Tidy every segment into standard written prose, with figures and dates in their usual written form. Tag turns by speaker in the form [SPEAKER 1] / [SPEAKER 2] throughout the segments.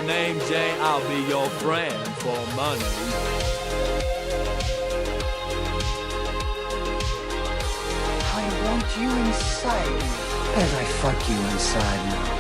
[SPEAKER 1] my name, Jay. I'll be your friend for money.
[SPEAKER 2] I want you inside me as I fuck you inside now.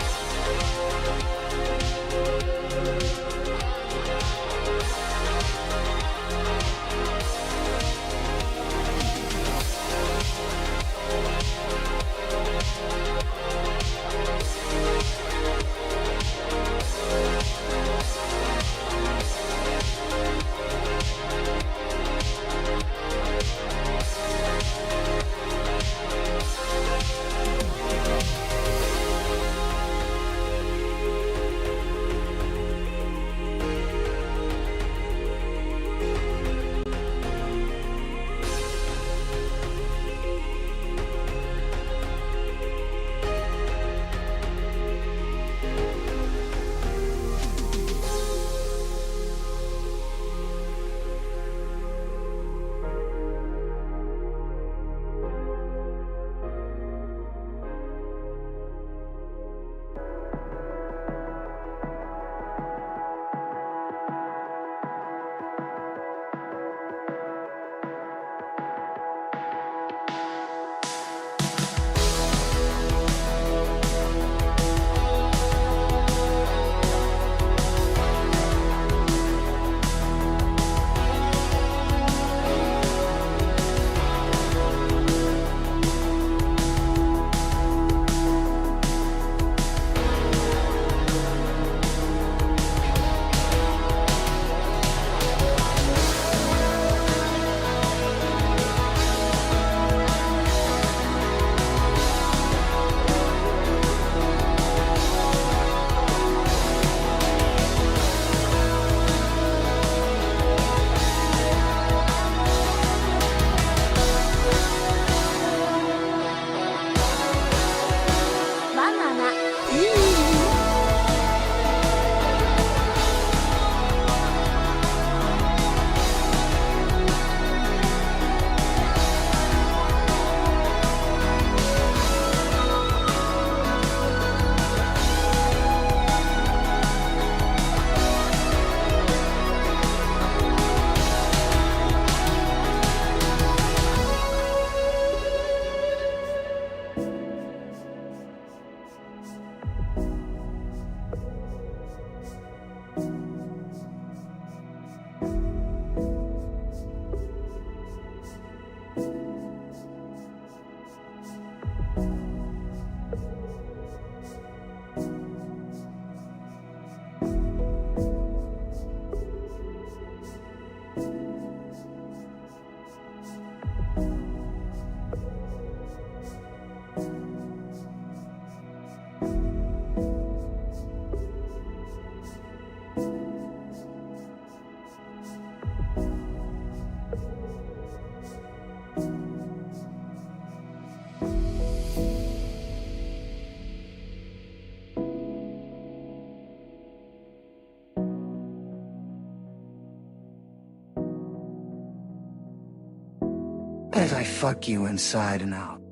[SPEAKER 2] As I fuck you inside and out.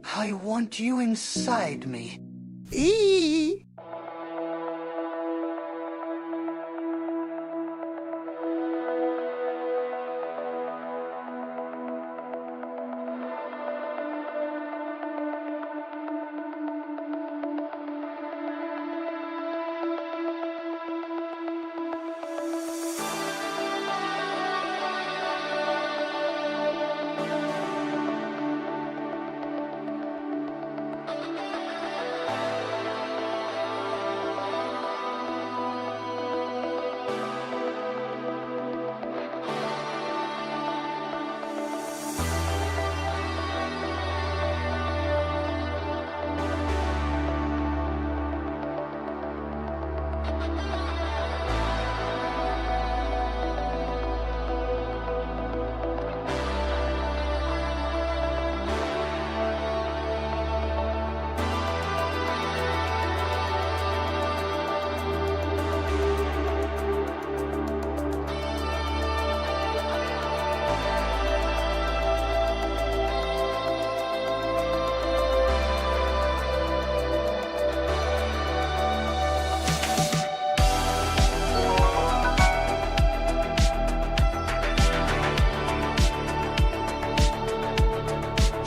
[SPEAKER 2] I want you inside me. Eee!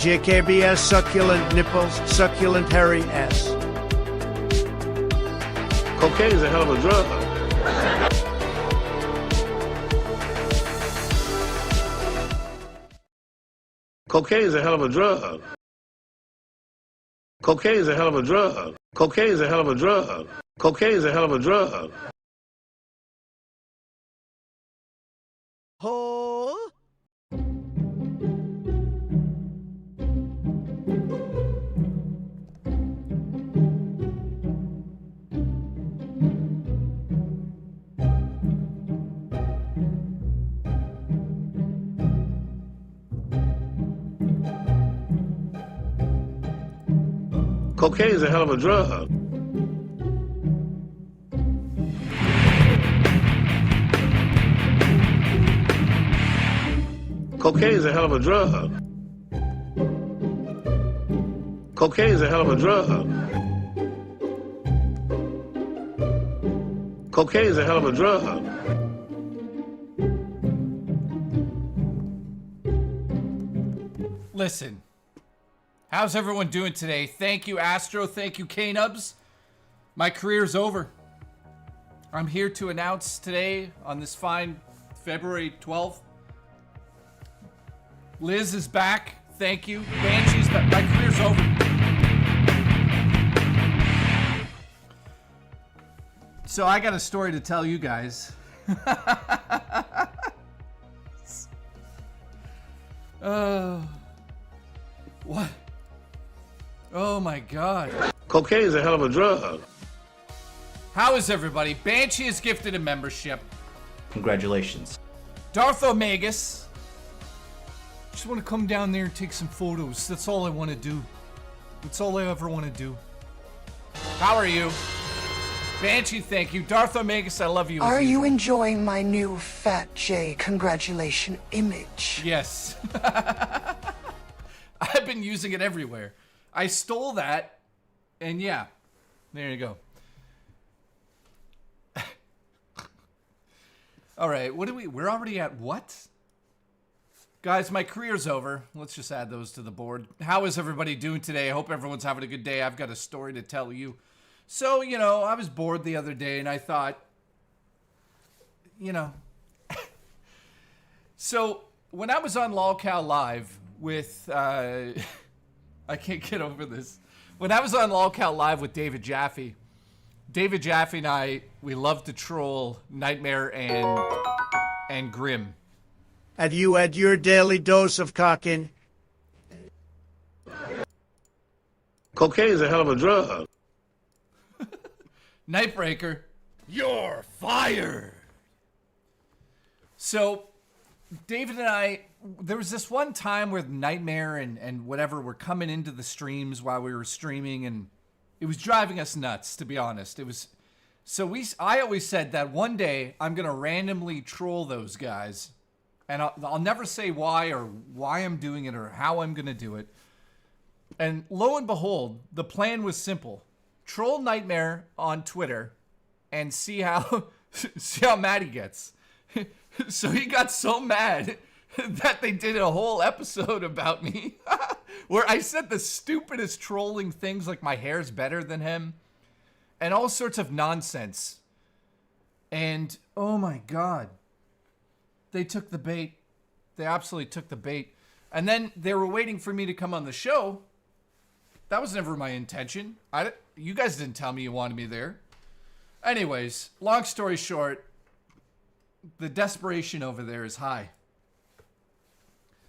[SPEAKER 3] JKB has succulent nipples, succulent hairy ass.
[SPEAKER 4] Cocaine's a hell of a drug. Cocaine's a hell of a drug. Cocaine's a hell of a drug. Cocaine's a hell of a drug. Cocaine's a hell of a drug.
[SPEAKER 1] Huh?
[SPEAKER 4] Cocaine's a hell of a drug. Cocaine's a hell of a drug. Cocaine's a hell of a drug. Cocaine's a hell of a drug.
[SPEAKER 5] Listen, how's everyone doing today? Thank you, Astro. Thank you, K-Nubs. My career's over. I'm here to announce today, on this fine February 12th, Liz is back. Thank you. Banshee's back. My career's over. So I got a story to tell you guys. What? Oh my God.
[SPEAKER 4] Cocaine's a hell of a drug.
[SPEAKER 5] How is everybody? Banshee is gifted a membership.
[SPEAKER 6] Congratulations.
[SPEAKER 5] Darth Omegas. Just want to come down there and take some photos. That's all I want to do. That's all I ever want to do. How are you? Banshee, thank you. Darth Omegas, I love you.
[SPEAKER 2] Are you enjoying my new Fat J congratulation image?
[SPEAKER 5] Yes. I've been using it everywhere. I stole that, and yeah, there you go. All right, we're already at what? Guys, my career's over. Let's just add those to the board. How is everybody doing today? I hope everyone's having a good day. I've got a story to tell you. So, you know, I was bored the other day, and I thought, you know. So, when I was on LolCal Live with, I can't get over this. When I was on LolCal Live with David Jaffe and I, we love to troll Nightmare and Grim.
[SPEAKER 3] Have you had your daily dose of cocking?
[SPEAKER 4] Cocaine's a hell of a drug.
[SPEAKER 5] Nightbreaker, you're fired. So, David and I, there was this one time where Nightmare and whatever were coming into the streams while we were streaming, and it was driving us nuts, to be honest. It was, so I always said that one day I'm gonna randomly troll those guys, and I'll never say why or why I'm doing it or how I'm gonna do it. And lo and behold, the plan was simple. Troll Nightmare on Twitter and see how mad he gets. So he got so mad that they did a whole episode about me where I said the stupidest trolling things like my hair's better than him and all sorts of nonsense. And oh my God, they took the bait. They absolutely took the bait. And then they were waiting for me to come on the show. That was never my intention. You guys didn't tell me you wanted me there. Anyways, long story short, the desperation over there is high.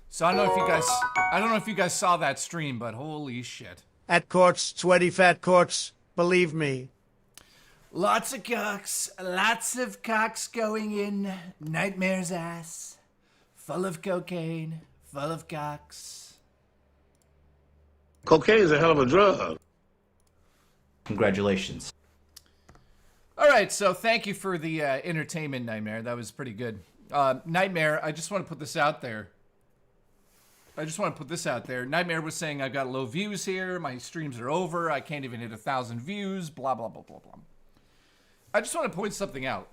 [SPEAKER 5] So I don't know if you guys saw that stream, but holy shit.
[SPEAKER 3] At courts, sweaty fat courts, believe me.
[SPEAKER 5] Lots of cocks going in Nightmare's ass. Full of cocaine, full of cocks.
[SPEAKER 4] Cocaine's a hell of a drug.
[SPEAKER 6] Congratulations.
[SPEAKER 5] All right, so thank you for the entertainment, Nightmare. That was pretty good. Nightmare, I just want to put this out there. Nightmare was saying I've got low views here. My streams are over. I can't even hit 1,000 views. Blah, blah, blah, blah, blah. I just want to point something out.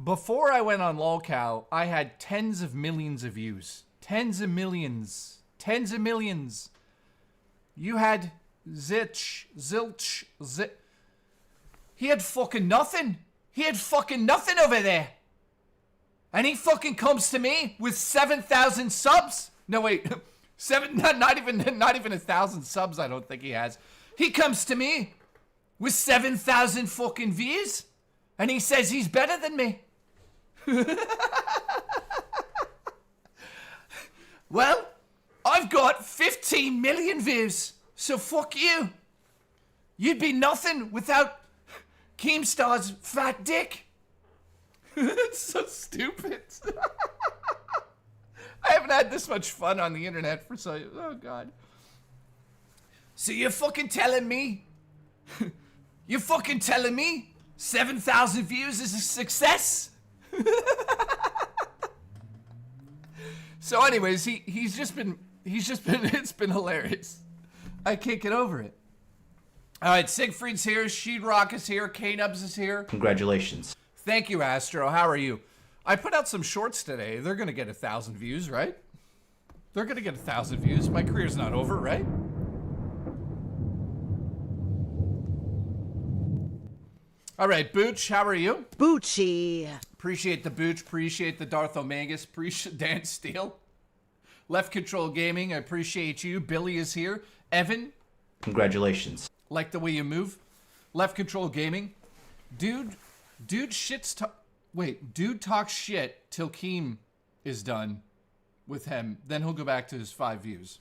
[SPEAKER 5] Before I went on LolCal, I had tens of millions of views. Tens of millions. You had zilch. He had fucking nothing. He had fucking nothing over there. And he fucking comes to me with 7,000 subs. No, wait. Not even 1,000 subs, I don't think he has. He comes to me with 7,000 fucking views. And he says he's better than me. Well, I've got 15 million views. So fuck you. You'd be nothing without Keemstar's fat dick. It's so stupid. I haven't had this much fun on the internet for so... Oh, God. So you're fucking telling me... You're fucking telling me 7,000 views is a success? So anyways, he's just been... It's been hilarious. I can't get over it. All right, Siegfried's here. Sheetrock is here. K-Nubs is here.
[SPEAKER 6] Congratulations.
[SPEAKER 5] Thank you, Astro. How are you? I put out some shorts today. They're going to get 1,000 views, right? They're going to get 1,000 views. My career's not over, right? All right, Booch, how are you?
[SPEAKER 7] Boochie.
[SPEAKER 5] Appreciate the Booch. Appreciate the Darth Omegas. Appreciate Dan Steele. Left Control Gaming, I appreciate you. Billy is here. Evan.
[SPEAKER 6] Congratulations.
[SPEAKER 5] Like the way you move. Left Control Gaming. Dude talks shit till Keem is done with him. Then he'll go back to his 5 views.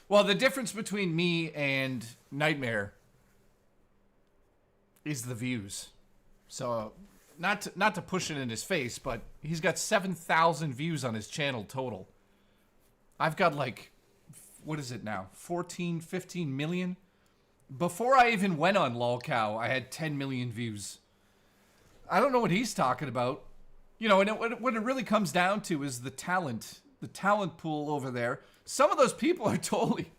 [SPEAKER 5] Well, the difference between me and Nightmare is the views. So, not to push it in his face, but he's got 7,000 views on his channel total. I've got like, what is it now? 14, 15 million? Before I even went on LolCow, I had 10 million views. I don't know what he's talking about. You know, and what it really comes down to is the talent pool over there. Some of those people are totally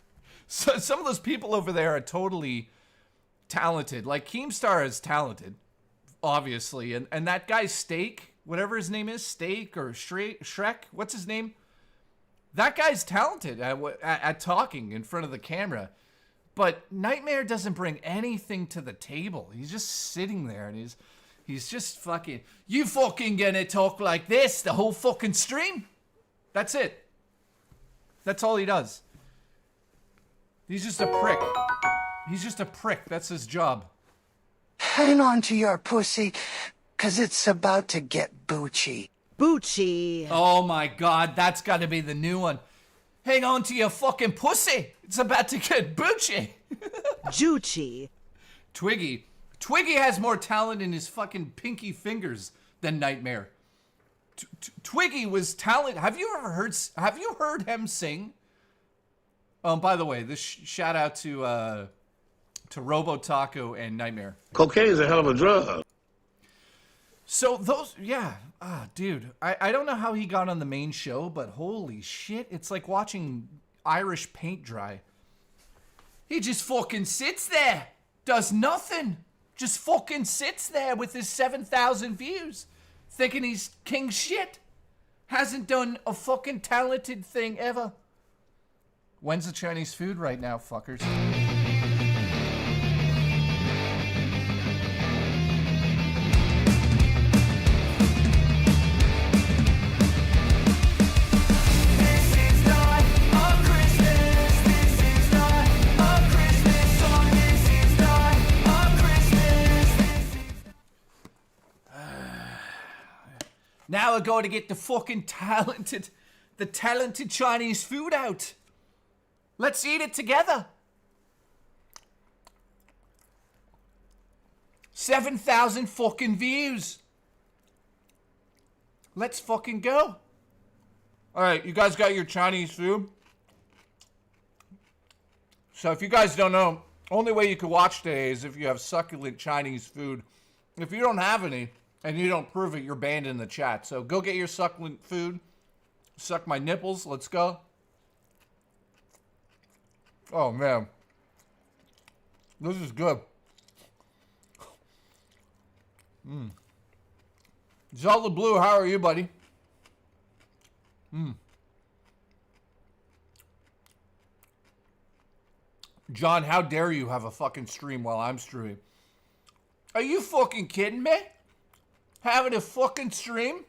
[SPEAKER 5] talented. Like Keemstar is talented, obviously, and that guy Steak, whatever his name is, Steak or Shrek, what's his name? That guy's talented at talking in front of the camera. But Nightmare doesn't bring anything to the table. He's just sitting there and he's just fucking, you fucking gonna talk like this the whole fucking stream? That's it. That's all he does. He's just a prick. He's just a prick. That's his job.
[SPEAKER 2] Hang on to your pussy, 'cause it's about to get boochy.
[SPEAKER 7] Boochie.
[SPEAKER 5] Oh my God, that's gotta be the new one. Hang on to your fucking pussy. It's about to get boochy.
[SPEAKER 7] Juchi.
[SPEAKER 5] Twiggy has more talent in his fucking pinky fingers than Nightmare. Twiggy was talent. Have you heard him sing? By the way, this shout out to Robo Taco and Nightmare.
[SPEAKER 4] Cocaine is a hell of a drug.
[SPEAKER 5] So those, yeah, dude, I don't know how he got on the main show, but holy shit, it's like watching Irish paint dry. He just fucking sits there, does nothing, just fucking sits there with his 7,000 views, thinking he's king shit. Hasn't done a fucking talented thing ever. When's the Chinese food right now, fuckers? Now we're going to get the fucking talented Chinese food out. Let's eat it together. 7,000 fucking views. Let's fucking go. All right, you guys got your Chinese food? So if you guys don't know, only way you can watch today is if you have succulent Chinese food. If you don't have any, and you don't prove it, you're banned in the chat. So go get your succulent food. Suck my nipples. Let's go. Oh, man. This is good. Zelda Blue, how are you, buddy? John, how dare you have a fucking stream while I'm streaming? Are you fucking kidding me? Having a fucking stream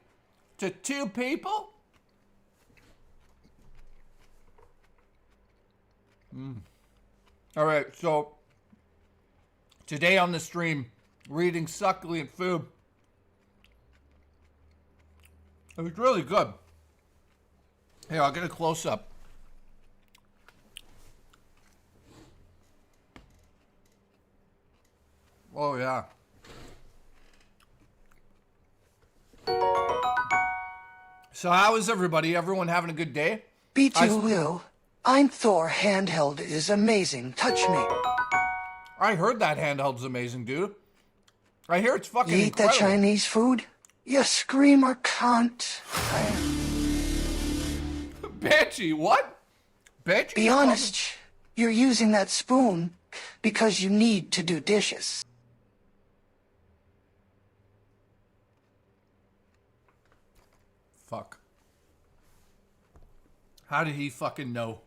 [SPEAKER 5] to 2 people? All right, so today on the stream, we're eating succulent food. It was really good. Here, I'll get a close-up. Oh, yeah. So how is everybody? Everyone having a good day?
[SPEAKER 2] Beat you will. I'm Thor handheld is amazing. Touch me.
[SPEAKER 5] I heard that handheld's amazing, dude. I hear it's fucking
[SPEAKER 2] You eat
[SPEAKER 5] incredible.
[SPEAKER 2] that Chinese food? You screamer cunt.
[SPEAKER 5] Banshee, what? Banshee?
[SPEAKER 2] Be honest. You're using that spoon because you need to do dishes.
[SPEAKER 5] Fuck. How did he fucking know?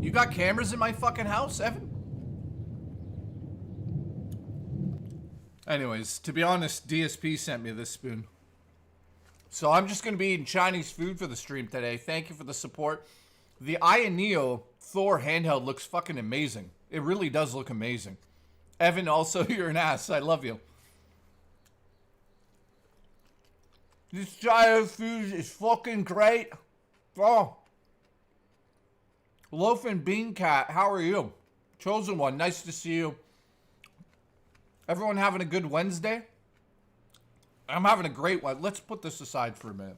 [SPEAKER 5] You got cameras in my fucking house, Evan? Anyways, to be honest, DSP sent me this spoon. So I'm just going to be eating Chinese food for the stream today. Thank you for the support. The Aya Neo Thor handheld looks fucking amazing. It really does look amazing. Evan, also, you're an ass. I love you. This Chinese food is fucking great. Oh. Loaf and Bean Cat, how are you? Chosen One, nice to see you. Everyone having a good Wednesday? I'm having a great one. Let's put this aside for a minute.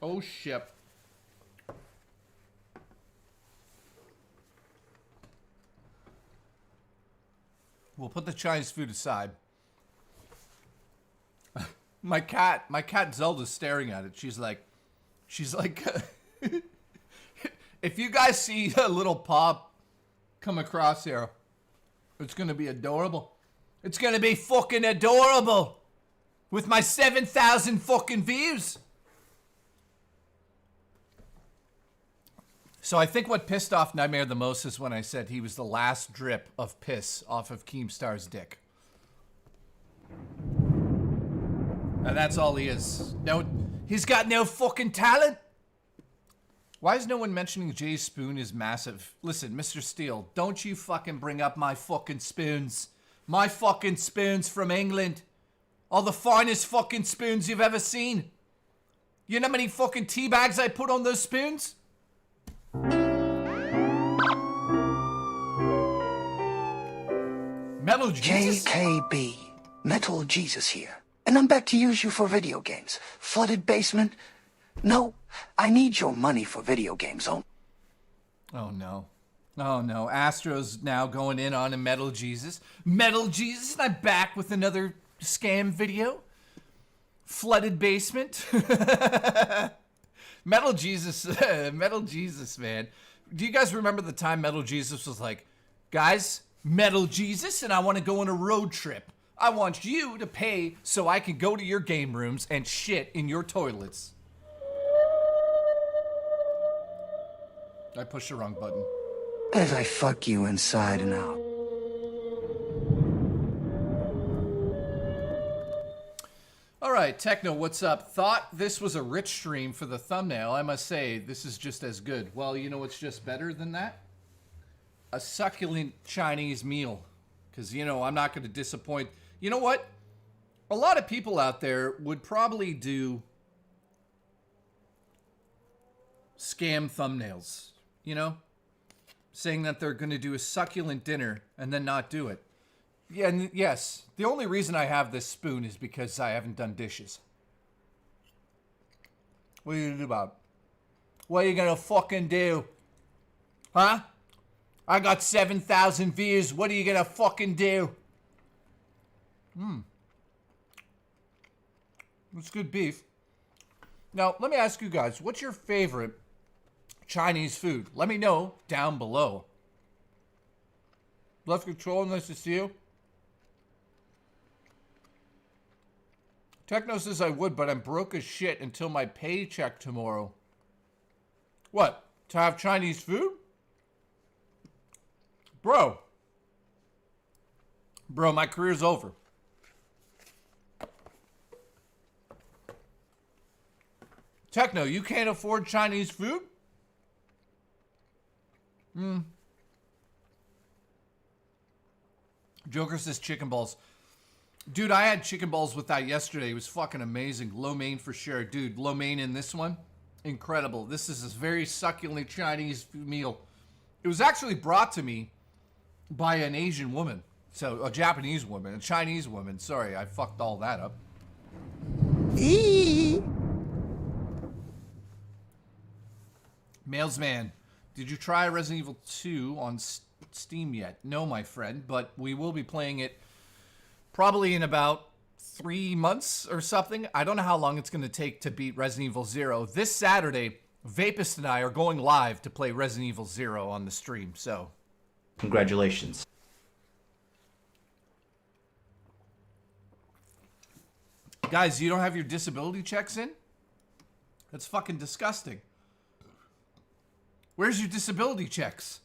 [SPEAKER 5] Oh, shit. We'll put the Chinese food aside. My cat Zelda's staring at it. She's like, if you guys see a little pop come across here, it's gonna be adorable. It's gonna be fucking adorable with my 7,000 fucking views. So I think what pissed off Nightmare the most is when I said he was the last drip of piss off of Keemstar's dick. And that's all he is. No, he's got no fucking talent. Why is no one mentioning Jay's spoon is massive? Listen, Mr. Steele, don't you fucking bring up my fucking spoons. My fucking spoons from England. All the finest fucking spoons you've ever seen. You know how many fucking tea bags I put on those spoons? Metal Jesus?
[SPEAKER 2] JKB. Metal Jesus here. And I'm back to use you for video games. Flooded basement. No, I need your money for video games.
[SPEAKER 5] Oh no. Oh no. Astro's now going in on a Metal Jesus. Metal Jesus, and I'm back with another scam video. Flooded basement. Metal Jesus, Metal Jesus, man. Do you guys remember the time Metal Jesus was like, guys, Metal Jesus, and I want to go on a road trip. I want you to pay so I can go to your game rooms and shit in your toilets. I pushed the wrong button.
[SPEAKER 2] As I fuck you inside and out.
[SPEAKER 5] All right, Techno, what's up? Thought this was a rich stream for the thumbnail. I must say, this is just as good. Well, you know what's just better than that? A succulent Chinese meal. Because, you know, I'm not going to disappoint. You know what? A lot of people out there would probably do scam thumbnails, you know? Saying that they're going to do a succulent dinner and then not do it. Yeah, and yes, the only reason I have this spoon is because I haven't done dishes. What are you going to do about it? What are you going to fucking do? Huh? I got 7,000 views. What are you going to fucking do? That's good beef. Now, let me ask you guys, what's your favorite Chinese food? Let me know down below. Left Control, nice to see you. Techno says I would, but I'm broke as shit until my paycheck tomorrow. What? To have Chinese food? Bro. Bro, my career's over. Techno, you can't afford Chinese food? Joker says chicken balls. Dude, I had chicken balls with that yesterday. It was fucking amazing. Lo mein for sure. Dude, lo mein in this one, incredible. This is a very succulent Chinese meal. It was actually brought to me by an Asian woman. So, a Japanese woman, a Chinese woman. Sorry, I fucked all that up. Mailsman, did you try Resident Evil 2 on Steam yet? No, my friend, but we will be playing it probably in about 3 months or something. I don't know how long it's going to take to beat Resident Evil 0. This Saturday, Vapist and I are going live to play Resident Evil 0 on the stream, so.
[SPEAKER 6] Congratulations.
[SPEAKER 5] Guys, you don't have your disability checks in? That's fucking disgusting. Where's your disability checks?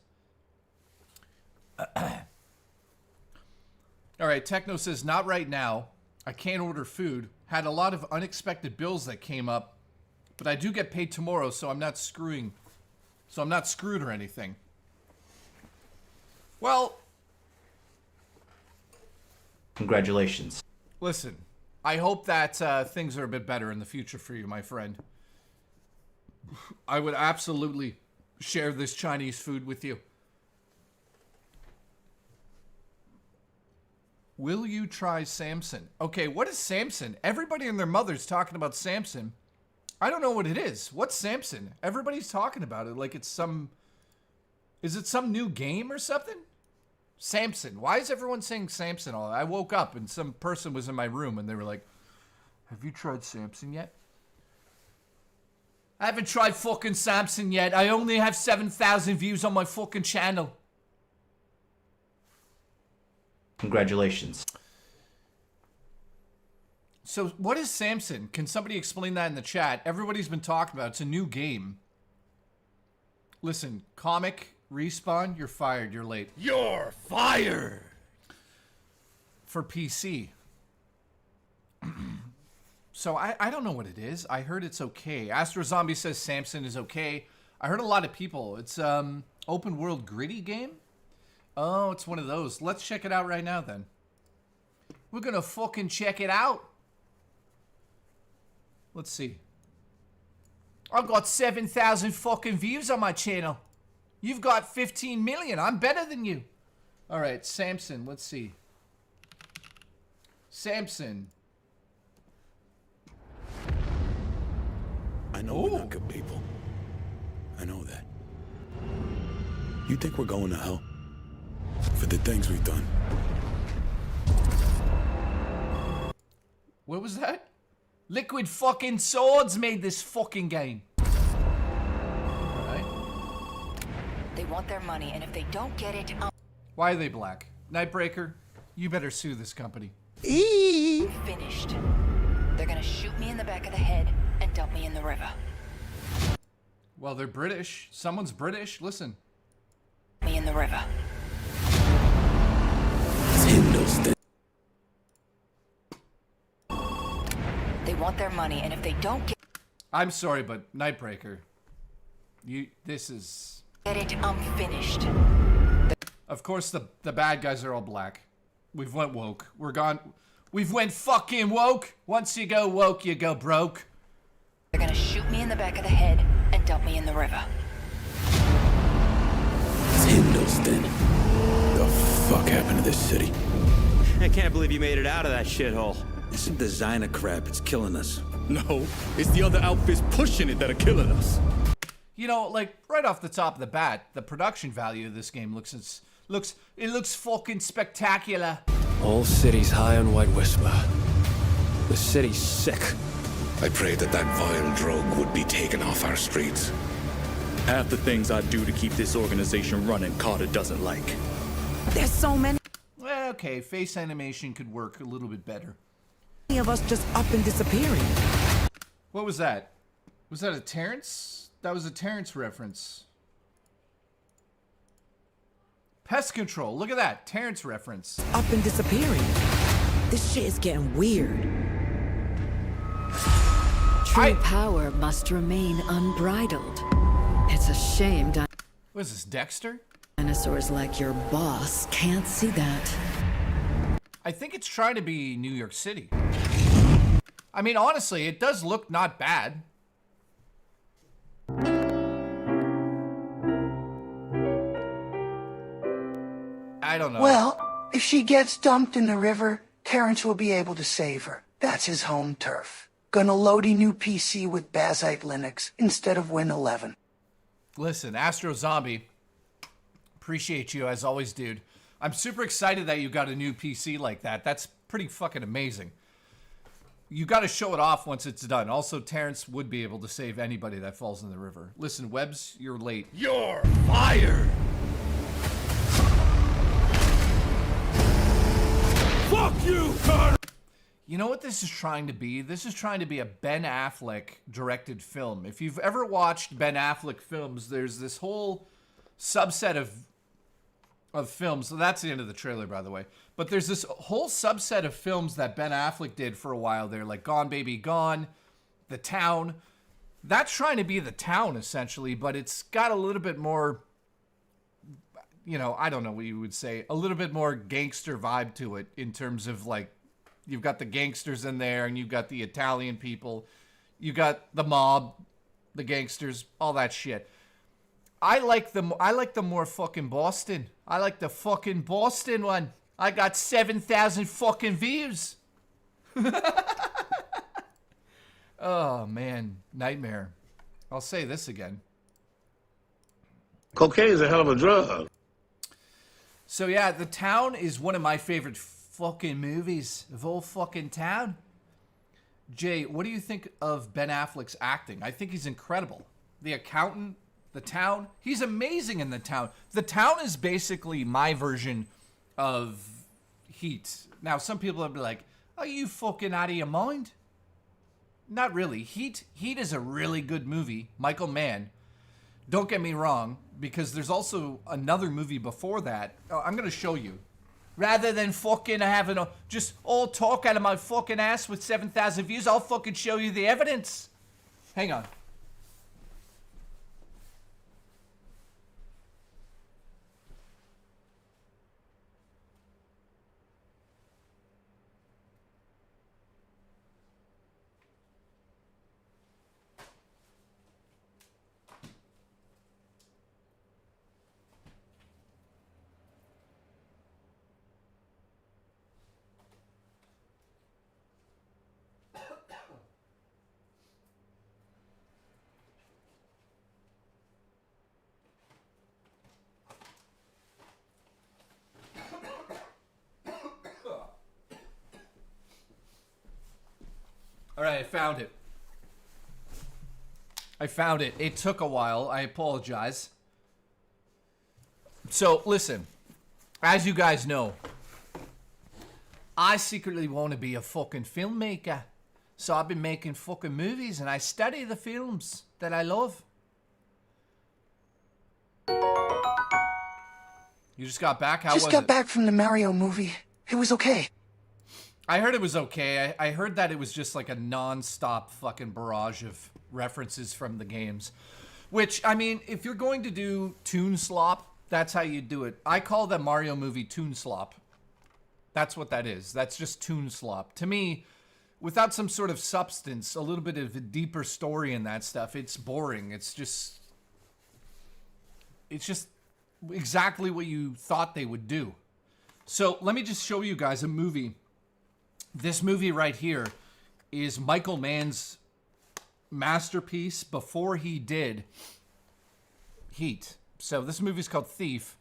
[SPEAKER 5] All right, Techno says, not right now. I can't order food. Had a lot of unexpected bills that came up, but I do get paid tomorrow, so I'm not screwed or anything. Well,
[SPEAKER 6] Congratulations.
[SPEAKER 5] listen, I hope that things are a bit better in the future for you, my friend. I would absolutely share this Chinese food with you. Will you try Samson? Okay, what is Samson? Everybody and their mother's talking about Samson. I don't know what it is. What's Samson? Everybody's talking about it like it's some... Is it some new game or something? Samson. Why is everyone saying Samson? I woke up and some person was in my room and they were like, have you tried Samson yet? I haven't tried fucking Samson yet. I only have 7,000 views on my fucking channel.
[SPEAKER 6] Congratulations.
[SPEAKER 5] So what is Samson? Can somebody explain that in the chat? Everybody's been talking about it. It's a new game. Listen, comic, Respawn, you're fired. You're late.
[SPEAKER 1] You're fired!
[SPEAKER 5] For PC. So I don't know what it is. I heard it's okay. Astro Zombie says Samson is okay. I heard a lot of people. It's open world gritty game. Oh, it's one of those. Let's check it out right now then. We're gonna fucking check it out. Let's see. I've got 7,000 fucking views on my channel. You've got 15 million. I'm better than you. All right, Samson. Let's see. Samson.
[SPEAKER 8] I know we're not good people. I know that. You think we're going to hell? For the things we've done.
[SPEAKER 5] What was that? Liquid fucking Swords made this fucking game. Alright.
[SPEAKER 9] They want their money, and if they don't get it,
[SPEAKER 5] Why are they black? Nightbreaker, you better sue this company.
[SPEAKER 9] I'm finished. They're gonna shoot me in the back of the head and dump me in the river.
[SPEAKER 5] Well, they're British. Someone's British. Listen.
[SPEAKER 9] Me in the river. They want their money, and if they don't
[SPEAKER 5] I'm sorry, but Nightbreaker, this is...
[SPEAKER 9] get it, I'm finished.
[SPEAKER 5] Of course, the bad guys are all black. We've went woke. We're gone. We've went fucking woke. Once you go woke, you go broke.
[SPEAKER 9] They're gonna shoot me in the back of the head and dump me in the river.
[SPEAKER 8] Hindleston. The fuck happened to this city?
[SPEAKER 10] I can't believe you made it out of that shithole.
[SPEAKER 8] It's a designer crap. It's killing us.
[SPEAKER 10] No, it's the other outfits pushing it that are killing us.
[SPEAKER 5] You know, like right off the top of the bat, the production value of this game looks fucking spectacular.
[SPEAKER 11] All cities high on White Whisper. The city's sick.
[SPEAKER 8] I prayed that that vile drug would be taken off our streets.
[SPEAKER 10] Half the things I do to keep this organization running, Carter doesn't like.
[SPEAKER 9] There's so many.
[SPEAKER 5] Well, okay, face animation could work a little bit better.
[SPEAKER 7] of us just up and disappearing.
[SPEAKER 5] What was that? Was that a Terrence? That was a Terrence reference. Pest control. Look at that. Terrence reference.
[SPEAKER 7] Up and disappearing. This shit is getting weird.
[SPEAKER 12] True power must remain unbridled. It's a shame
[SPEAKER 5] what is this, Dexter?
[SPEAKER 12] dinosaurs like your boss can't see that.
[SPEAKER 5] I think it's trying to be New York City. I mean, honestly, it does look not bad. I don't know.
[SPEAKER 2] Well, if she gets dumped in the river, Terrence will be able to save her. That's his home turf. Gonna load a new PC with Bazite Linux instead of Win 11.
[SPEAKER 5] Listen, Astro Zombie, appreciate you as always, dude. I'm super excited that you got a new PC like that. That's pretty fucking amazing. You got to show it off once it's done. Also, Terrence would be able to save anybody that falls in the river. Listen, Webbs, you're late.
[SPEAKER 1] You're fired! Fuck you, Carter!
[SPEAKER 5] You know what this is trying to be? This is trying to be a Ben Affleck directed film. If you've ever watched Ben Affleck films, there's this whole subset of films. So that's the end of the trailer, by the way. But there's this whole subset of films that Ben Affleck did for a while there, like Gone Baby Gone, The Town. That's trying to be The Town, essentially, but it's got a little bit more, you know, I don't know what you would say, a little bit more gangster vibe to it in terms of, like, you've got the gangsters in there, and you've got the Italian people, you got the mob, the gangsters, all that shit. I like the more fucking Boston. I like the fucking Boston one. I got 7,000 fucking views. Oh, man. Nightmare. I'll say this again.
[SPEAKER 4] Cocaine's a hell of a drug.
[SPEAKER 5] So, yeah, The Town is one of my favorite fucking movies of all fucking town. Jay, what do you think of Ben Affleck's acting? I think he's incredible. The Accountant, The Town, he's amazing in The Town. The Town is basically my version of Heat. Now, some people will be like, are you fucking out of your mind? Not really. Heat is a really good movie. Michael Mann. Don't get me wrong, because there's also another movie before that. Oh, I'm going to show you. Rather than fucking having just all talk out of my fucking ass with 7,000 views, I'll fucking show you the evidence. Hang on. All right, I found it. It took a while. I apologize. So, listen. As you guys know, I secretly want to be a fucking filmmaker. So I've been making fucking movies, and I study the films that I love. You just got back? How was it?
[SPEAKER 2] Just got back from the Mario movie. It was okay.
[SPEAKER 5] I heard it was okay. I heard that it was just like a non-stop fucking barrage of references from the games. Which, I mean, if you're going to do toon slop, that's how you do it. I call the Mario movie toon slop. That's what that is. That's just toon slop. To me, without some sort of substance, a little bit of a deeper story in that stuff, it's boring. It's just exactly what you thought they would do. So let me just show you guys a movie. This movie right here is Michael Mann's masterpiece before he did Heat. So this movie's called Thief.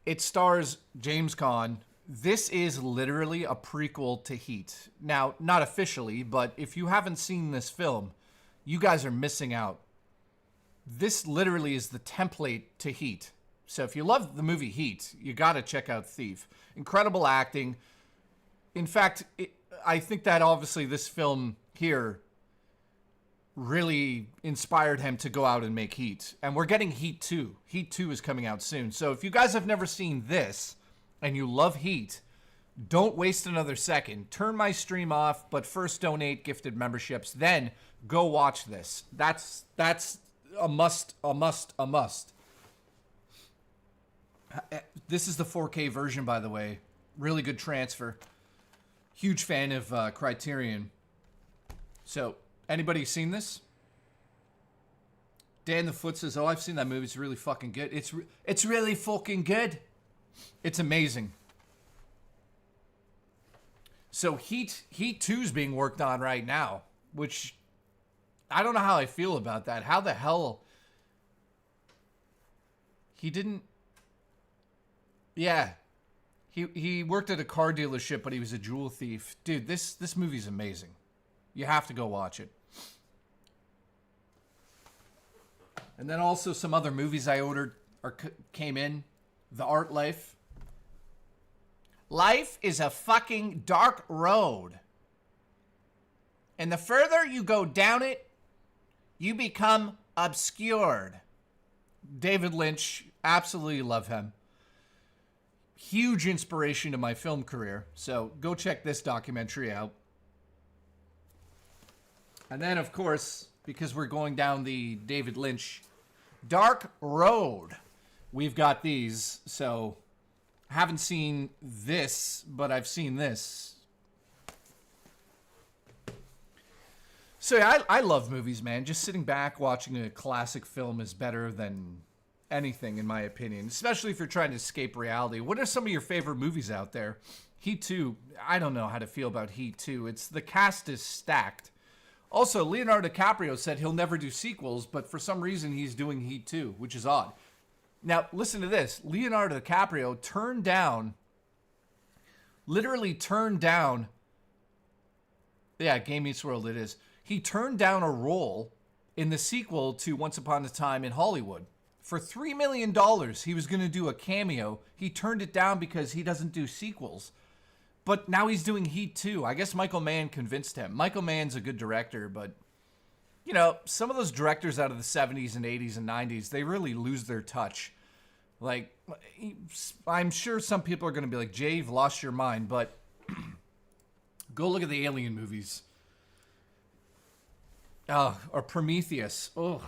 [SPEAKER 5] It stars James Caan. This is literally a prequel to Heat. Now, not officially, but if you haven't seen this film, you guys are missing out. This literally is the template to Heat. So if you love the movie Heat, you got to check out Thief. Incredible acting. In fact, I think that obviously this film here really inspired him to go out and make Heat. And we're getting Heat 2. Heat 2 is coming out soon. So if you guys have never seen this and you love Heat, don't waste another second. Turn my stream off, but first donate gifted memberships. Then go watch this. That's a must, a must, a must. This is the 4K version, by the way. Really good transfer. Huge fan of Criterion. So, anybody seen this? Dan the Foot says, "Oh, I've seen that movie. It's really fucking good. It's really fucking good. It's amazing." So Heat 2 is being worked on right now, which I don't know how I feel about that. How the hell he didn't? Yeah, he worked at a car dealership, but he was a jewel thief. Dude, this movie's amazing. You have to go watch it. And then also some other movies I ordered or came in. The Art Life. Life is a fucking dark road. And the further you go down it, you become obscured. David Lynch, absolutely love him. Huge inspiration to my film career. So go check this documentary out. And then, of course, because we're going down the David Lynch dark road, we've got these. So I haven't seen this, but I've seen this. So yeah, I love movies, man. Just sitting back watching a classic film is better than anything, in my opinion, especially if you're trying to escape reality. What are some of your favorite movies out there? Heat 2, I don't know how to feel about Heat 2. The cast is stacked. Also, Leonardo DiCaprio said he'll never do sequels, but for some reason he's doing Heat 2, which is odd. Now, listen to this. Leonardo DiCaprio literally turned down, yeah, Game Eats World it is. He turned down a role in the sequel to Once Upon a Time in Hollywood. For $3 million, he was going to do a cameo. He turned it down because he doesn't do sequels. But now he's doing Heat 2. I guess Michael Mann convinced him. Michael Mann's a good director, but, you know, some of those directors out of the 70s and 80s and 90s, they really lose their touch. Like, I'm sure some people are going to be like, Jay, you've lost your mind, but go look at the Alien movies. Or Prometheus. Ugh.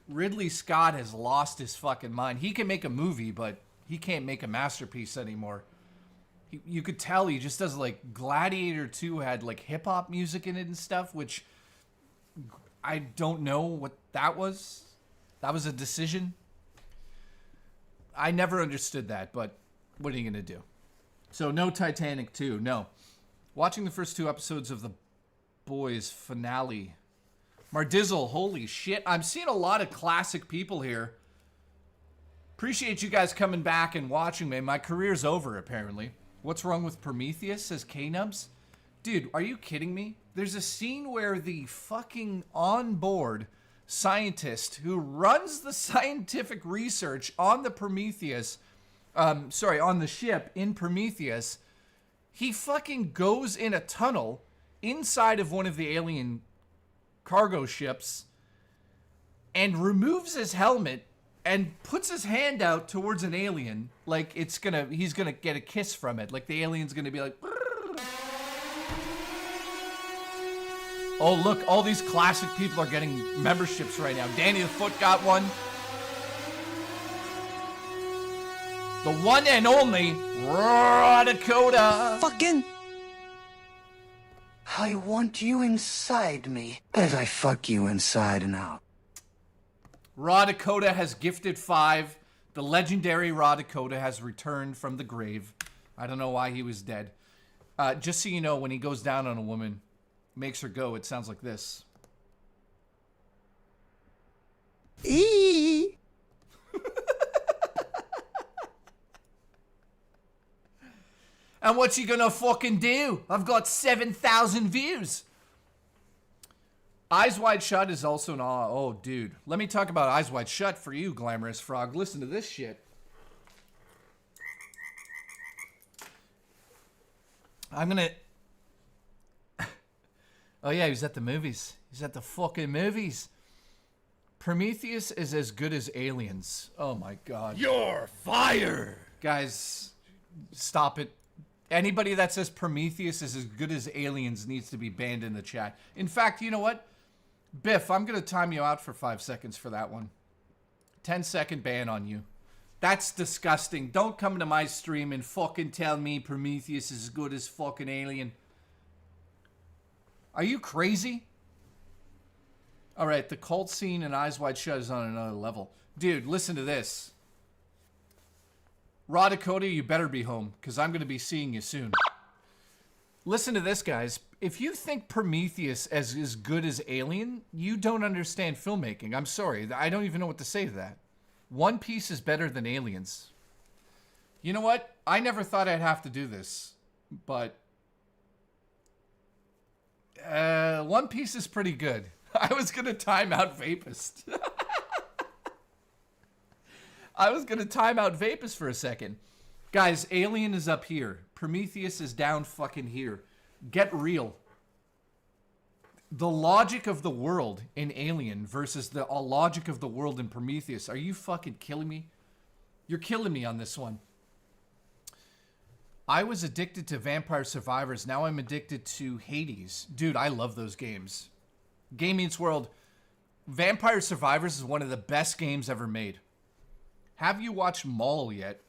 [SPEAKER 5] Ridley Scott has lost his fucking mind. He can make a movie, but he can't make a masterpiece anymore. You could tell he just does, like, Gladiator 2 had, like, hip-hop music in it and stuff, which I don't know what that was. That was a decision. I never understood that, but what are you going to do? So, no Titanic 2, no. Watching the first 2 episodes of The Boys finale. Mardizzle, holy shit. I'm seeing a lot of classic people here. Appreciate you guys coming back and watching me. My career's over, apparently. What's wrong with Prometheus, says K-Nubs. Dude, are you kidding me? There's a scene where the fucking on-board scientist who runs the scientific research on the Prometheus, on the ship in Prometheus, he fucking goes in a tunnel inside of one of the alien cargo ships and removes his helmet and puts his hand out towards an alien like he's gonna get a kiss from it. Like the alien's gonna be like, brrr. Oh look, all these classic people are getting memberships right now. Danny the Foot got one. The one and only Raw Dakota.
[SPEAKER 2] Fucking. I want you inside me as I fuck you inside and out.
[SPEAKER 5] Raw Dakota has gifted 5. The legendary Raw Dakota has returned from the grave. I don't know why he was dead. Just so you know, when he goes down on a woman, makes her go, it sounds like this.
[SPEAKER 2] Eee.
[SPEAKER 5] And what's he gonna fucking do? I've got 7,000 views. Eyes Wide Shut is also an awe. Oh, dude. Let me talk about Eyes Wide Shut for you, Glamorous Frog. Listen to this shit. I'm gonna... Oh yeah, he was at the movies. He's at the fucking movies. Prometheus is as good as Aliens. Oh my god.
[SPEAKER 1] You're fired!
[SPEAKER 5] Guys, stop it. Anybody that says Prometheus is as good as Aliens needs to be banned in the chat. In fact, you know what? Biff, I'm going to time you out for 5 seconds for that one. 10-second ban on you. That's disgusting. Don't come to my stream and fucking tell me Prometheus is as good as fucking Alien. Are you crazy? Alright, the cult scene in Eyes Wide Shut is on another level. Dude, listen to this. Raw Dakota, you better be home, because I'm going to be seeing you soon. Listen to this, guys. If you think Prometheus is as good as Alien, you don't understand filmmaking. I'm sorry. I don't even know what to say to that. One Piece is better than Aliens. You know what? I never thought I'd have to do this, but... One Piece is pretty good. I was going to time out Vapist. I was going to time out Vapus for a second. Guys, Alien is up here. Prometheus is down fucking here. Get real. The logic of the world in Alien versus the logic of the world in Prometheus. Are you fucking killing me? You're killing me on this one. I was addicted to Vampire Survivors. Now I'm addicted to Hades. Dude, I love those games. Game Eats World. Vampire Survivors is one of the best games ever made. Have you watched Maul yet?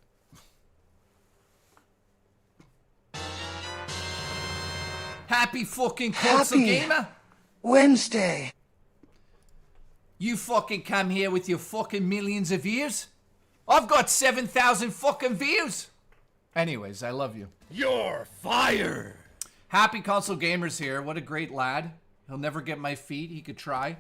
[SPEAKER 5] Happy fucking console gamer?
[SPEAKER 2] Wednesday.
[SPEAKER 5] You fucking come here with your fucking millions of views? I've got 7,000 fucking views. Anyways, I love you.
[SPEAKER 1] You're fired.
[SPEAKER 5] Happy console gamers here. What a great lad. He'll never get my feet. He could try.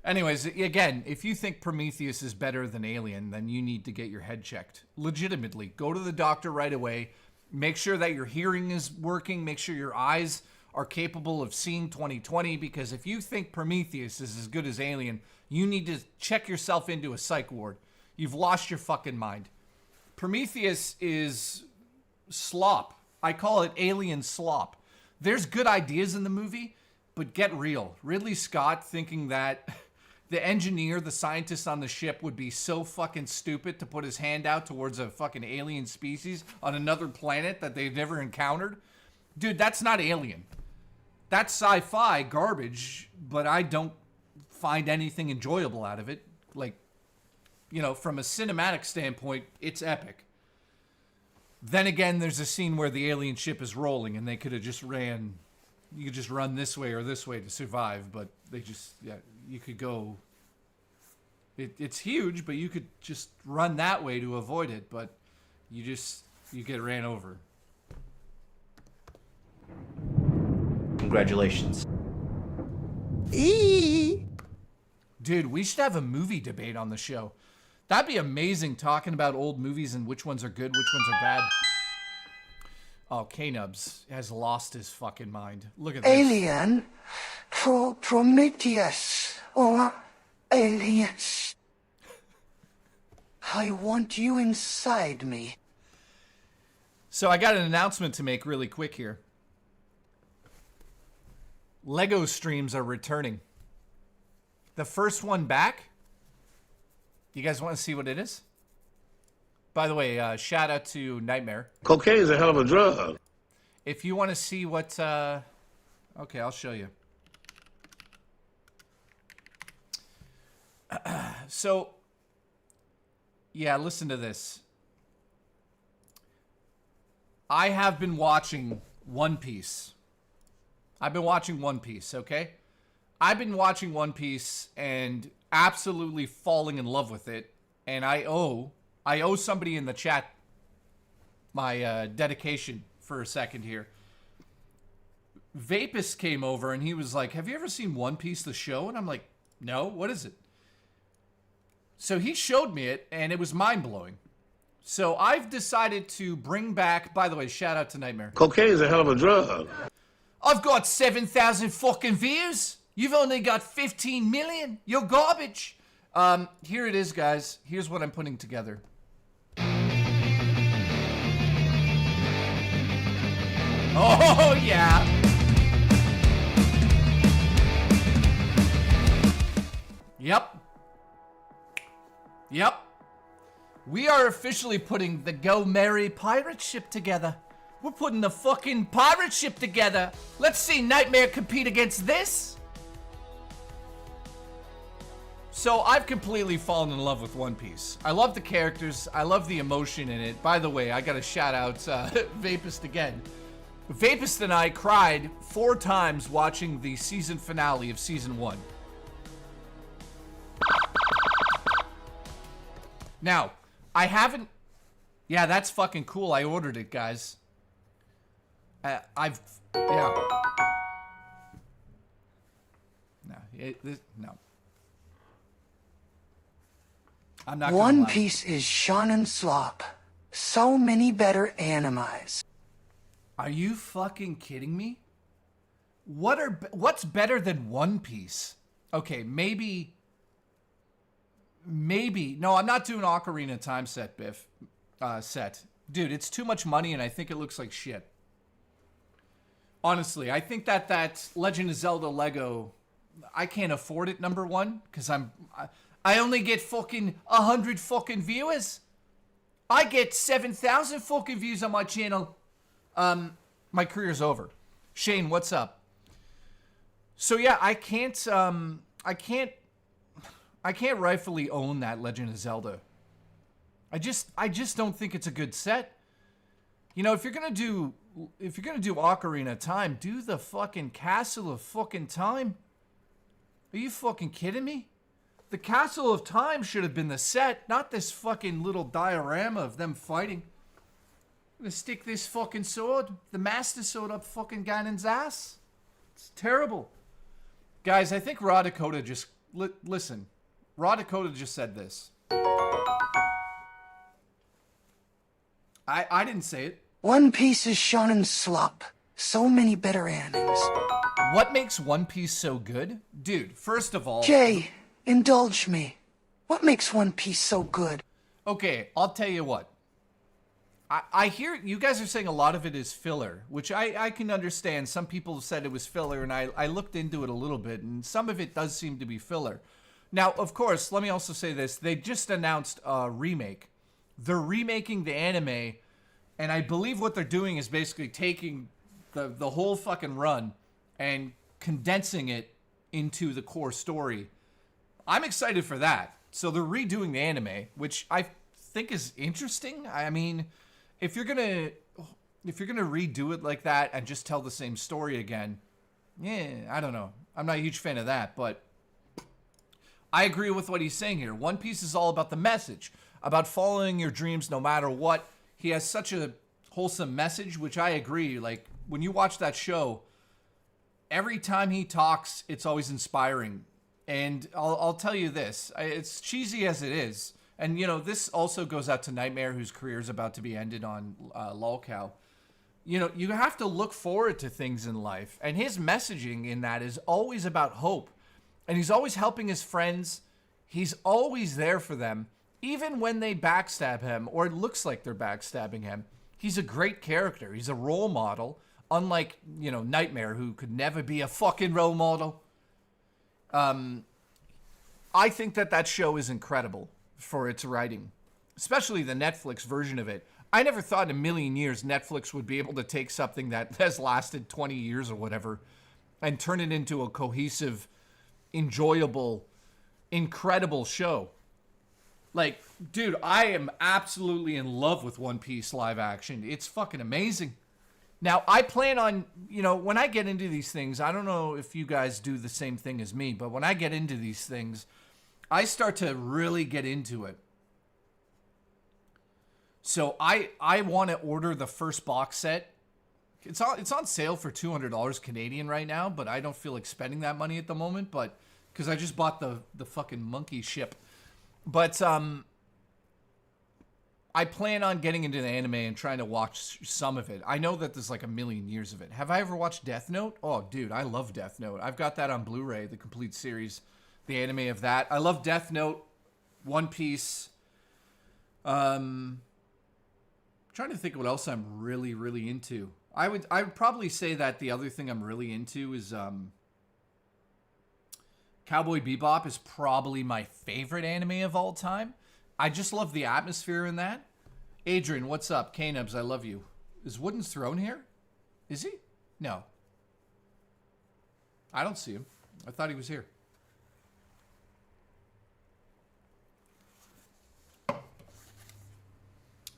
[SPEAKER 5] Anyways, again, if you think Prometheus is better than Alien, then you need to get your head checked. Legitimately. Go to the doctor right away. Make sure that your hearing is working. Make sure your eyes are capable of seeing 20/20, because if you think Prometheus is as good as Alien, you need to check yourself into a psych ward. You've lost your fucking mind. Prometheus is slop. I call it Alien slop. There's good ideas in the movie, but get real. Ridley Scott thinking that the engineer, the scientist on the ship would be so fucking stupid to put his hand out towards a fucking alien species on another planet that they've never encountered. Dude, that's not Alien. That's sci-fi garbage, but I don't find anything enjoyable out of it. Like, you know, from a cinematic standpoint, it's epic. Then again, there's a scene where the alien ship is rolling and they could have just ran... You could just run this way or this way to survive, but they just... Yeah, you could go... It's huge, but you could just run that way to avoid it, but you get ran over.
[SPEAKER 6] Congratulations.
[SPEAKER 5] Dude, we should have a movie debate on the show. That'd be amazing, talking about old movies and which ones are good, which ones are bad. Oh, K-Nubs has lost his fucking mind. Look at this.
[SPEAKER 2] Alien, Prometheus, or Aliens. I want you inside me.
[SPEAKER 5] So I got an announcement to make really quick here. Lego streams are returning. The first one back. You guys want to see what it is? By the way, shout out to Nightmare.
[SPEAKER 4] Cocaine is a hell of a drug.
[SPEAKER 5] If you want to see what... okay, I'll show you. So, yeah, listen to this. I have been watching One Piece. I've been watching One Piece, okay? I've been watching One Piece and absolutely falling in love with it. And I owe somebody in the chat my dedication for a second here. Vapus came over and he was like, have you ever seen One Piece, the show? And I'm like, no, what is it? So he showed me it and it was mind-blowing. So I've decided to bring back, by the way, shout out to Nightmare.
[SPEAKER 4] Cocaine is a hell of a drug.
[SPEAKER 5] I've got 7,000 fucking views. You've only got 15 million. You're garbage. Here it is, guys. Here's what I'm putting together. Oh, yeah. Yep. Yep. We are officially putting the Go Merry pirate ship together. We're putting the fucking pirate ship together. Let's see Nightmare compete against this. So I've completely fallen in love with One Piece. I love the characters. I love the emotion in it. By the way, I gotta shout out Vapist again. Vapist and I cried 4 times watching the season finale of season 1. Now, I haven't... Yeah, that's fucking cool. I ordered it, guys. Yeah. No. I'm not gonna
[SPEAKER 2] One
[SPEAKER 5] lie.
[SPEAKER 2] Piece is shonen slop. So many better animes.
[SPEAKER 5] Are you fucking kidding me? What's better than One Piece? Okay, maybe. No, I'm not doing Ocarina of Time set, Biff. Dude, it's too much money and I think it looks like shit. Honestly, I think that Legend of Zelda Lego, I can't afford it, number one, because I only get fucking 100 fucking viewers. I get 7,000 fucking views on my channel. My career's over. Shane, what's up? So yeah, I can't rightfully own that Legend of Zelda. I just don't think it's a good set. You know, if you're gonna do Ocarina of Time, do the fucking Castle of fucking Time. Are you fucking kidding me? The Castle of Time should have been the set, not this fucking little diorama of them fighting. I'm gonna stick this fucking sword, the Master Sword, up fucking Ganon's ass. It's terrible. Guys, I think Raw Dakota just... listen. Raw Dakota just said this. I didn't say it.
[SPEAKER 2] One Piece is shonen slop. So many better animes.
[SPEAKER 5] What makes One Piece so good? Dude, first of all...
[SPEAKER 2] Jay, indulge me. What makes One Piece so good?
[SPEAKER 5] Okay, I'll tell you what. I hear you guys are saying a lot of it is filler, which I can understand. Some people have said it was filler, and I looked into it a little bit, and some of it does seem to be filler. Now, of course, let me also say this. They just announced a remake. They're remaking the anime, and I believe what they're doing is basically taking the whole fucking run and condensing it into the core story. I'm excited for that. So they're redoing the anime, which I think is interesting. I mean, if you're gonna redo it like that and just tell the same story again, yeah, I don't know. I'm not a huge fan of that, but I agree with what he's saying here. One Piece is all about the message, about following your dreams no matter what. He has such a wholesome message, which I agree. Like, when you watch that show, every time he talks, it's always inspiring. And I'll tell you this, it's cheesy as it is. And, you know, this also goes out to Nightmare, whose career is about to be ended on Lolcow. You know, you have to look forward to things in life. And his messaging in that is always about hope. And he's always helping his friends. He's always there for them. Even when they backstab him, or it looks like they're backstabbing him. He's a great character. He's a role model. Unlike, you know, Nightmare, who could never be a fucking role model. I think that show is incredible for its writing. Especially the Netflix version of it. I never thought in a million years Netflix would be able to take something that has lasted 20 years or whatever and turn it into a cohesive, enjoyable, incredible show. Like, dude, I am absolutely in love with One Piece live action. It's fucking amazing. Now, I plan on, you know, when I get into these things, I don't know if you guys do the same thing as me, but when I get into these things, I start to really get into it. So I want to order the first box set. It's on sale for $200 Canadian right now, but I don't feel like spending that money at the moment, but because I just bought the fucking monkey ship. But I plan on getting into the anime and trying to watch some of it. I know that there's like a million years of it. Have I ever watched Death Note? Oh, dude, I love Death Note. I've got that on Blu-ray, the complete series, the anime of that. I love Death Note, One Piece. Trying to think what else I'm really, really into. I would probably say that the other thing I'm really into is Cowboy Bebop is probably my favorite anime of all time. I just love the atmosphere in that. Adrian, what's up? K-Nubs, I love you. Is Wooden's Throne here? Is he? No. I don't see him. I thought he was here.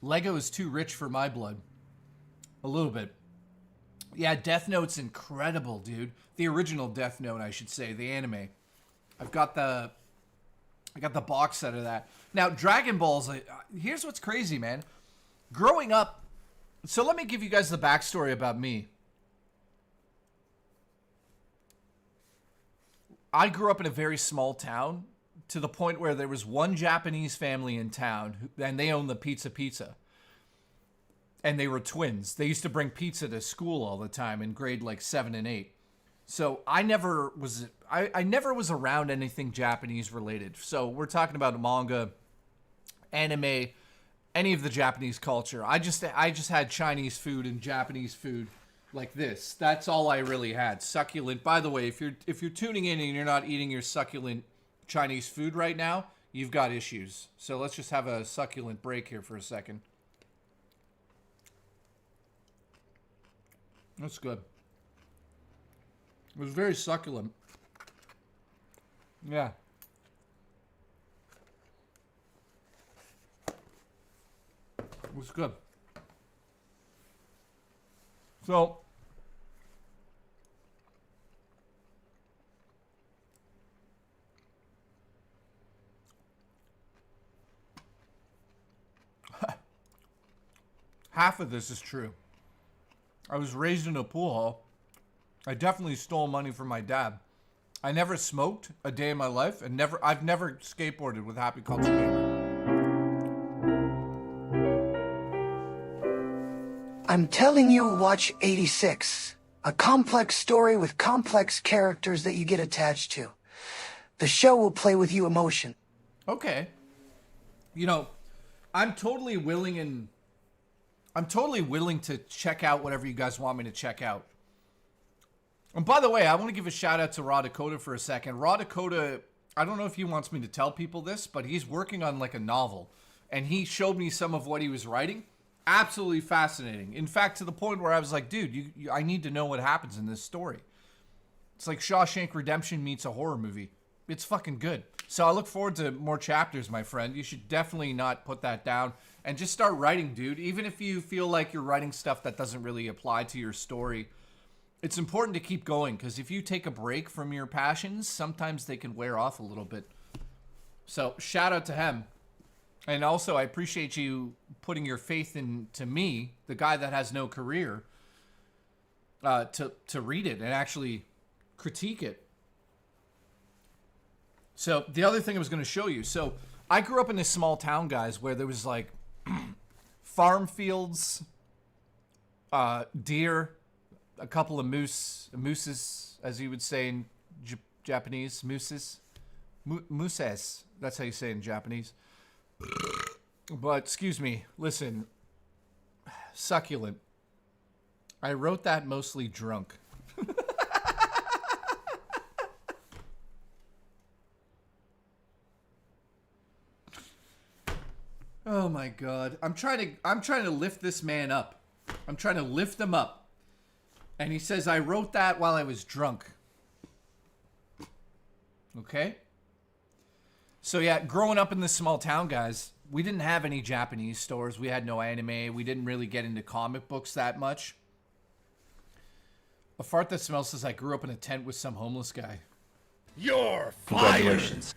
[SPEAKER 5] Lego is too rich for my blood. A little bit. Yeah, Death Note's incredible, dude. The original Death Note, I should say, the anime. I got the box set of that. Now, Dragon Balls, here's what's crazy, man. Growing up, so let me give you guys the backstory about me. I grew up in a very small town to the point where there was one Japanese family in town, and they owned the Pizza. And they were twins. They used to bring pizza to school all the time in grade like 7 and 8. So I never was around anything Japanese related. So we're talking about manga, anime, any of the Japanese culture. I just had Chinese food and Japanese food like this. That's all I really had. Succulent. By the way, if you're tuning in and you're not eating your succulent Chinese food right now, you've got issues. So let's just have a succulent break here for a second. That's good. It was very succulent. Yeah. It was good. So, half of this is true. I was raised in a pool hall. I definitely stole money from my dad. I never smoked a day in my life, and I've never skateboarded with Happy Culture Gamer.
[SPEAKER 2] I'm telling you, watch 86. A complex story with complex characters that you get attached to. The show will play with you emotion.
[SPEAKER 5] Okay. You know, I'm totally willing to check out whatever you guys want me to check out. And by the way, I want to give a shout out to Raw Dakota for a second. Raw Dakota, I don't know if he wants me to tell people this, but he's working on like a novel. And he showed me some of what he was writing. Absolutely fascinating. In fact, to the point where I was like, dude, I need to know what happens in this story. It's like Shawshank Redemption meets a horror movie. It's fucking good. So I look forward to more chapters, my friend. You should definitely not put that down. And just start writing, dude. Even if you feel like you're writing stuff that doesn't really apply to your story, it's important to keep going, because if you take a break from your passions, sometimes they can wear off a little bit. So shout out to him. And also, I appreciate you putting your faith into me, the guy that has no career, to read it and actually critique it. So the other thing I was going to show you. So I grew up in this small town, guys, where there was like farm fields, deer, a couple of mooses, as you would say in Japanese, mooses. That's how you say it in Japanese. But, excuse me, listen, Succulent. I wrote that mostly drunk. Oh my God. I'm trying to lift this man up. I'm trying to lift him up. And he says, I wrote that while I was drunk. Okay? So yeah, growing up in this small town, guys, we didn't have any Japanese stores. We had no anime. We didn't really get into comic books that much. A fart that smells says I grew up in a tent with some homeless guy.
[SPEAKER 1] You're fired.
[SPEAKER 6] Congratulations.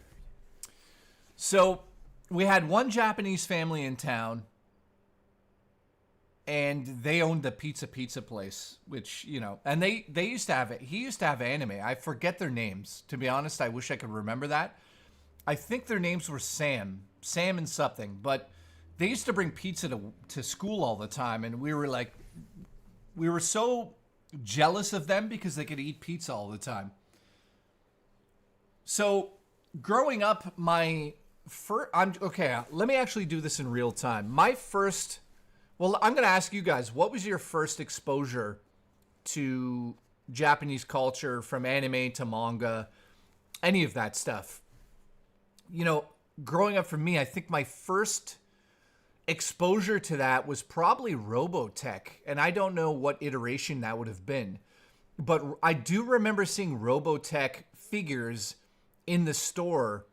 [SPEAKER 5] So we had one Japanese family in town, and they owned the pizza place, which, you know, and they used to have it. He used to have anime. I forget their names. To be honest, I wish I could remember that. I think their names were Sam and something, but they used to bring pizza to school all the time, and we were so jealous of them because they could eat pizza all the time. So growing up, let me actually do this in real time. My first Well, I'm going to ask you guys, what was your first exposure to Japanese culture, from anime to manga, any of that stuff? You know, growing up for me, I think my first exposure to that was probably Robotech, and I don't know what iteration that would have been, but I do remember seeing Robotech figures in the store,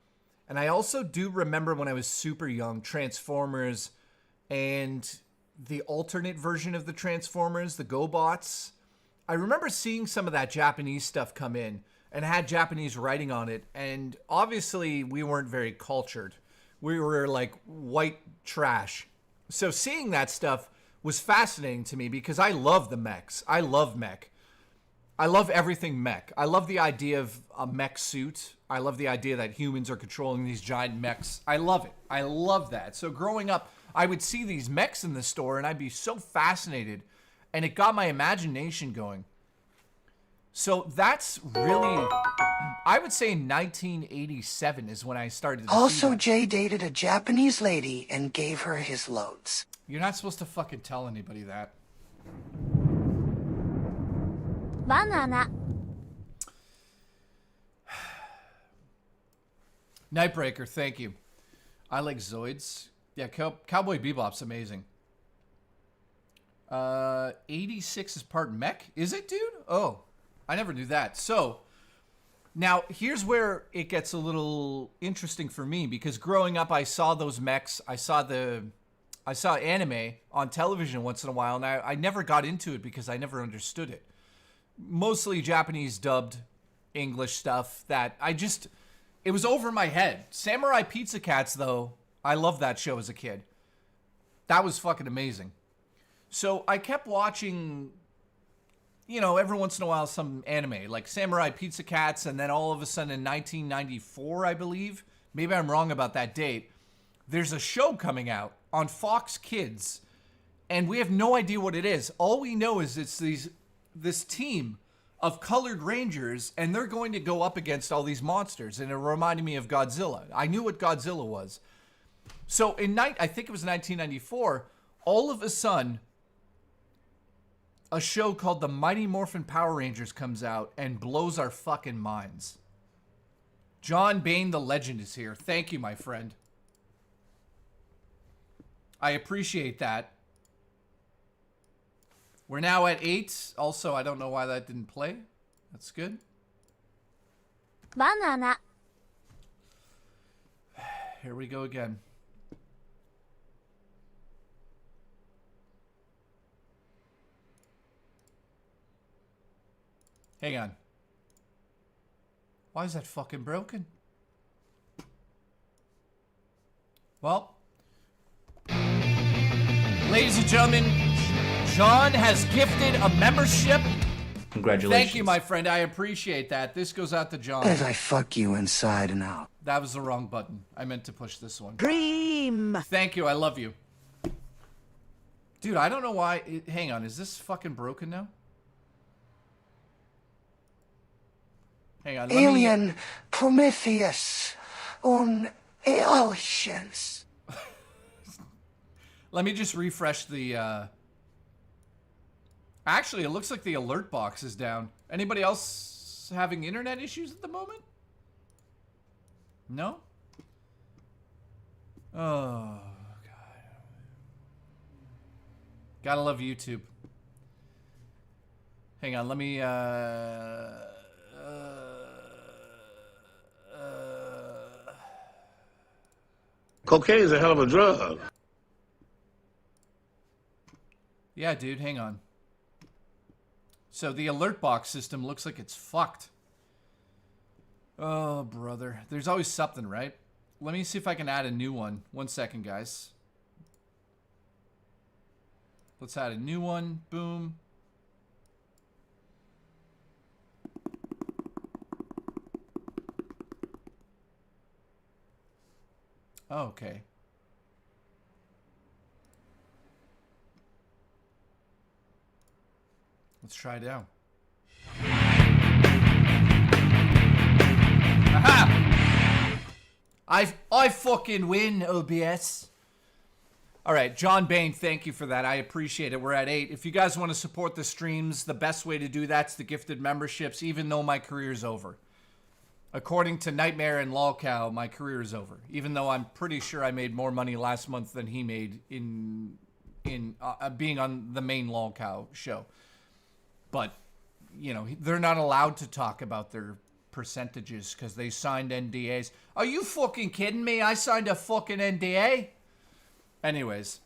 [SPEAKER 5] and I also do remember when I was super young, Transformers and the alternate version of the Transformers, the GoBots. I remember seeing some of that Japanese stuff come in, and it had Japanese writing on it, and obviously we weren't very cultured. We were like white trash. So seeing that stuff was fascinating to me because I love the mechs. I love mech. I love everything mech. I love the idea of a mech suit. I love the idea that humans are controlling these giant mechs. I love it. I love that. So growing up, I would see these mechs in the store and I'd be so fascinated, and it got my imagination going. So that's really, I would say 1987 is when I started to see
[SPEAKER 2] Also,
[SPEAKER 5] that.
[SPEAKER 2] Jay dated a Japanese lady and gave her his loads.
[SPEAKER 5] You're not supposed to fucking tell anybody that.
[SPEAKER 13] Banana.
[SPEAKER 5] Nightbreaker, thank you. I like Zoids. Yeah, Cowboy Bebop's amazing. 86 is part mech? Is it, dude? Oh, I never knew that. So, now, here's where it gets a little interesting for me, because growing up, I saw those mechs. I saw anime on television once in a while, and I never got into it because I never understood it. Mostly Japanese dubbed English stuff that it was over my head. Samurai Pizza Cats, though, I loved that show as a kid. That was fucking amazing. So I kept watching, you know, every once in a while some anime, like Samurai Pizza Cats, and then all of a sudden in 1994, I believe, maybe I'm wrong about that date, there's a show coming out on Fox Kids, and we have no idea what it is. All we know is it's this team of colored rangers, and they're going to go up against all these monsters, and it reminded me of Godzilla. I knew what Godzilla was. So I think it was 1994, all of a sudden, a show called The Mighty Morphin Power Rangers comes out and blows our fucking minds. John Bain the Legend is here. Thank you, my friend. I appreciate that. We're now at 8. Also, I don't know why that didn't play. That's good.
[SPEAKER 13] Banana.
[SPEAKER 5] Here we go again. Hang on. Why is that fucking broken? Well, ladies and gentlemen, John has gifted a membership.
[SPEAKER 6] Congratulations.
[SPEAKER 5] Thank you, my friend. I appreciate that. This goes out to John.
[SPEAKER 2] As I fuck you inside and out.
[SPEAKER 5] That was the wrong button. I meant to push this one.
[SPEAKER 7] Dream.
[SPEAKER 5] Thank you. I love you. Dude, I don't know why. Hang on. Is this fucking broken now? Hang on.
[SPEAKER 2] Alien Prometheus on oceans.
[SPEAKER 5] Let me just refresh the... Actually, it looks like the alert box is down. Anybody else having internet issues at the moment? No? Oh, God. Gotta love YouTube. Hang on, let me,
[SPEAKER 4] Cocaine is a hell of a drug.
[SPEAKER 5] Yeah, dude, hang on. So the alert box system looks like it's fucked. Oh, brother. There's always something, right? Let me see if I can add a new one. 1 second, guys. Let's add a new one. Boom. Oh, okay. Let's try it out. Aha! I fucking win, OBS. All right, John Bain, thank you for that. I appreciate it. We're at 8. If you guys want to support the streams, the best way to do that's the gifted memberships, even though my career's over. According to Nightmare and Lolcow, my career is over. Even though I'm pretty sure I made more money last month than he made in being on the main Lolcow show. But, you know, they're not allowed to talk about their percentages because they signed NDAs. Are you fucking kidding me? I signed a fucking NDA? Anyways,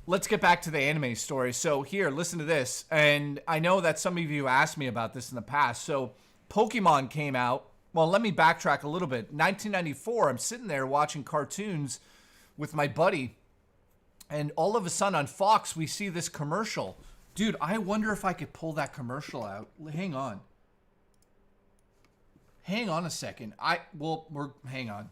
[SPEAKER 5] let's get back to the anime story. So here, listen to this. And I know that some of you asked me about this in the past. So Pokemon came out. Well, let me backtrack a little bit. 1994, I'm sitting there watching cartoons with my buddy. And all of a sudden on Fox, we see this commercial. Dude, I wonder if I could pull that commercial out. Hang on. Hang on a second. Hang on.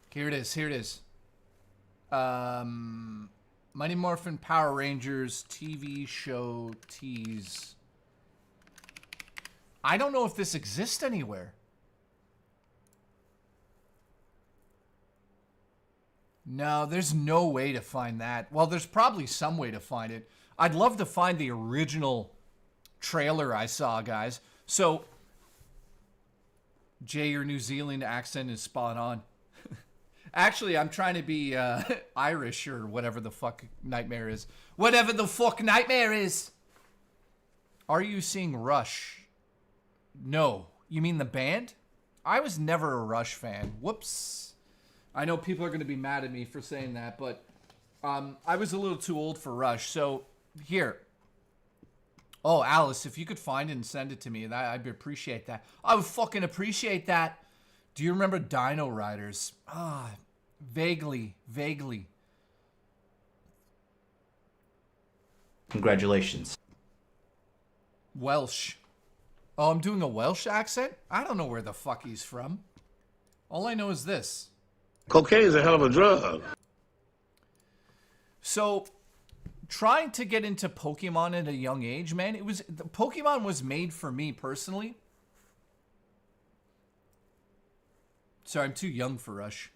[SPEAKER 5] Here it is. Here it is. Mighty Morphin Power Rangers TV show tease. I don't know if this exists anywhere. No, there's no way to find that. Well, there's probably some way to find it. I'd love to find the original trailer I saw, guys. So, Jay, your New Zealand accent is spot on. Actually, I'm trying to be Irish or whatever the fuck Nightmare is. Whatever the fuck Nightmare is. Are you seeing Rush? No. You mean the band? I was never a Rush fan. Whoops. I know people are going to be mad at me for saying that, but I was a little too old for Rush. So, here. Oh, Alice, if you could find it and send it to me, I'd appreciate that. I would fucking appreciate that. Do you remember Dino Riders? Vaguely.
[SPEAKER 6] Congratulations.
[SPEAKER 5] Welsh. Oh, I'm doing a Welsh accent? I don't know where the fuck he's from. All I know is this.
[SPEAKER 4] Cocaine is a hell of a drug.
[SPEAKER 5] So, trying to get into Pokemon at a young age, man, Pokemon was made for me personally. Sorry, I'm too young for Rush.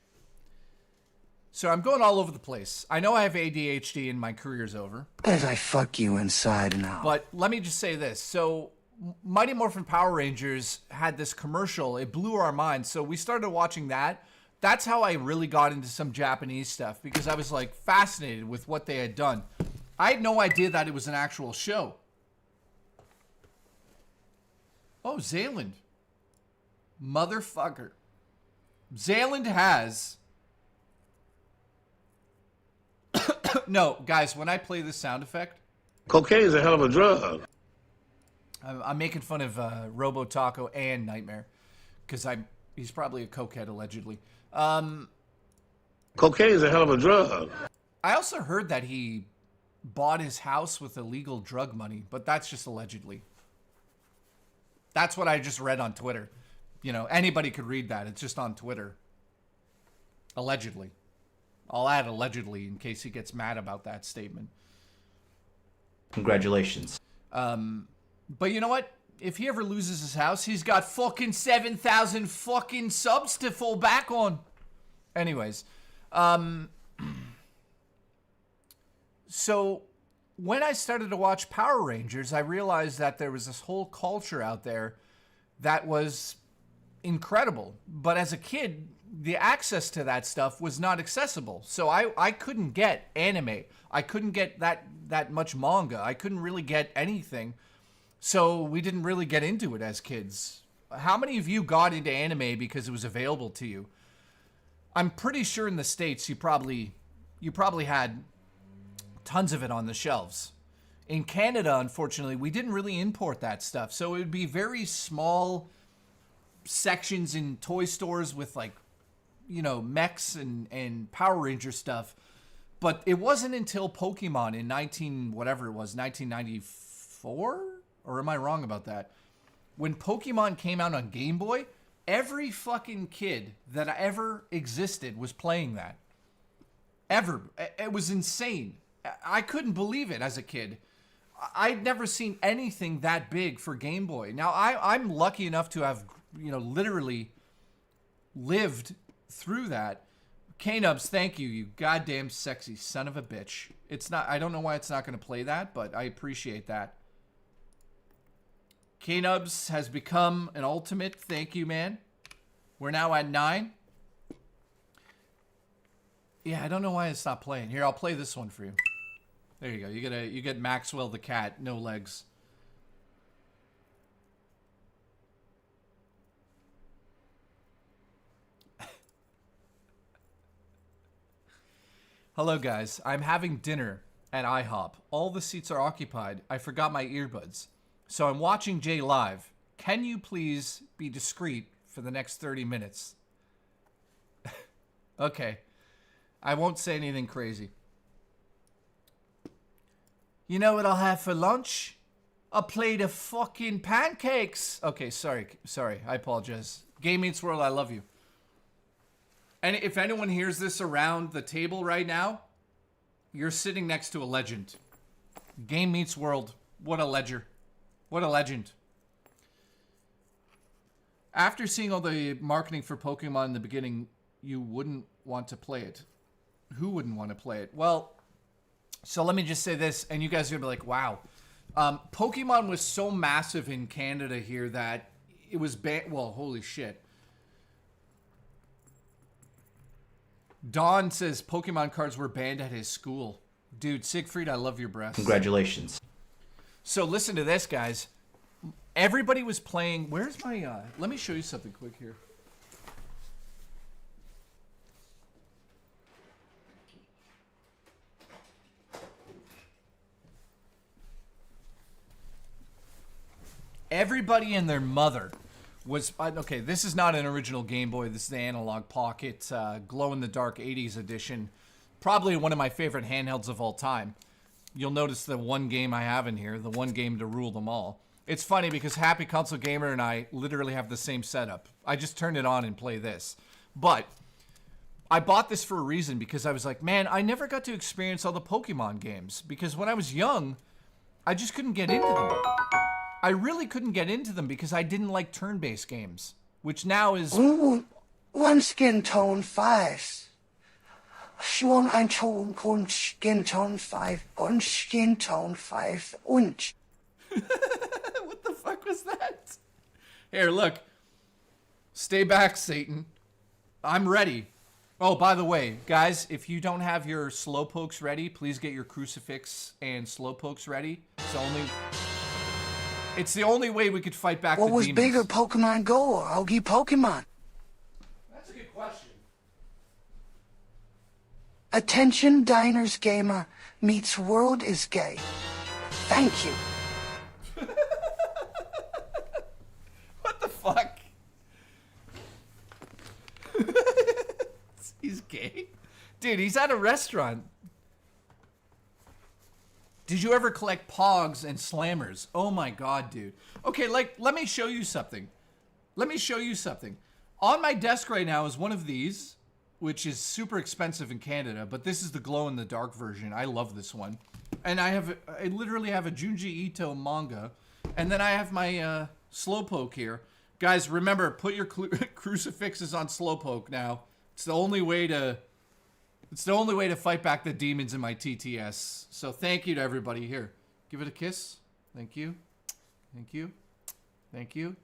[SPEAKER 5] So I'm going all over the place. I know I have ADHD and my career's over.
[SPEAKER 2] As I fuck you inside and out.
[SPEAKER 5] But let me just say this. So Mighty Morphin Power Rangers had this commercial. It blew our minds. So we started watching that. That's how I really got into some Japanese stuff because I was like fascinated with what they had done. I had no idea that it was an actual show. Oh, Zayland. Motherfucker. Zayland has... No, guys, when I play this sound effect...
[SPEAKER 4] Cocaine is a hell of a drug.
[SPEAKER 5] I'm making fun of Robo Taco and Nightmare. Because he's probably a cokehead, allegedly.
[SPEAKER 4] Cocaine is a hell of a drug.
[SPEAKER 5] I also heard that he bought his house with illegal drug money. But that's just allegedly. That's what I just read on Twitter. You know, anybody could read that. It's just on Twitter. Allegedly. I'll add allegedly in case he gets mad about that statement.
[SPEAKER 6] Congratulations.
[SPEAKER 5] But you know what? If he ever loses his house, he's got fucking 7,000 fucking subs to fall back on. Anyways. So, when I started to watch Power Rangers, I realized that there was this whole culture out there that was incredible. But as a kid, the access to that stuff was not accessible. So I couldn't get anime. I couldn't get that much manga. I couldn't really get anything. So we didn't really get into it as kids. How many of you got into anime because it was available to you? I'm pretty sure in the States you probably had tons of it on the shelves. In Canada, unfortunately, we didn't really import that stuff. So it would be very small sections in toy stores with like, you know, mechs and Power Ranger stuff. But it wasn't until Pokemon in 1994? Or am I wrong about that? When Pokemon came out on Game Boy, every fucking kid that ever existed was playing that. Ever. It was insane. I couldn't believe it as a kid. I'd never seen anything that big for Game Boy. Now, I'm lucky enough to have, you know, literally lived through that. K-Nubs, thank you, you goddamn sexy son of a bitch. It's not, I don't know why it's not going to play that, but I appreciate that. K-Nubs has become an ultimate. Thank you, man. We're now at 9. Yeah, I don't know why it's not playing. Here, I'll play this one for you. There you go. You get Maxwell the cat, no legs. Hello, guys. I'm having dinner at IHOP. All the seats are occupied. I forgot my earbuds. So I'm watching Jay live. Can you please be discreet for the next 30 minutes? Okay. I won't say anything crazy. You know what I'll have for lunch? A plate of fucking pancakes. Okay, sorry. I apologize. Game Meets World, I love you. And if anyone hears this around the table right now, you're sitting next to a legend. Game Meets World, what a ledger. What a legend. After seeing all the marketing for Pokemon in the beginning, you wouldn't want to play it. Who wouldn't want to play it? Well, so let me just say this, and you guys are going to be like, wow. Pokemon was so massive in Canada here that it was banned. Well, holy shit. Don says Pokemon cards were banned at his school. Dude, Siegfried, I love your breasts.
[SPEAKER 6] Congratulations.
[SPEAKER 5] So listen to this, guys. Everybody was playing. Where's my... let me show you something quick here. Everybody and their mother was... okay, this is not an original Game Boy. This is the Analog Pocket glow-in-the-dark 80s edition. Probably one of my favorite handhelds of all time. You'll notice the one game I have in here, the one game to rule them all. It's funny because Happy Console Gamer and I literally have the same setup. I just turn it on and play this. But I bought this for a reason because I was like, man, I never got to experience all the Pokemon games. Because when I was young, I just couldn't get into them. I really couldn't get into them because I didn't like turn-based games, which now is...
[SPEAKER 2] One skin tone 5. Schon ein Ton und skin tone 5 und skin tone 5 und...
[SPEAKER 5] What the fuck was that? Here, look. Stay back, Satan. I'm ready. Oh, by the way, guys, if you don't have your Slowpokes ready, please get your Crucifix and Slowpokes ready. It's the only way we could fight back the demons.
[SPEAKER 2] What was bigger, Pokemon Go or Ogie Pokemon?
[SPEAKER 5] That's a good question.
[SPEAKER 2] Attention, Diners Gamer meets World is gay. Thank you.
[SPEAKER 5] What the fuck? He's gay? Dude, he's at a restaurant. Did you ever collect Pogs and Slammers? Oh my god, dude. Okay, like, let me show you something. On my desk right now is one of these, which is super expensive in Canada, but this is the glow-in-the-dark version. I love this one. And I literally have a Junji Ito manga. And then I have my Slowpoke here. Guys, remember, put your crucifixes on Slowpoke now. It's the only way to fight back the demons in my TTS. So thank you to everybody here. Give it a kiss. Thank you. Thank you. Thank you.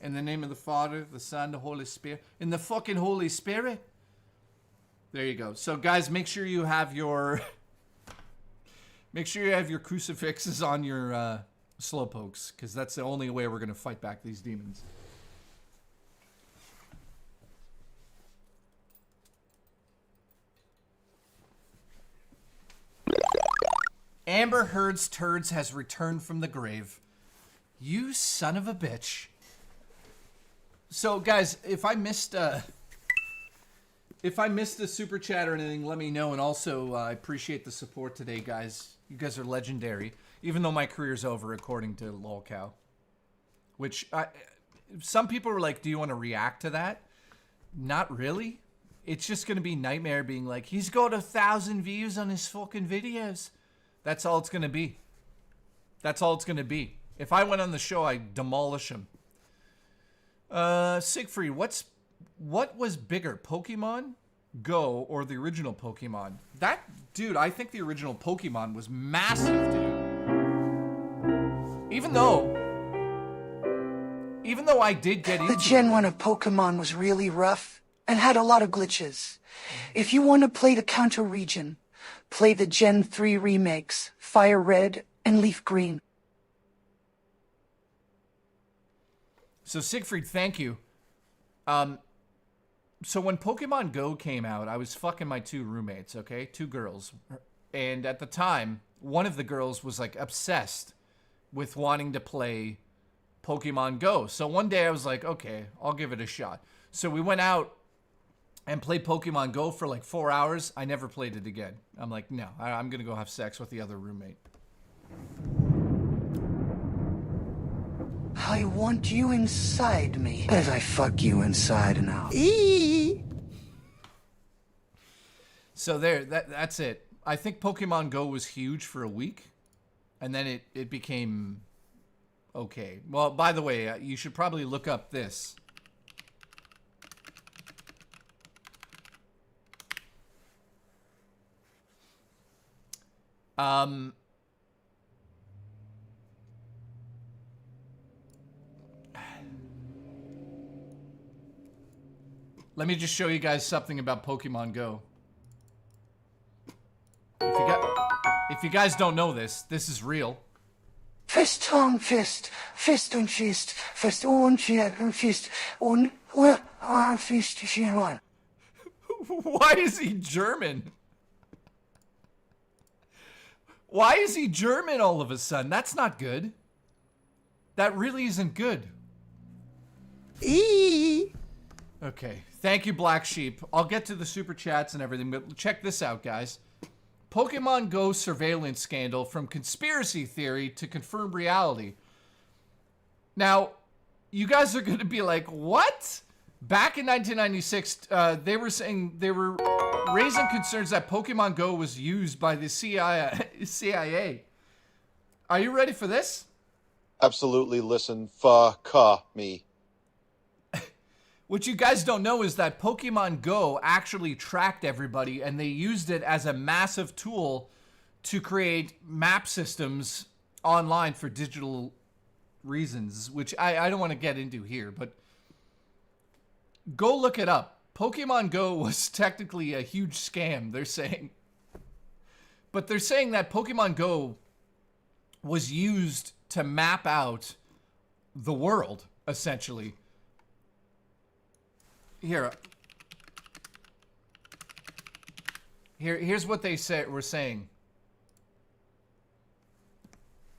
[SPEAKER 5] In the name of the Father, the Son, the Holy Spirit. In the fucking Holy Spirit. There you go. So guys, make sure you have your crucifixes on your Slowpokes, because that's the only way we're gonna fight back these demons. Amber Heard's turds has returned from the grave. You son of a bitch. So, guys, if I missed a super chat or anything, let me know. And also, I appreciate the support today, guys. You guys are legendary. Even though my career's over, according to LolCow. Which, some people were like, do you want to react to that? Not really. It's just going to be Nightmare being like, he's got 1,000 views on his fucking videos. That's all it's going to be. That's all it's going to be. If I went on the show, I'd demolish him. Siegfried, what was bigger, Pokemon Go or the original Pokemon? Dude, I think the original Pokemon was massive, dude. Even though I did get into
[SPEAKER 2] the Gen 1 of Pokemon was really rough and had a lot of glitches. If you want to play the counter region, play the Gen 3 remakes, Fire Red and Leaf Green.
[SPEAKER 5] So Siegfried, thank you. So when Pokemon Go came out, I was fucking my 2 roommates, okay? 2 girls. And at the time, one of the girls was like obsessed with wanting to play Pokemon Go. So one day I was like, okay, I'll give it a shot. So we went out and played Pokemon Go for like 4 hours. I never played it again. I'm like, no, I'm going to go have sex with the other roommate.
[SPEAKER 2] I want you inside me as I fuck you inside and out.
[SPEAKER 5] So there, that's it. I think Pokemon Go was huge for a week, and then it became okay. Well, by the way, you should probably look up this. Let me just show you guys something about Pokemon Go. If you guys don't know this is real.
[SPEAKER 2] Fist on fist, fist on fist, fist on fist, on fist, one.
[SPEAKER 5] Why is he German? Why is he German all of a sudden? That's not good. That really isn't good. Okay. Thank you, Black Sheep. I'll get to the super chats and everything, but check this out, guys. Pokemon Go surveillance scandal from conspiracy theory to confirmed reality. Now, you guys are going to be like, what? Back in 1996, they were saying they were raising concerns that Pokemon Go was used by the CIA. Are you ready for this?
[SPEAKER 14] Absolutely listen, me.
[SPEAKER 5] What you guys don't know is that Pokemon Go actually tracked everybody, and they used it as a massive tool to create map systems online for digital reasons, which I don't want to get into here, but go look it up. Pokemon Go was technically a huge scam, they're saying. But they're saying that Pokemon Go was used to map out the world, essentially. Here's what they were saying.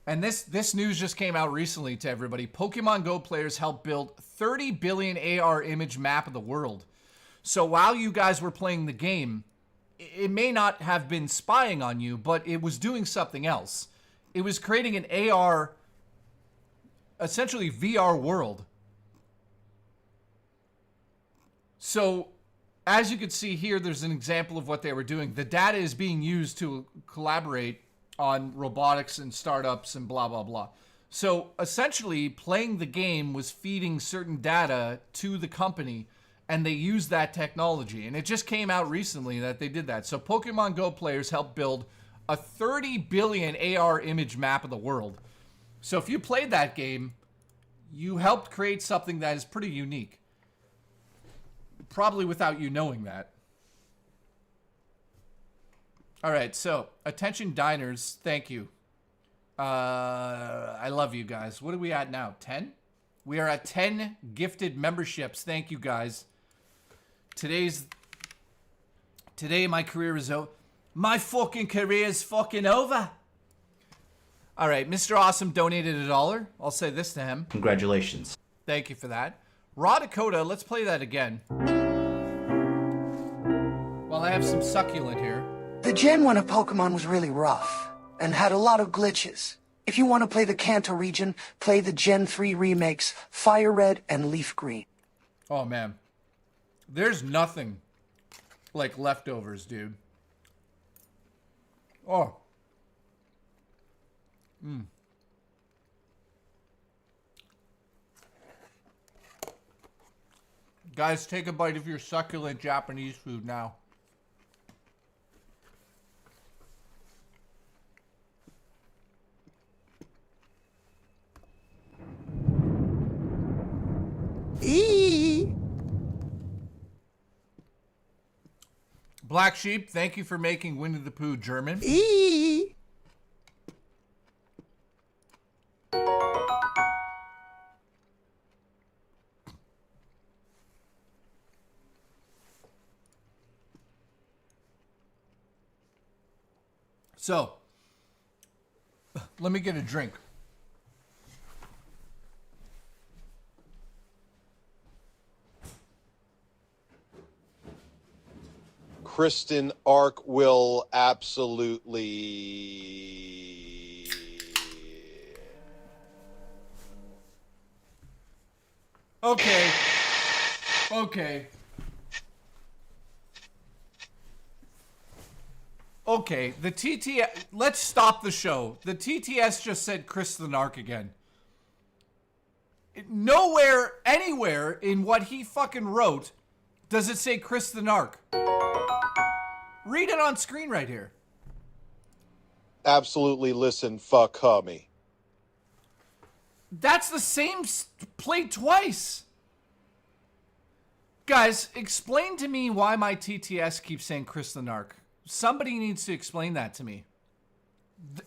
[SPEAKER 5] And this news just came out recently to everybody. Pokemon Go players helped build 30 billion AR image map of the world. So while you guys were playing the game, it may not have been spying on you, but it was doing something else. It was creating an AR, essentially VR world. So, as you can see here, there's an example of what they were doing. The data is being used to collaborate on robotics and startups and blah, blah, blah. So, essentially, playing the game was feeding certain data to the company, and they used that technology. And it just came out recently that they did that. So, Pokemon Go players helped build a 30 billion AR image map of the world. So, if you played that game, you helped create something that is pretty unique. Probably without you knowing that. All right, so attention diners, thank you. I love you guys. What are we at now? 10? We are at 10 gifted memberships. Thank you guys. Today my career is over. My fucking career is fucking over. All right, Mr. Awesome donated $1. I'll say this to him.
[SPEAKER 6] Congratulations.
[SPEAKER 5] Thank you for that. Raw Dakota, let's play that again. Well, I have some succulent here.
[SPEAKER 2] The Gen 1 of Pokemon was really rough and had a lot of glitches. If you want to play the Kanto region, play the Gen 3 remakes, Fire Red and Leaf Green.
[SPEAKER 5] Oh, man. There's nothing like leftovers, dude. Oh. Guys, take a bite of your succulent Japanese food now. Black Sheep, thank you for making Winnie the Pooh German. So, let me get a drink.
[SPEAKER 14] Kristen Ark will absolutely...
[SPEAKER 5] Okay. Okay. Okay, the TTS... Let's stop the show. The TTS just said Chris the Narc again. Nowhere, anywhere in what he fucking wrote does it say Chris the Narc. Read it on screen right here.
[SPEAKER 14] Absolutely listen, fuck me.
[SPEAKER 5] That's the same played twice. Guys, explain to me why my TTS keeps saying Chris the Narc. Somebody needs to explain that to me.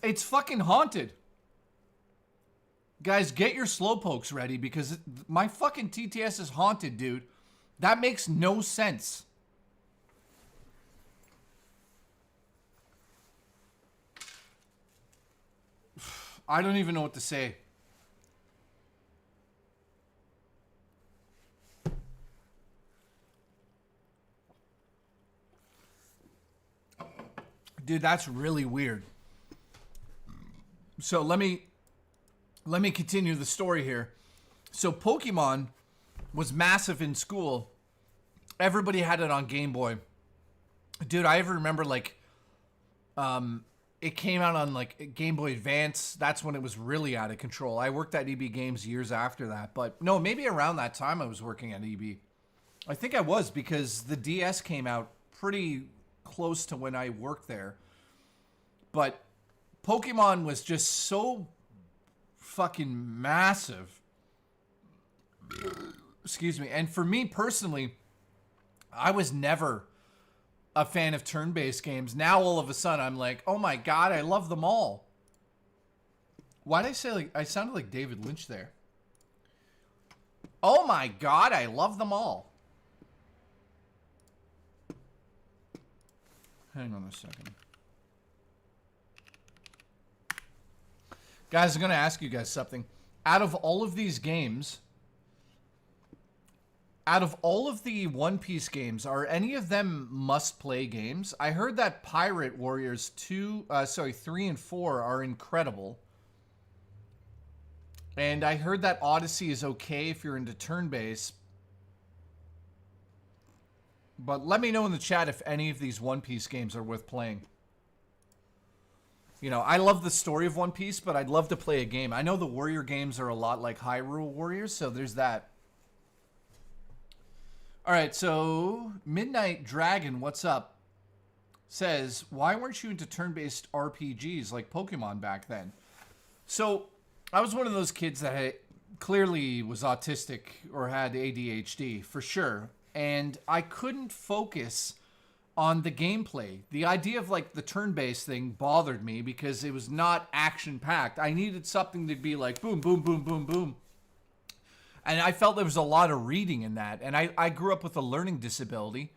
[SPEAKER 5] It's fucking haunted. Guys, get your slowpokes ready because my fucking TTS is haunted, dude. That makes no sense. I don't even know what to say. Dude, that's really weird. So let me continue the story here. So Pokemon was massive in school. Everybody had it on Game Boy. Dude, I ever remember like it came out on like Game Boy Advance. That's when it was really out of control. I worked at EB Games years after that, but no, maybe around that time I was working at EB. I think I was because the DS came out pretty close to when I worked there. But Pokemon was just so fucking massive. Excuse me. And for me personally, I was never a fan of turn-based games. Now all of a sudden I'm like, oh my god, I love them all. Why did I say like I sounded like David Lynch there? Oh my god, I love them all. Hang on a second. Guys, I'm going to ask you guys something. Out of all of these games, out of all of the One Piece games, are any of them must-play games? I heard that Pirate Warriors 3 and 4 are incredible. And I heard that Odyssey is okay if you're into turn-based. But let me know in the chat if any of these One Piece games are worth playing. You know, I love the story of One Piece, but I'd love to play a game. I know the Warrior games are a lot like Hyrule Warriors, so there's that. All right, so Midnight Dragon, what's up? Says, why weren't you into turn-based RPGs like Pokemon back then? So, I was one of those kids that clearly was autistic or had ADHD, for sure. And I couldn't focus on the gameplay. The idea of like the turn-based thing bothered me because it was not action-packed. I needed something to be like boom, boom, boom, boom, boom. And I felt there was a lot of reading in that. And I grew up with a learning disability.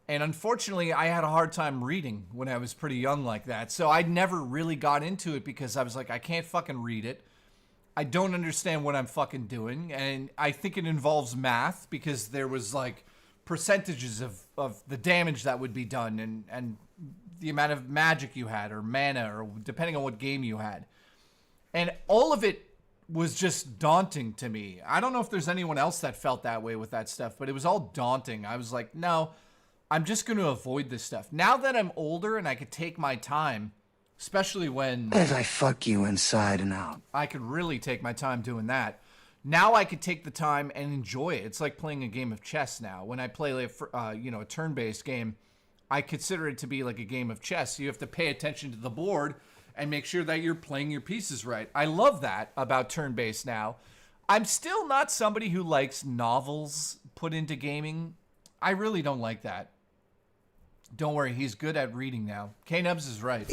[SPEAKER 5] And unfortunately, I had a hard time reading when I was pretty young like that. So I never really got into it because I was like, I can't fucking read it. I don't understand what I'm fucking doing. And I think it involves math because there was like percentages of the damage that would be done and the amount of magic you had or mana or depending on what game you had. And all of it was just daunting to me. I don't know if there's anyone else that felt that way with that stuff, but it was all daunting. I was like, no, I'm just going to avoid this stuff. Now that I'm older and I could take my time, especially when...
[SPEAKER 2] As I fuck you inside and out.
[SPEAKER 5] I could really take my time doing that. Now I could take the time and enjoy it. It's like playing a game of chess now. When I play a turn-based game, I consider it to be like a game of chess. You have to pay attention to the board and make sure that you're playing your pieces right. I love that about turn-based now. I'm still not somebody who likes novels put into gaming. I really don't like that. Don't worry, he's good at reading now. K-Nubs is right.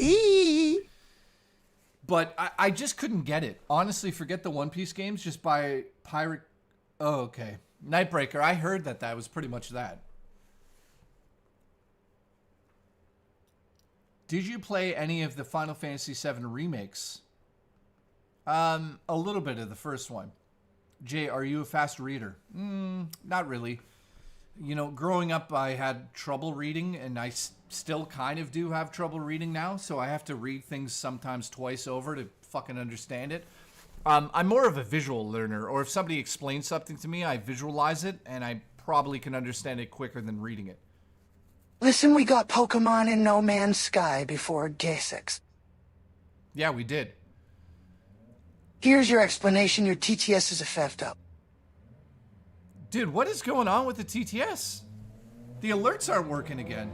[SPEAKER 5] But I just couldn't get it. Honestly, forget the One Piece games. Just buy Pirate... Oh, okay. Nightbreaker, I heard that was pretty much that. Did you play any of the Final Fantasy VII remakes? A little bit of the first one. Jay, are you a fast reader? Not really. Growing up, I had trouble reading, and I still kind of do have trouble reading now, so I have to read things sometimes twice over to fucking understand it. I'm more of a visual learner, or if somebody explains something to me, I visualize it, and I probably can understand it quicker than reading it.
[SPEAKER 2] Listen, we got Pokemon in No Man's Sky before Day-6.
[SPEAKER 5] Yeah, we did.
[SPEAKER 2] Here's your explanation. Your TTS is effed up.
[SPEAKER 5] Dude, what is going on with the TTS? The alerts aren't working again.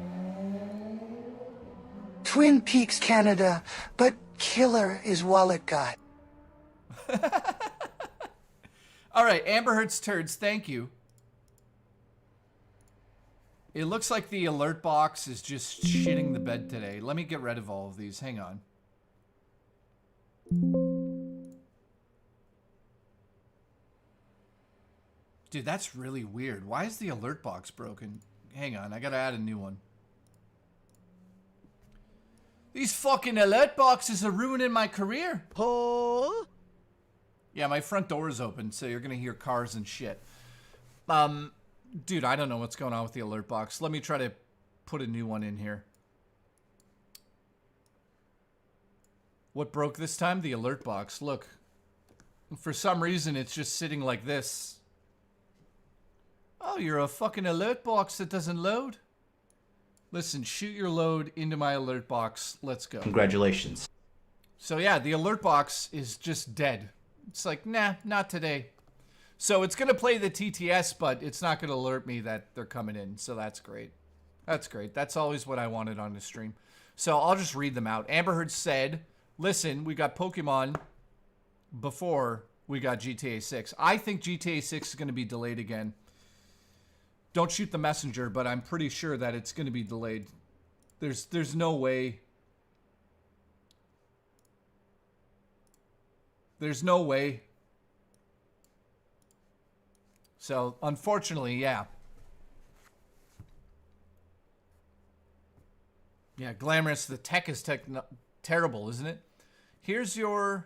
[SPEAKER 2] Twin Peaks, Canada, but killer is wallet guy.
[SPEAKER 5] All right, Amber Heard's turds, thank you. It looks like the alert box is just shitting the bed today. Let me get rid of all of these. Hang on. Dude, that's really weird. Why is the alert box broken? Hang on, I gotta add a new one. These fucking alert boxes are ruining my career. Oh. Yeah, my front door is open, so you're gonna hear cars and shit. Dude, I don't know what's going on with the alert box. Let me try to put a new one in here. What broke this time? The alert box. Look. For some reason, it's just sitting like this. Oh, you're a fucking alert box that doesn't load? Listen, shoot your load into my alert box. Let's go.
[SPEAKER 6] Congratulations.
[SPEAKER 5] So yeah, the alert box is just dead. It's like, nah, not today. So it's going to play the TTS, but it's not going to alert me that they're coming in. So that's great. That's great. That's always what I wanted on the stream. So I'll just read them out. Amber Heard said, listen, we got Pokemon before we got GTA 6. I think GTA 6 is going to be delayed again. Don't shoot the messenger, but I'm pretty sure that it's going to be delayed. There's no way. There's no way. So, unfortunately, yeah. Yeah, Glamorous, the tech is terrible, isn't it? Here's your...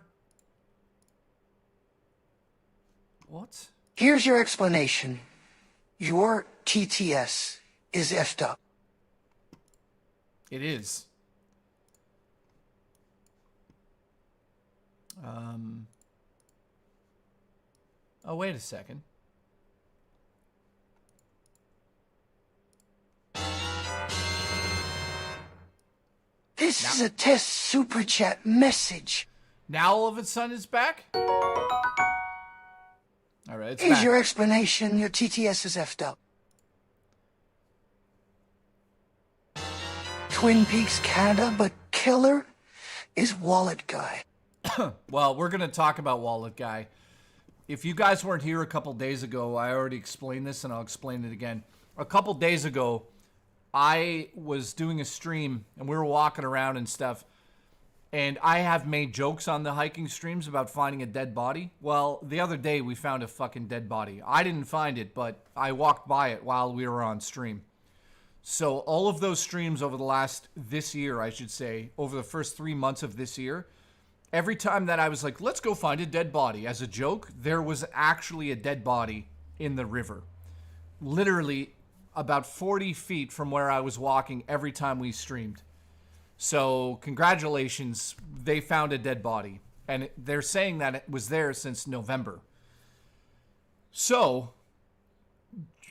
[SPEAKER 5] What?
[SPEAKER 2] Here's your explanation. Your TTS is effed up.
[SPEAKER 5] It is. Oh, wait a second.
[SPEAKER 2] This is a test super chat message.
[SPEAKER 5] Now all of a sudden it's back? All right, it's
[SPEAKER 2] Here's
[SPEAKER 5] back.
[SPEAKER 2] your explanation. Your TTS is effed up. Twin Peaks, Canada, but killer is wallet guy.
[SPEAKER 5] Well, we're going to talk about wallet guy. If you guys weren't here a couple days ago, I already explained this and I'll explain it again. A couple days ago, I was doing a stream and we were walking around and stuff. And I have made jokes on the hiking streams about finding a dead body. Well, the other day we found a fucking dead body. I didn't find it, but I walked by it while we were on stream. So all of those streams over this year, I should say, over the first 3 months of this year, every time that I was like, let's go find a dead body as a joke, there was actually a dead body in the river. Literally about 40 feet from where I was walking every time we streamed. So congratulations, they found a dead body. And they're saying that it was there since November. So,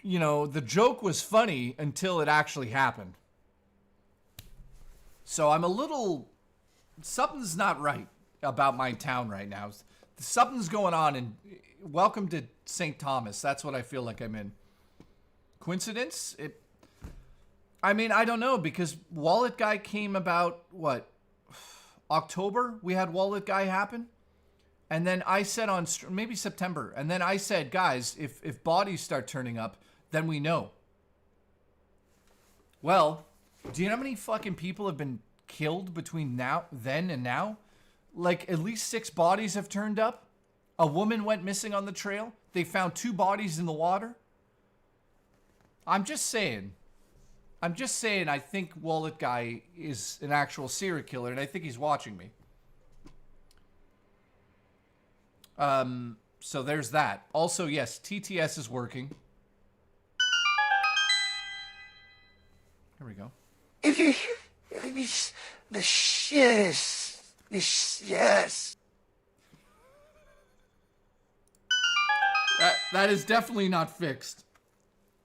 [SPEAKER 5] you know, the joke was funny until it actually happened. So I'm a little... Something's not right about my town right now. something's going on, and welcome to St. Thomas. That's what I feel like I'm in. Coincidence? I mean, I don't know, because Wallet Guy came about, what, October? We had Wallet Guy happen? And then I said on, maybe September, and then I said, guys, if bodies start turning up, then we know. Well, do you know how many fucking people have been killed between then and now? Like, at least 6 bodies have turned up. A woman went missing on the trail. They found 2 bodies in the water. I'm just saying, I think Wallet Guy is an actual serial killer, and I think he's watching me. So there's that. Also, yes, TTS is working. Here we go.
[SPEAKER 2] If you hear the shit is, yes.
[SPEAKER 5] That is definitely not fixed.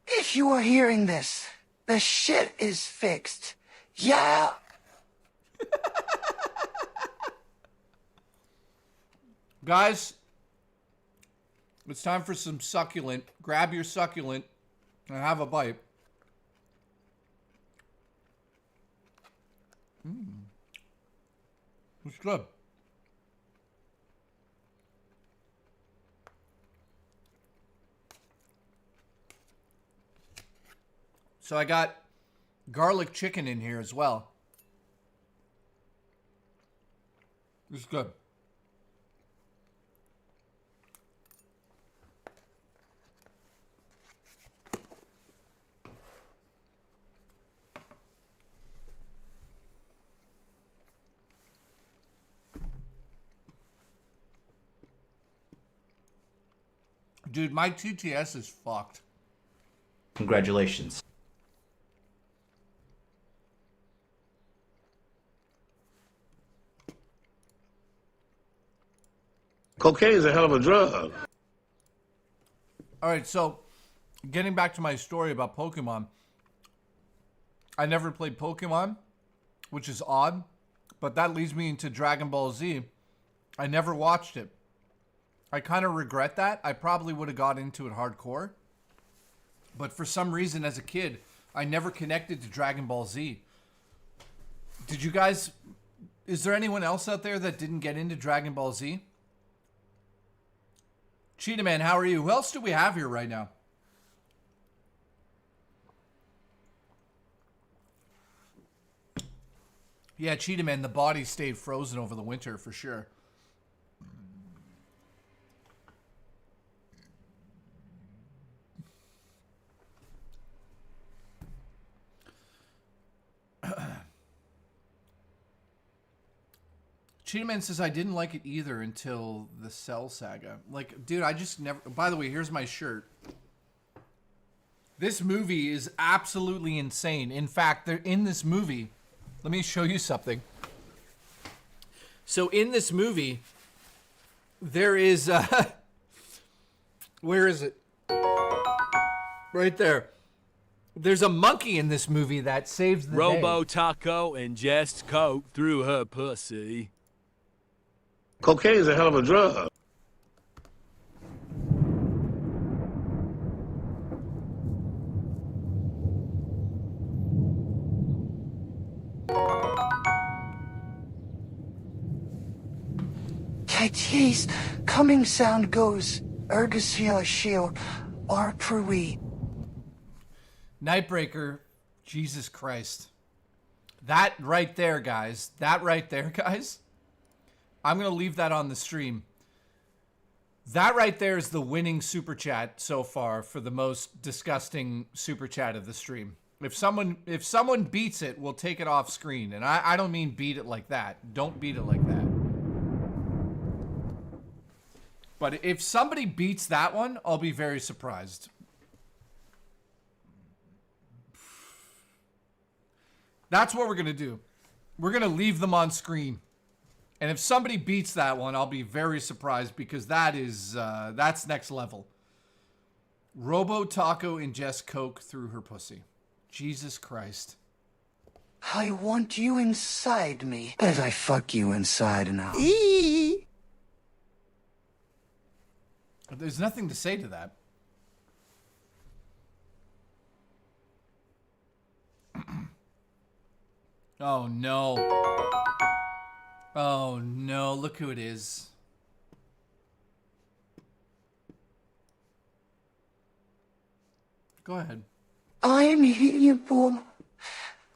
[SPEAKER 2] If you are hearing this, the shit is fixed. Yeah.
[SPEAKER 5] Guys, it's time for some succulent. Grab your succulent and have a bite. It's good. So I got garlic chicken in here as well. It's good. Dude, my TTS is fucked.
[SPEAKER 6] Congratulations.
[SPEAKER 4] Cocaine is a hell of a drug.
[SPEAKER 5] All right, so getting back to my story about Pokemon. I never played Pokemon, which is odd, but that leads me into Dragon Ball Z. I never watched it. I kind of regret that. I probably would have got into it hardcore. But for some reason, as a kid, I never connected to Dragon Ball Z. Did you guys... Is there anyone else out there that didn't get into Dragon Ball Z? Cheetah Man, how are you? Who else do we have here right now? Yeah, Cheetah Man, the body stayed frozen over the winter for sure. Cheetah Man says, I didn't like it either until the Cell Saga. Like, dude, I just never... By the way, here's my shirt. This movie is absolutely insane. In fact, in this movie... Let me show you something. So, in this movie, there is... where is it? Right there. There's a monkey in this movie that saves the day.
[SPEAKER 15] Robo Taco ingests coke through her pussy.
[SPEAKER 4] Cocaine is a hell of a drug.
[SPEAKER 2] Kaitis, coming sound goes, Ergosia shield, or Prui.
[SPEAKER 5] Nightbreaker, Jesus Christ. That right there, guys. That right there, guys. I'm going to leave that on the stream. That right there is the winning super chat so far for the most disgusting super chat of the stream. If someone beats it, we'll take it off screen. And I don't mean beat it like that. Don't beat it like that. But if somebody beats that one, I'll be very surprised. That's what we're going to do. We're going to leave them on screen. And if somebody beats that one, I'll be very surprised because that's next level. Robo Taco ingests coke through her pussy. Jesus Christ.
[SPEAKER 2] I want you inside me as I fuck you inside and out.
[SPEAKER 5] There's nothing to say to that. Oh no. Oh no, look who it is. Go ahead.
[SPEAKER 2] I'm here, boy.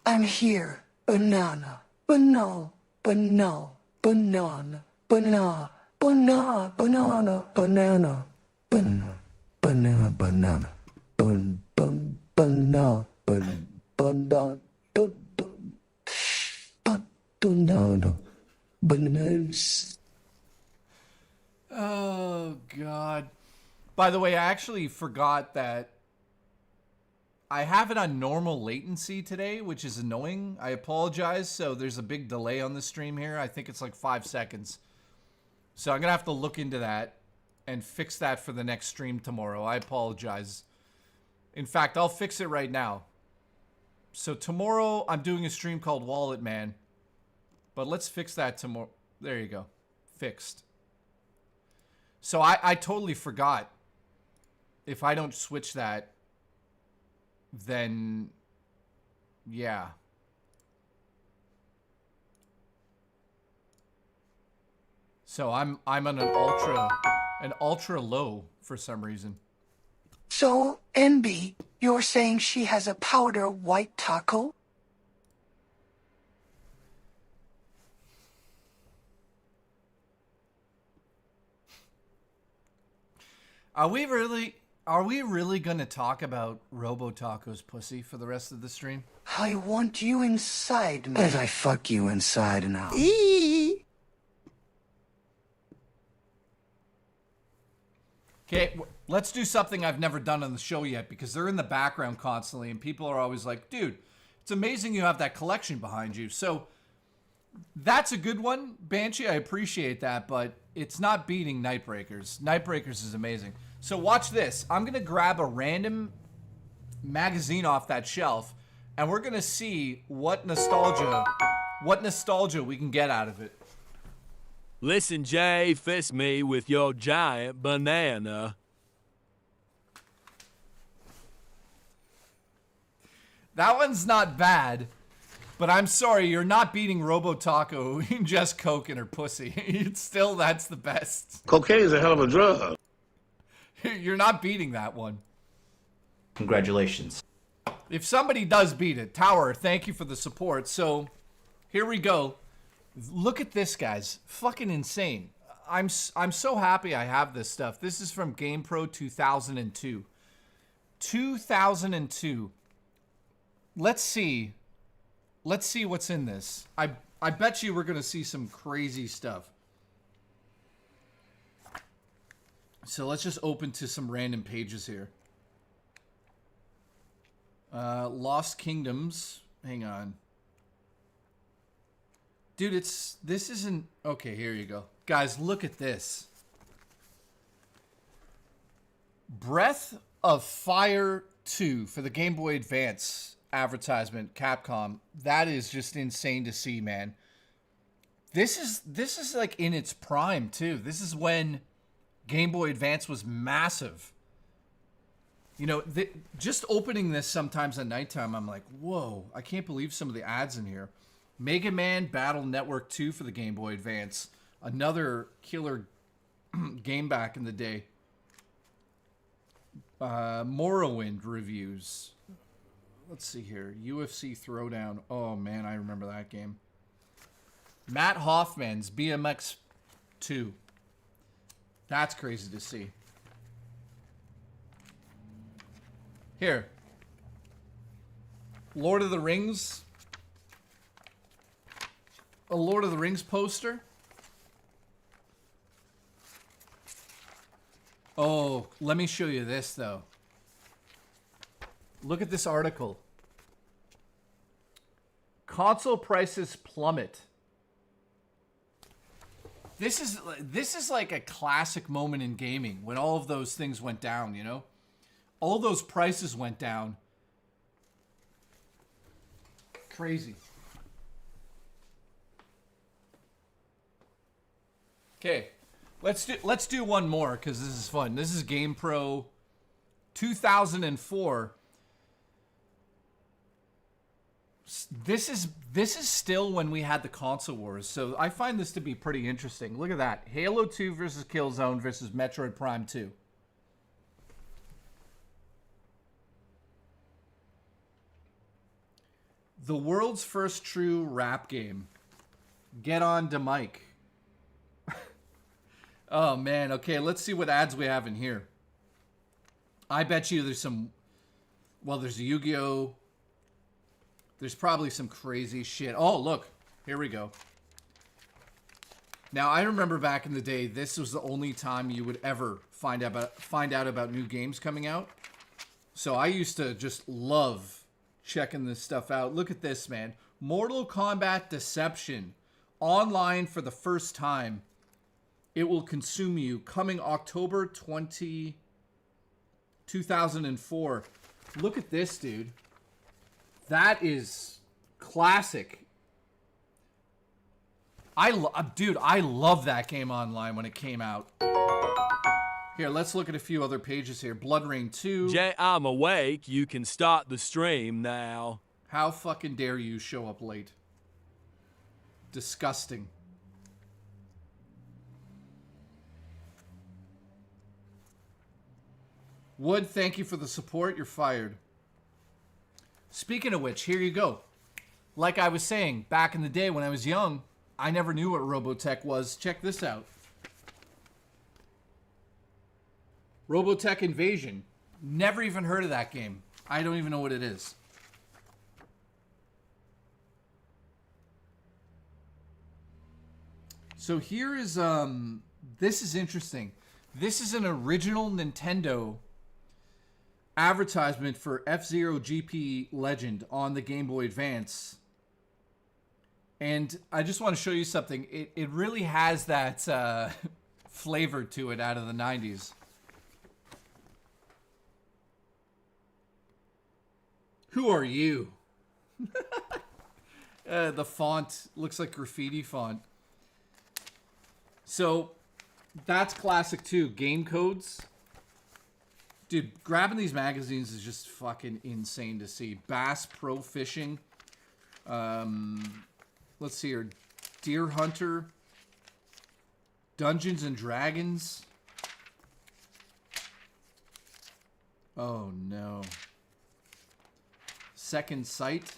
[SPEAKER 2] I'm here. Banana. Banana. Banana. Banana. Banana. Banana. Banana. Banana. Banana. Banana. Banana. Bun. Bun. Banana. Bun. Banana. Banana. Bananas.
[SPEAKER 5] Oh God. By the way, I actually forgot that I have it on normal latency today, which is annoying. I apologize. So there's a big delay on the stream here. I think it's like 5 seconds. So I'm going to have to look into that and fix that for the next stream tomorrow. I apologize. In fact, I'll fix it right now. So tomorrow I'm doing a stream called Wallet Man. But let's fix that tomorrow. There you go. Fixed. So I totally forgot. If I don't switch that, then yeah. So I'm on an ultra low for some reason.
[SPEAKER 2] So, NB, you're saying she has a powder white taco?
[SPEAKER 5] Are we really gonna talk about Robo Taco's pussy for the rest of the stream?
[SPEAKER 2] I want you inside me. As I fuck you inside and out.
[SPEAKER 5] Okay, let's do something I've never done on the show yet because they're in the background constantly and people are always like, dude, it's amazing you have that collection behind you. So that's a good one, Banshee. I appreciate that, but it's not beating Nightbreakers. Nightbreakers is amazing. So watch this. I'm going to grab a random magazine off that shelf and we're going to see what nostalgia we can get out of it.
[SPEAKER 15] Listen, Jay, fist me with your giant banana.
[SPEAKER 5] That one's not bad, but I'm sorry, you're not beating Robo Taco in just coke in her pussy. It's still, that's the best.
[SPEAKER 4] Cocaine is a hell of a drug.
[SPEAKER 5] You're not beating that one.
[SPEAKER 6] Congratulations.
[SPEAKER 5] If somebody does beat it, Tower, thank you for the support. So, here we go. Look at this, guys. Fucking insane. I'm so happy I have this stuff. This is from GamePro 2002. 2002. Let's see what's in this. I bet you we're going to see some crazy stuff. So let's just open to some random pages here. Lost Kingdoms. Hang on. Dude, this isn't... Okay, here you go. Guys, look at this. Breath of Fire 2 for the Game Boy Advance advertisement, Capcom. That is just insane to see, man. This is like in its prime, too. This is when Game Boy Advance was massive. You know, just opening this sometimes at nighttime, I'm like, whoa, I can't believe some of the ads in here. Mega Man Battle Network 2 for the Game Boy Advance. Another killer game back in the day. Morrowind reviews. Let's see here. UFC Throwdown. Oh, man, I remember that game. Matt Hoffman's BMX 2. That's crazy to see. Here. Lord of the Rings. A Lord of the Rings poster. Oh, let me show you this, though. Look at this article. Console prices plummet. This is like a classic moment in gaming when all of those things went down, you know? All those prices went down. Crazy. Okay. Let's do one more because this is fun. This is Game Pro 2004. This is still when we had the console wars, so I find this to be pretty interesting. Look at that. Halo 2 versus Killzone versus Metroid Prime 2. The world's first true rap game. Get on to Mike. Oh, man. Okay, let's see what ads we have in here. I bet you there's some... Well, there's Yu-Gi-Oh! There's probably some crazy shit. Oh, look. Here we go. Now, I remember back in the day, this was the only time you would ever find out about new games coming out. So I used to just love checking this stuff out. Look at this, man. Mortal Kombat Deception. Online for the first time. It will consume you. Coming October 2004. Look at this, dude. That is classic. Dude, I love that game online when it came out. Here, let's look at a few other pages here. Blood Rain 2.
[SPEAKER 15] Jay, I'm awake. You can start the stream now.
[SPEAKER 5] How fucking dare you show up late? Disgusting. Wood, thank you for the support. You're fired. Speaking of which, here you go. Like I was saying, back in the day when I was young, I never knew what Robotech was. Check this out. Robotech Invasion. Never even heard of that game. I don't even know what it is. So here is, this is interesting. This is an original Nintendo advertisement for F-Zero GP Legend on the Game Boy Advance. And I just want to show you something. It really has that flavor to it out of the 90s. Who are you? The font looks like graffiti font. So that's classic too. Game codes. Dude, grabbing these magazines is just fucking insane to see. Bass Pro Fishing. Let's see here. Deer Hunter. Dungeons and Dragons. Oh no. Second Sight.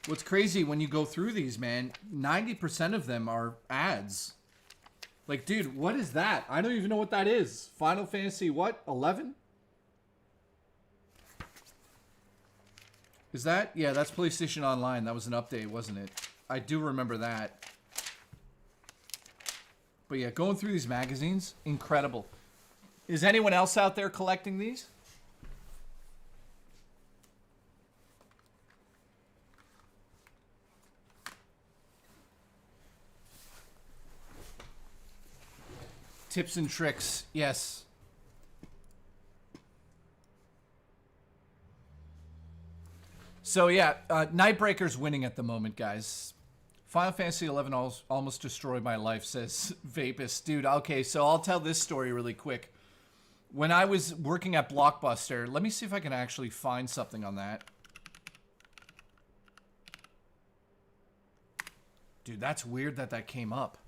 [SPEAKER 5] What's crazy when you go through these, man, 90% of them are ads. Like, dude, what is that? I don't even know what that is. Final Fantasy, what? 11? Is that? Yeah, that's PlayStation Online. That was an update, wasn't it? I do remember that. But yeah, going through these magazines, incredible. Is anyone else out there collecting these? Tips and tricks, yes. So yeah, Nightbreaker's winning at the moment, guys. Final Fantasy XI almost destroyed my life, says Vapus. Dude, okay, so I'll tell this story really quick. When I was working at Blockbuster, let me see if I can actually find something on that. Dude, that's weird that that came up.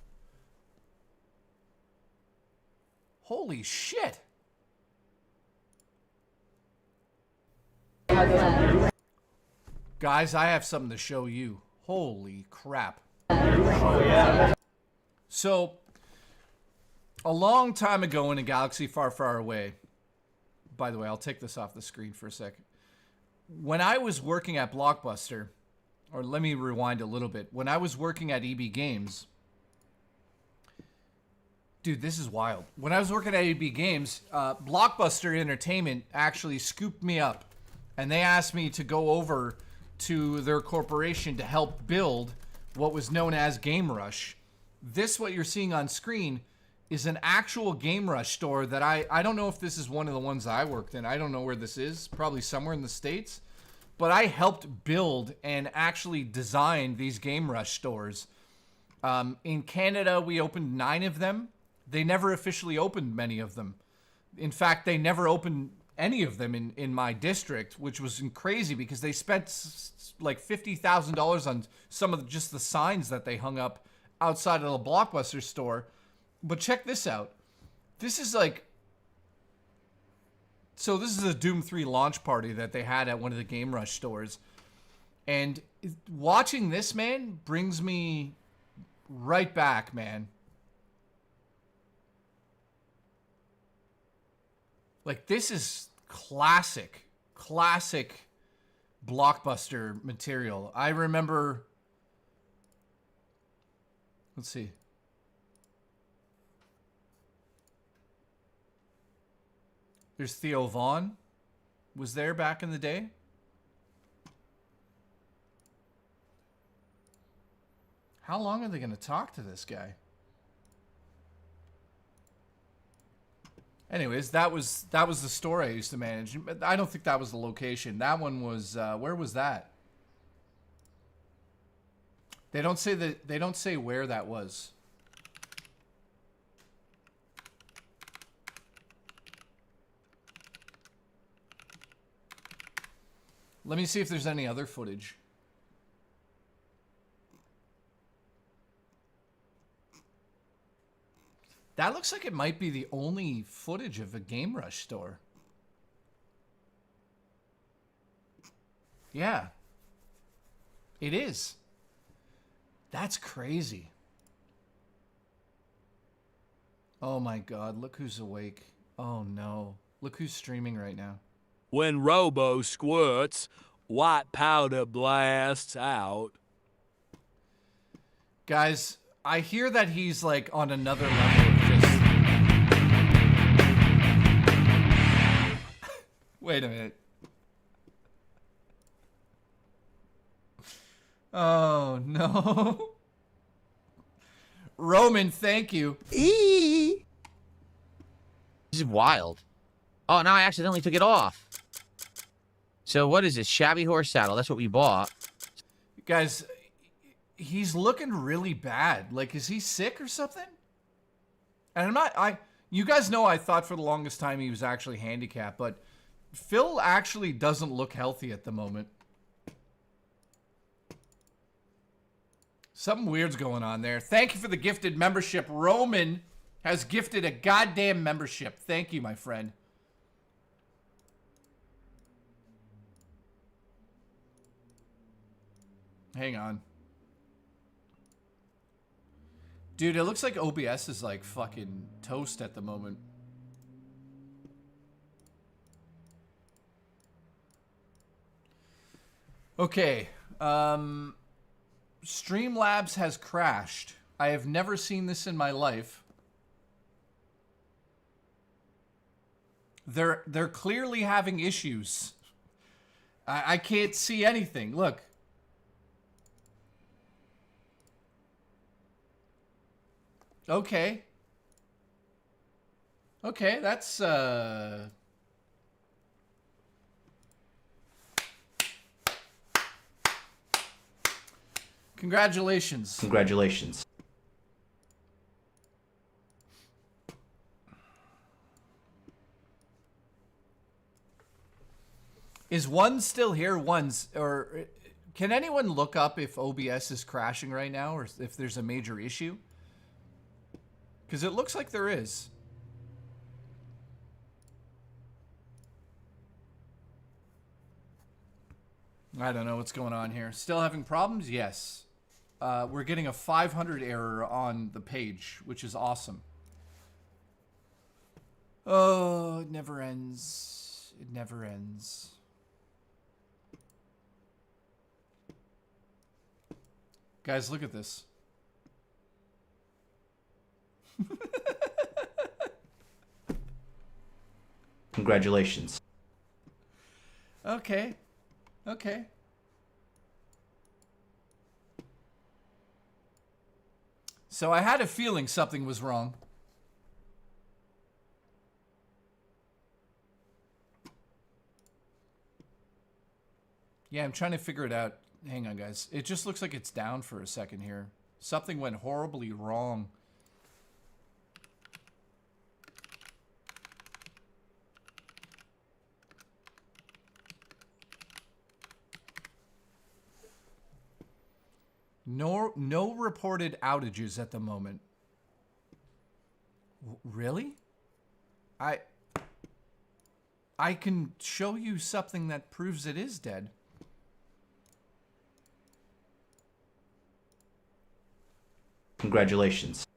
[SPEAKER 5] Holy shit. Guys, I have something to show you. Holy crap. So, a long time ago in a galaxy far, far away, by the way, I'll take this off the screen for a second. When I was working at Blockbuster, or let me rewind a little bit. When I was working at EB Games, dude, this is wild. When I was working at EB Games, Blockbuster Entertainment actually scooped me up, and they asked me to go over to their corporation to help build what was known as Game Rush. This, what you're seeing on screen, is an actual Game Rush store that I don't know if this is one of the ones I worked in. I don't know where this is. Probably somewhere in the States. But I helped build and actually design these Game Rush stores In Canada, we opened 9 of them. They never officially opened many of them. In fact, they never opened any of them in my district, which was crazy because they spent like $50,000 on some of just the signs that they hung up outside of the Blockbuster store. But check this out. This is like... So this is a Doom 3 launch party that they had at one of the Game Rush stores. And watching this, man, brings me right back, man. Like, this is classic Blockbuster material. I remember... Let's see. There's Theo Vaughn. Was there back in the day. How long are they going to talk to this guy? Anyways, that was the store I used to manage. I don't think that was the location. That one was where was that? They don't say where that was. Let me see if there's any other footage. That looks like it might be the only footage of a Game Rush store. Yeah. It is. That's crazy. Oh my God, look who's awake. Oh no. Look who's streaming right now.
[SPEAKER 15] When Robo squirts, white powder blasts out.
[SPEAKER 5] Guys, I hear that he's like on another level of just... Wait a minute. Oh, no. Roman, thank you.
[SPEAKER 16] This is wild. Oh, now I accidentally took it off. So what is this? Shabby horse saddle. That's what we bought.
[SPEAKER 5] Guys, he's looking really bad. Like, is he sick or something? And I'm not... You guys know I thought for the longest time he was actually handicapped, but Phil actually doesn't look healthy at the moment. Something weird's going on there. Thank you for the gifted membership. Roman has gifted a goddamn membership. Thank you, my friend. Hang on. Dude, it looks like OBS is like fucking toast at the moment. Okay. Streamlabs has crashed. I have never seen this in my life. They're clearly having issues. I can't see anything. Look. Okay. Okay, that's Congratulations.
[SPEAKER 6] Congratulations.
[SPEAKER 5] Is one still here? One's, or can anyone look up if OBS is crashing right now or if there's a major issue? Because it looks like there is. I don't know what's going on here. Still having problems? Yes. We're getting a 500 error on the page, which is awesome. Oh, it never ends. It never ends. Guys, look at this.
[SPEAKER 6] Congratulations.
[SPEAKER 5] Okay. Okay. So I had a feeling something was wrong. Yeah, I'm trying to figure it out. Hang on, guys. It just looks like it's down for a second here. Something went horribly wrong. No reported outages at the moment. Really? I can show you something that proves it is dead.
[SPEAKER 6] Congratulations.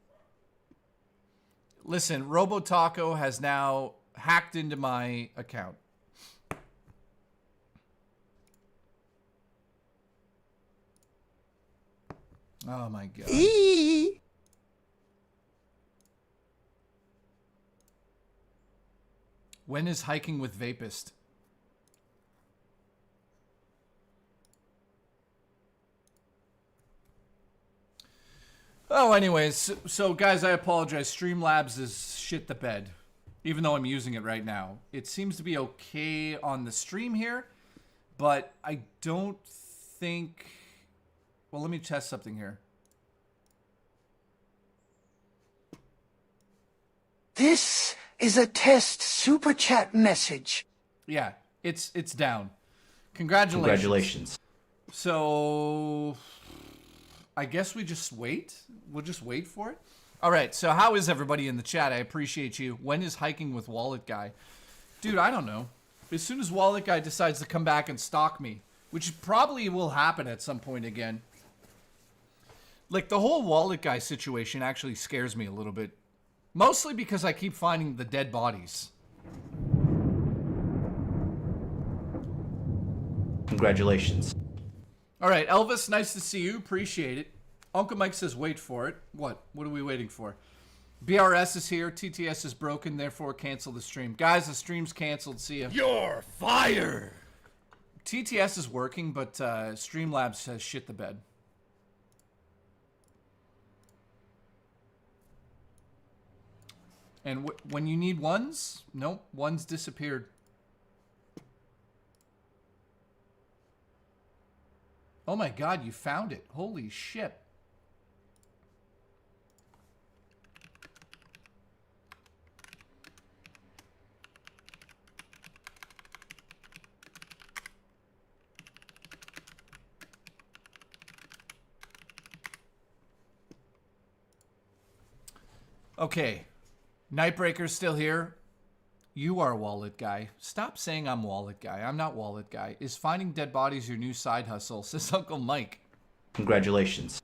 [SPEAKER 5] Listen, RoboTaco has now hacked into my account. Oh my god. When is hiking with Vapist? Oh, anyways, so guys, I apologize. Streamlabs is shit the bed, even though I'm using it right now. It seems to be okay on the stream here, but I don't think... Well, let me test something here.
[SPEAKER 2] This is a test super chat message.
[SPEAKER 5] Yeah, it's down. Congratulations. So, I guess we just wait. We'll just wait for it. All right, so how is everybody in the chat? I appreciate you. When is hiking with Wallet Guy? Dude, I don't know. As soon as Wallet Guy decides to come back and stalk me, which probably will happen at some point again. Like, the whole Wallet Guy situation actually scares me a little bit. Mostly because I keep finding the dead bodies.
[SPEAKER 6] Congratulations.
[SPEAKER 5] All right, Elvis, nice to see you. Appreciate it. Uncle Mike says wait for it. What? What are we waiting for? BRS is here. TTS is broken, therefore cancel the stream. Guys, the stream's canceled. See ya.
[SPEAKER 1] You're fired!
[SPEAKER 5] TTS is working, but Streamlabs has shit the bed. And when you need ones, nope, ones disappeared. Oh my god, you found it. Holy shit. Okay. Nightbreaker's still here. You are Wallet Guy. Stop saying I'm Wallet Guy. I'm not Wallet Guy. Is finding dead bodies your new side hustle? Says Uncle Mike.
[SPEAKER 6] Congratulations.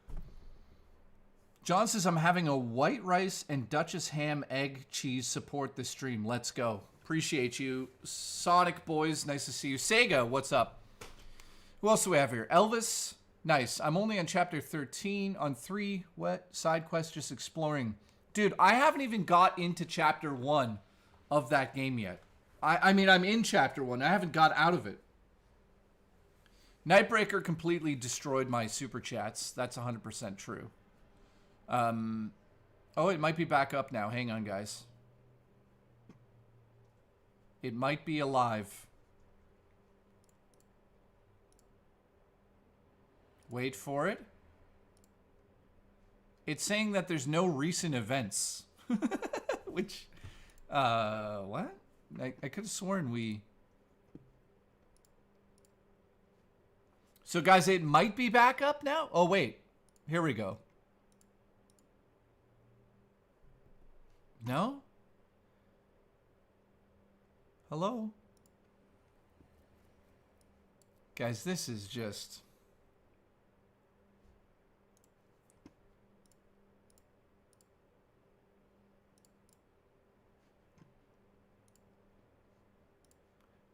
[SPEAKER 5] John says I'm having a white rice and Duchess ham egg cheese support this stream. Let's go. Appreciate you. Sonic Boys, nice to see you. Sega, what's up? Who else do we have here? Elvis, nice. I'm only on chapter 13 on 3. What? Side quest, just exploring. Dude, I haven't even got into chapter 1 of that game yet. I mean, I'm in chapter 1. I haven't got out of it. Nightbreaker completely destroyed my super chats. That's 100% true. Oh, it might be back up now. Hang on, guys. It might be alive. Wait for it. It's saying that there's no recent events. Which, what? I could have sworn we... So, guys, it might be back up now? Oh, wait. Here we go. No? Hello? Guys, this is just...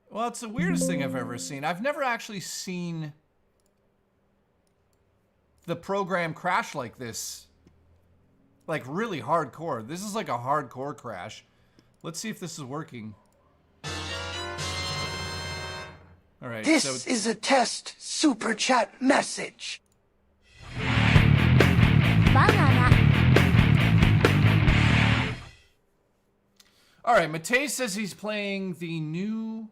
[SPEAKER 5] Well, it's the weirdest thing I've ever seen. I've never actually seen the program crash like this. Like, really hardcore. This is like a hardcore crash. Let's see if this is working. All right.
[SPEAKER 2] This is a test super chat message.
[SPEAKER 13] Banana.
[SPEAKER 5] All right. Matei says he's playing the new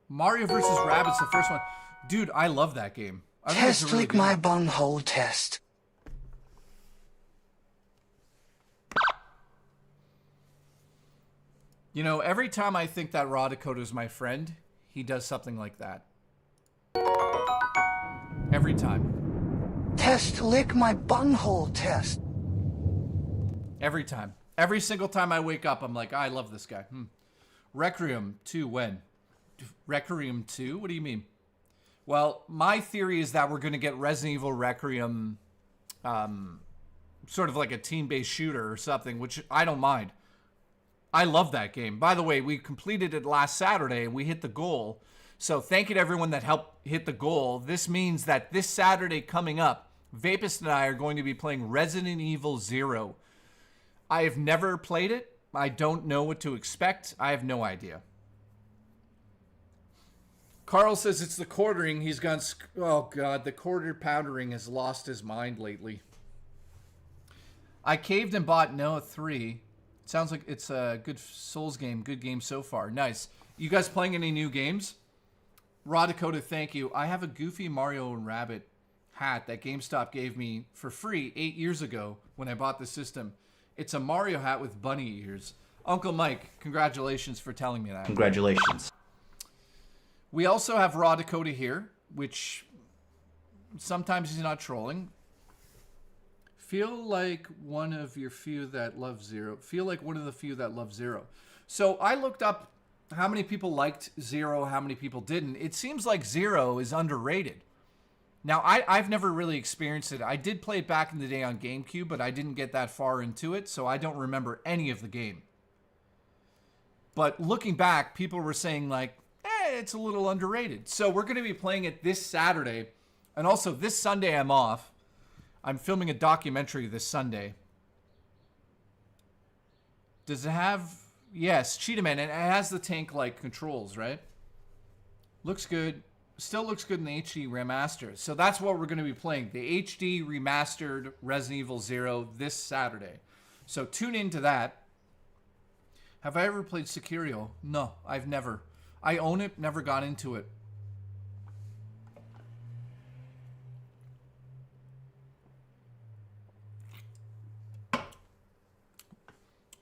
[SPEAKER 5] Mario vs. Rabbids, the first one. Dude, I love that game. I think it's a
[SPEAKER 2] Test
[SPEAKER 5] really
[SPEAKER 2] lick
[SPEAKER 5] good
[SPEAKER 2] my
[SPEAKER 5] one.
[SPEAKER 2] bunghole test.
[SPEAKER 5] You know, every time I think that Raw Dakota is my friend, he does something like that. Every time.
[SPEAKER 2] Test lick my bunghole test.
[SPEAKER 5] Every time. Every single time I wake up, I'm like, I love this guy. Requiem 2, when? Requiem 2? What do you mean? Well, my theory is that we're going to get Resident Evil Requiem, sort of like a team-based shooter or something, which I don't mind. I love that game. By the way, we completed it last Saturday and we hit the goal. So thank you to everyone that helped hit the goal. This means that this Saturday coming up, Vapist and I are going to be playing Resident Evil 0. I have never played it. I don't know what to expect. I have no idea. Carl says it's the quartering. He's gone... Oh, God. The quarter poundering has lost his mind lately. I caved and bought Noah 3. Sounds like it's a good Souls game. Good game so far. Nice. You guys playing any new games? Raw Dakota, thank you. I have a Goofy Mario and Rabbit hat that GameStop gave me for free 8 years ago when I bought the system. It's a Mario hat with bunny ears. Uncle Mike, congratulations for telling me that.
[SPEAKER 6] Congratulations.
[SPEAKER 5] We also have Raw Dakota here, which sometimes he's not trolling. Feel like one of the few that love Zero. So I looked up how many people liked Zero, how many people didn't. It seems like Zero is underrated. Now, I've never really experienced it. I did play it back in the day on GameCube, but I didn't get that far into it, so I don't remember any of the game. But looking back, people were saying like, it's a little underrated. So we're going to be playing it this Saturday. And also this Sunday I'm off. I'm filming a documentary this Sunday. Does it have... Yes, Cheetah Man. And it has the tank-like controls, right? Looks good. Still looks good in the HD remaster. So that's what we're going to be playing. The HD remastered Resident Evil 0 this Saturday. So tune into that. Have I ever played Sekiro? No, I've never. I own it, never got into it.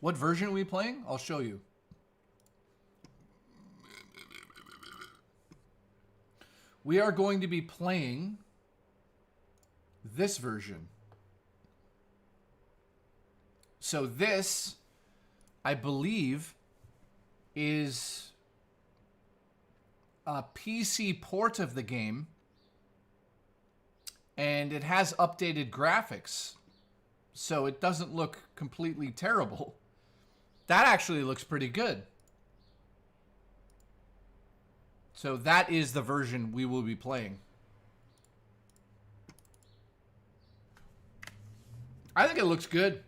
[SPEAKER 5] What version are we playing? I'll show you. We are going to be playing this version. So this, I believe, is a PC port of the game, and it has updated graphics, so it doesn't look completely terrible. That actually looks pretty good. So that is the version we will be playing. I think it looks good.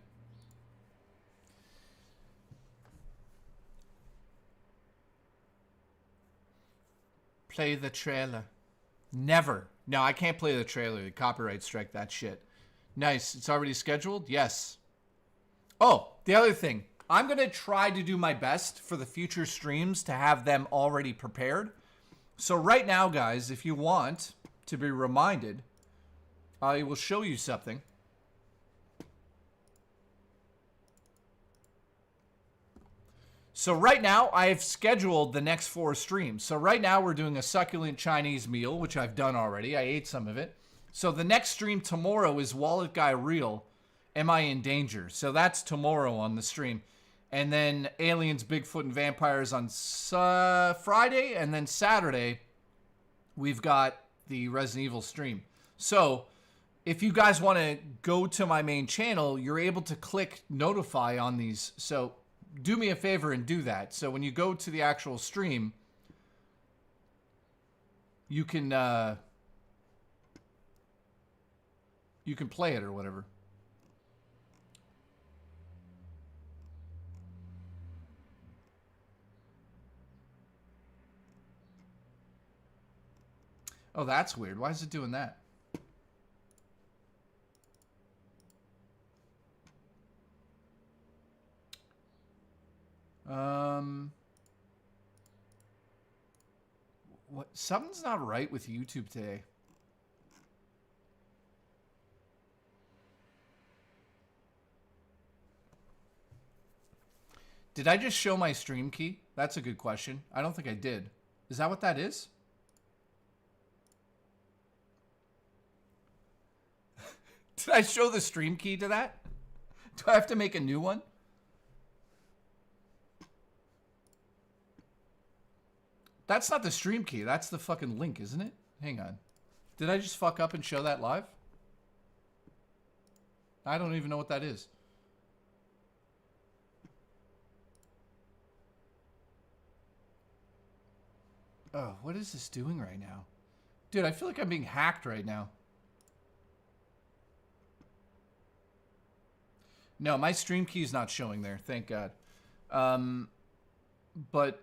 [SPEAKER 5] Play the trailer. Never. No, I can't play the trailer. The copyright strike that shit. Nice. It's already scheduled? Yes. Oh, the other thing. I'm going to try to do my best for the future streams to have them already prepared. So right now, guys, if you want to be reminded, I will show you something. So right now, I have scheduled the next 4 streams. So right now, we're doing a succulent Chinese meal, which I've done already. I ate some of it. So the next stream tomorrow is Wallet Guy Real, Am I in Danger? So that's tomorrow on the stream. And then Aliens, Bigfoot, and Vampires on Friday. And then Saturday, we've got the Resident Evil stream. So if you guys want to go to my main channel, you're able to click notify on these. So do me a favor and do that. So when you go to the actual stream, you can play it or whatever. Oh, that's weird. Why is it doing that? What? Something's not right with YouTube today. Did I just show my stream key? That's a good question. I don't think I did. Is that what that is? Did I show the stream key to that? Do I have to make a new one? That's not the stream key. That's the fucking link, isn't it? Hang on. Did I just fuck up and show that live? I don't even know what that is. Oh, what is this doing right now? Dude, I feel like I'm being hacked right now. No, my stream key is not showing there. Thank God. But...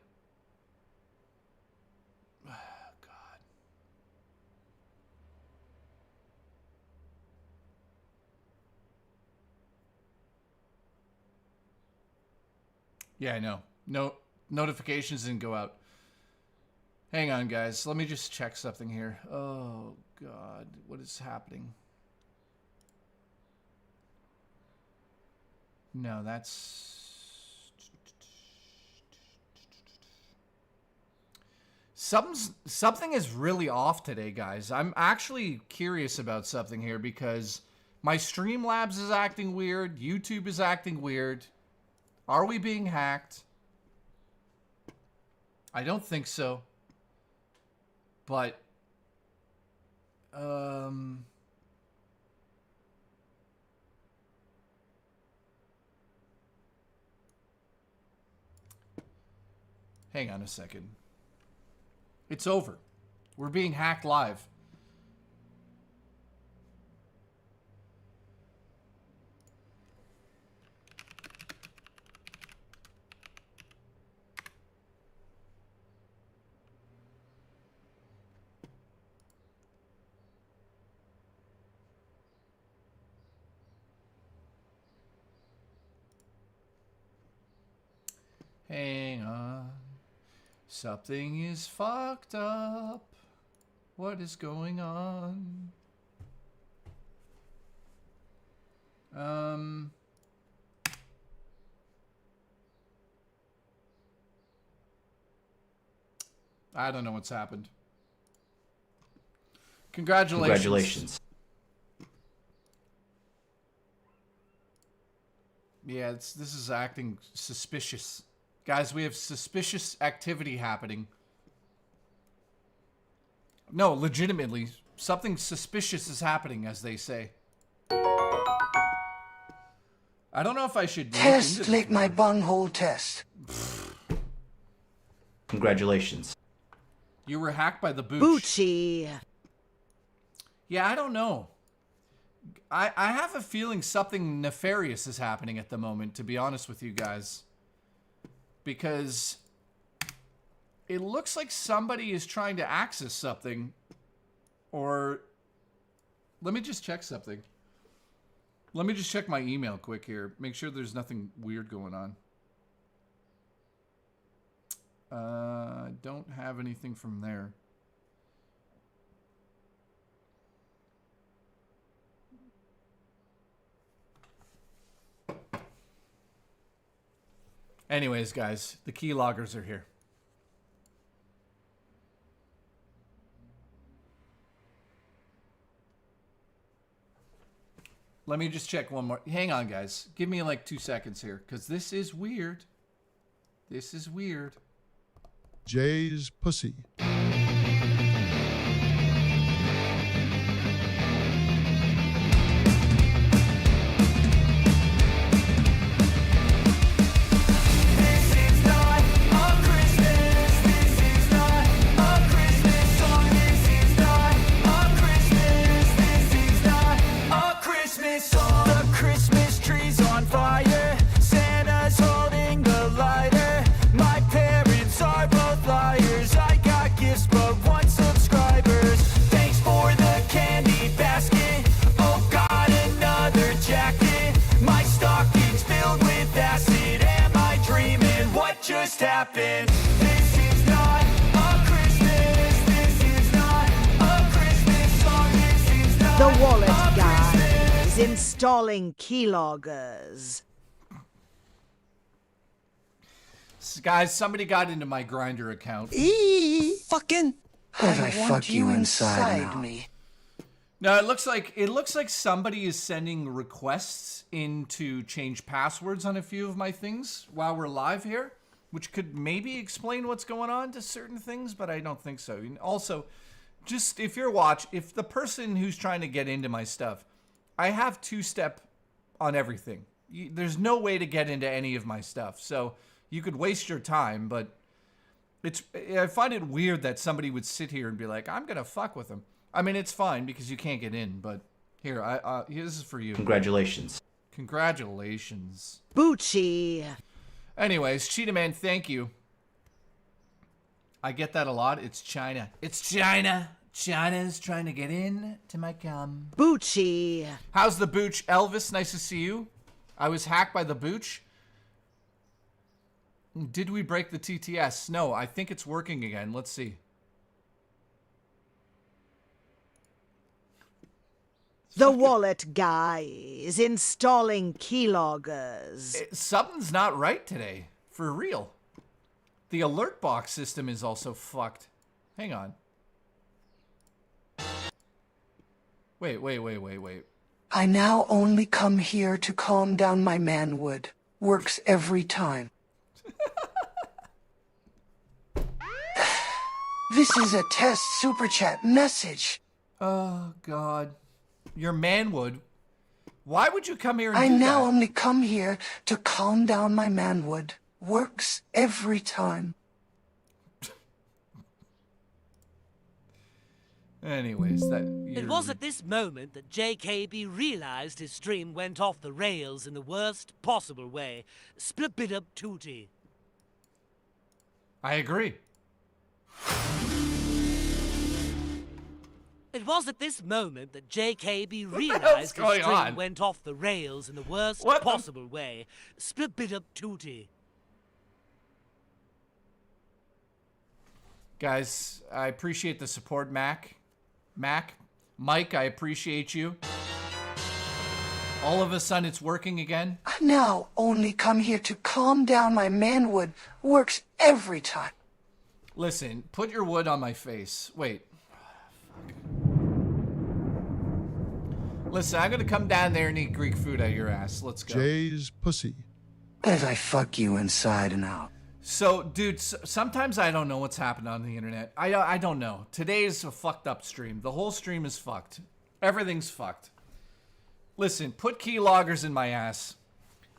[SPEAKER 5] God. Yeah, I know. No notifications didn't go out. Hang on, guys. Let me just check something here. Oh, God. What is happening? No, that's... Something is really off today, guys. I'm actually curious about something here because my Streamlabs is acting weird. YouTube is acting weird. Are we being hacked? I don't think so. But, hang on a second. It's over. We're being hacked live. Hang on. Something is fucked up. What is going on? I don't know what's happened. Congratulations.
[SPEAKER 6] Congratulations.
[SPEAKER 5] Yeah, this is acting suspicious. Guys, we have suspicious activity happening. No, legitimately, something suspicious is happening, as they say. I don't know if I should...
[SPEAKER 2] Test lick my bunghole test.
[SPEAKER 6] Congratulations.
[SPEAKER 5] You were hacked by the Booch.
[SPEAKER 7] Boochie.
[SPEAKER 5] Yeah, I don't know. I have a feeling something nefarious is happening at the moment, to be honest with you guys. Because it looks like somebody is trying to access something. Or let me just check something. Let me just check my email quick here. Make sure there's nothing weird going on. I don't have anything from there. Anyways, guys, the keyloggers are here. Let me just check one more. Hang on, guys. Give me like 2 seconds here, because this is weird. This is weird.
[SPEAKER 17] Jay's pussy.
[SPEAKER 18] Happened. This is not a Christmas. This is not a Christmas song. This is not
[SPEAKER 7] The wallet guy
[SPEAKER 18] Christmas.
[SPEAKER 7] is installing keyloggers.
[SPEAKER 5] Guys, somebody got into my Grinder account.
[SPEAKER 7] Fucking.
[SPEAKER 2] But I fuck you inside me.
[SPEAKER 5] No, it looks like somebody is sending requests in to change passwords on a few of my things while we're live here, which could maybe explain what's going on to certain things, but I don't think so. And also, just if the person who's trying to get into my stuff, I have two-step on everything. There's no way to get into any of my stuff, so you could waste your time, but I find it weird that somebody would sit here and be like, I'm gonna fuck with him. I mean, it's fine because you can't get in, but here, this is for you.
[SPEAKER 6] Congratulations.
[SPEAKER 5] Congratulations.
[SPEAKER 7] Bucci.
[SPEAKER 5] Anyways, Cheetah Man, thank you. I get that a lot. It's China. It's China. China's trying to get in to my cum.
[SPEAKER 7] Bucci.
[SPEAKER 5] How's the Booch? Elvis, nice to see you. I was hacked by the Booch. Did we break the TTS? No, I think it's working again. Let's see.
[SPEAKER 7] The wallet guy is installing keyloggers.
[SPEAKER 5] Something's not right today. For real. The alert box system is also fucked. Hang on. Wait.
[SPEAKER 2] I now only come here to calm down my manwood. Works every time. This is a test super chat message.
[SPEAKER 5] Oh, God. Your manwood? Why would you come here and
[SPEAKER 2] I
[SPEAKER 5] do
[SPEAKER 2] now
[SPEAKER 5] that?
[SPEAKER 2] only come here to calm down my manwood. Works every time.
[SPEAKER 5] Anyways,
[SPEAKER 19] It was at this moment that JKB realized his stream went off the rails in the worst possible way. Split bit up tootie.
[SPEAKER 5] I agree.
[SPEAKER 19] It was at this moment that JKB
[SPEAKER 5] hell's
[SPEAKER 19] realized his
[SPEAKER 5] going
[SPEAKER 19] stream
[SPEAKER 5] on?
[SPEAKER 19] went off the rails in the worst
[SPEAKER 5] What the-
[SPEAKER 19] possible way. Split bit up tootie.
[SPEAKER 5] Guys, I appreciate the support, Mike, I appreciate you. All of a sudden, it's working again.
[SPEAKER 2] I now only come here to calm down my manwood. Works every time.
[SPEAKER 5] Listen, put your wood on my face. Wait. Fuck. Listen, I'm gonna come down there and eat Greek food out of your ass. Let's go.
[SPEAKER 17] Jay's pussy.
[SPEAKER 2] But I fuck you inside and out.
[SPEAKER 5] So, dude, sometimes I don't know what's happening on the internet. I don't know. Today is a fucked up stream. The whole stream is fucked. Everything's fucked. Listen, put keyloggers in my ass.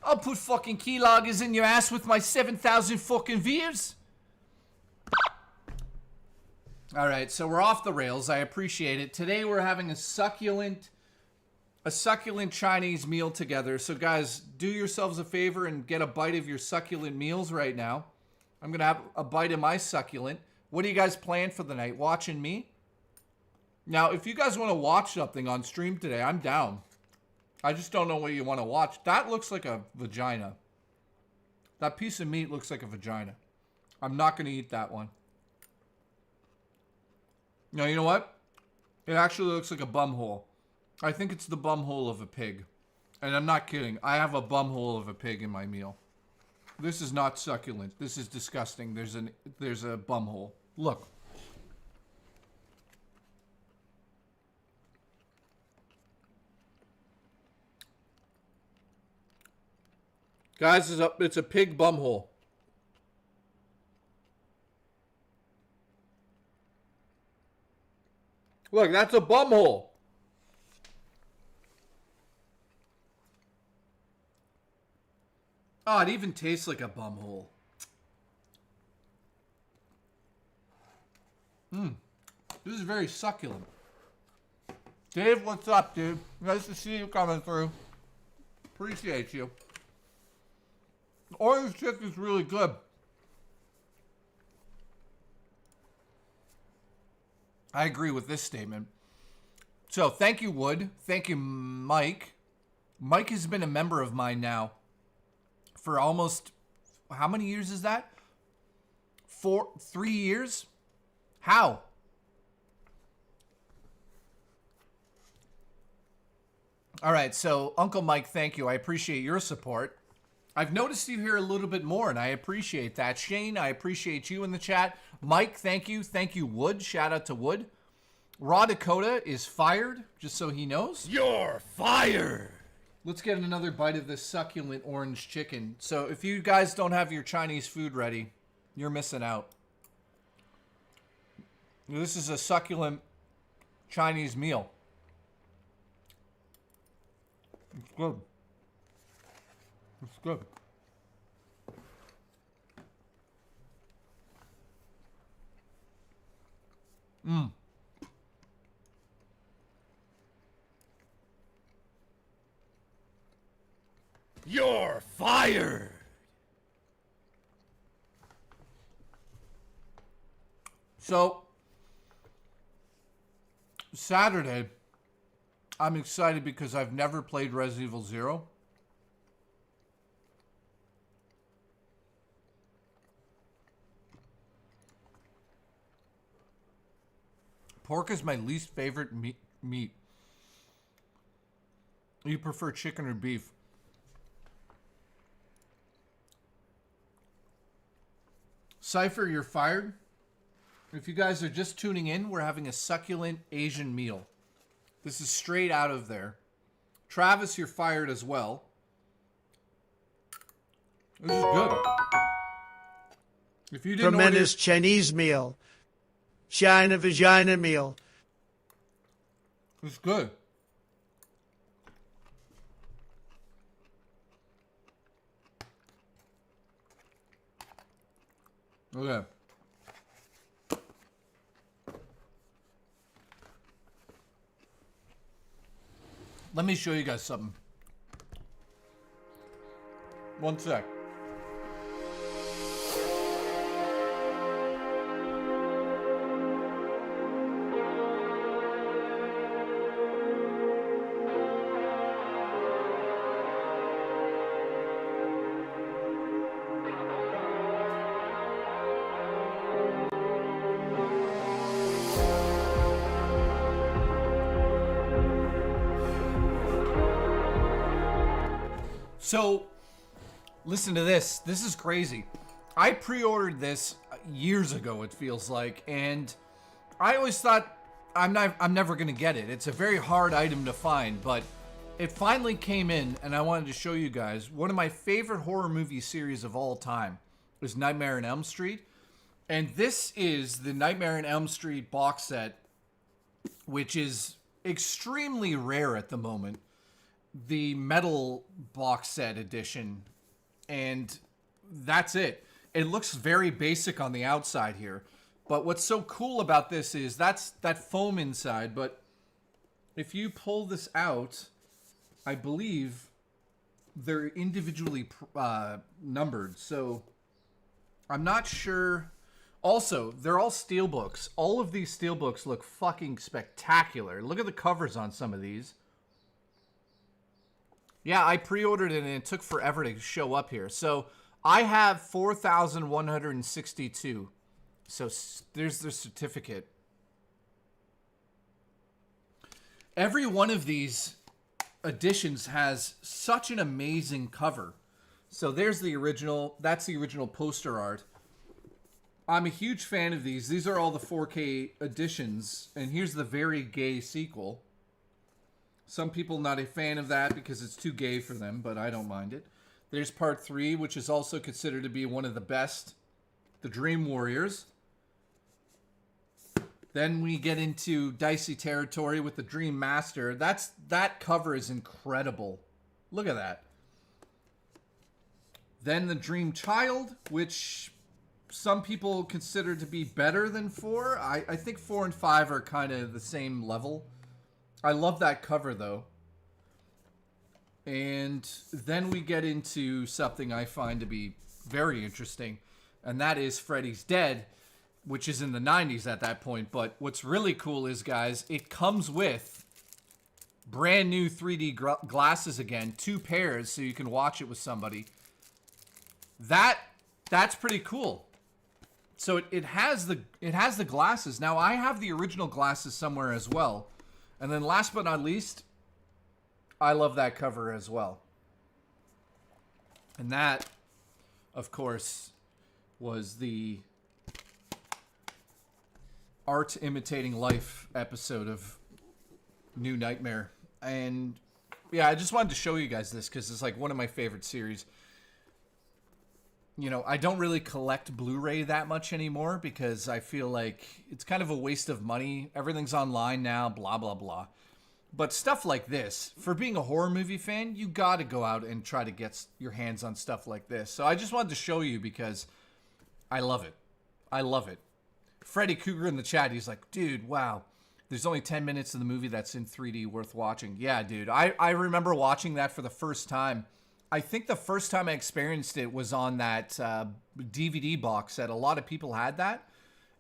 [SPEAKER 5] I'll put fucking keyloggers in your ass with my 7,000 fucking views. All right, so we're off the rails. I appreciate it. Today we're having a succulent Chinese meal together. So guys, do yourselves a favor and get a bite of your succulent meals right now. I'm gonna have a bite of my succulent. What do you guys plan for the night? Watching me? Now, if you guys want to watch something on stream today, I'm down. I just don't know what you want to watch. That looks like a vagina. That piece of meat looks like a vagina. I'm not gonna eat that one. No, you know what? It actually looks like a bum hole. I think it's the bum hole of a pig. And I'm not kidding. I have a bum hole of a pig in my meal. This is not succulent. This is disgusting. There's a bum hole. Look. Guys, it's a pig bum hole. Look, that's a bum hole. Oh, it even tastes like a bum hole. This is very succulent. Dave, what's up, dude? Nice to see you coming through. Appreciate you. Orange chicken is really good. I agree with this statement. So, thank you, Wood. Thank you, Mike. Mike has been a member of mine now for almost, how many years is that? 3 years? How? All right, so Uncle Mike, thank you. I appreciate your support. I've noticed you here a little bit more, and I appreciate that. Shane, I appreciate you in the chat. Mike, thank you. Thank you, Wood. Shout out to Wood. Raw Dakota is fired, just so he knows.
[SPEAKER 1] You're fired!
[SPEAKER 5] Let's get another bite of this succulent orange chicken. So if you guys don't have your Chinese food ready, you're missing out. This is a succulent Chinese meal. It's good. It's good. Mmm.
[SPEAKER 1] You're fired!
[SPEAKER 5] So, Saturday, I'm excited because I've never played Resident Evil 0. Pork is my least favorite meat. You prefer chicken or beef? Cypher, you're fired. If you guys are just tuning in, we're having a succulent Asian meal. This is straight out of there. Travis, you're fired as well. This is good. If you didn't
[SPEAKER 3] Tremendous Chinese meal. China vagina meal.
[SPEAKER 5] It's good. Okay. Let me show you guys something. One sec. So, listen to this. This is crazy. I pre-ordered this years ago, it feels like, and I always thought I'm never going to get it. It's a very hard item to find, but it finally came in, and I wanted to show you guys. One of my favorite horror movie series of all time is Nightmare on Elm Street, and this is the Nightmare on Elm Street box set, which is extremely rare at the moment. The metal box set edition, and that's it. It looks very basic on the outside here, but what's so cool about this is that's that foam inside, but if you pull this out, I believe they're individually numbered, so I'm not sure. Also, they're all steelbooks. All of these steelbooks look fucking spectacular. Look at the covers on some of these. Yeah, I pre-ordered it and it took forever to show up here. So I have 4,162. So there's the certificate. Every one of these editions has such an amazing cover. So there's the original. That's the original poster art. I'm a huge fan of these. These are all the 4K editions. And here's the very gay sequel. Some people not a fan of that because it's too gay for them, but I don't mind it. There's part 3, which is also considered to be one of the best. The Dream Warriors. Then we get into dicey territory with the Dream Master. That cover is incredible. Look at that. Then the Dream Child, which some people consider to be better than 4. I think 4 and 5 are kind of the same level. I love that cover, though. And then we get into something I find to be very interesting, and that is Freddy's Dead, which is in the 90s at that point. But what's really cool is, guys, it comes with brand new 3D glasses again, 2 pairs, so you can watch it with somebody. That's pretty cool. So it has the glasses. Now, I have the original glasses somewhere as well. And then last but not least, I love that cover as well. And that, of course, was the art imitating life episode of New Nightmare. And yeah, I just wanted to show you guys this because it's like one of my favorite series. You know, I don't really collect Blu-ray that much anymore because I feel like it's kind of a waste of money. Everything's online now, blah, blah, blah. But stuff like this, for being a horror movie fan, you got to go out and try to get your hands on stuff like this. So I just wanted to show you because I love it. I love it. Freddy Cougar in the chat, he's like, dude, wow. There's only 10 minutes of the movie that's in 3D worth watching. Yeah, dude. I remember watching that for the first time. I think the first time I experienced it was on that DVD box set. A lot of people had that.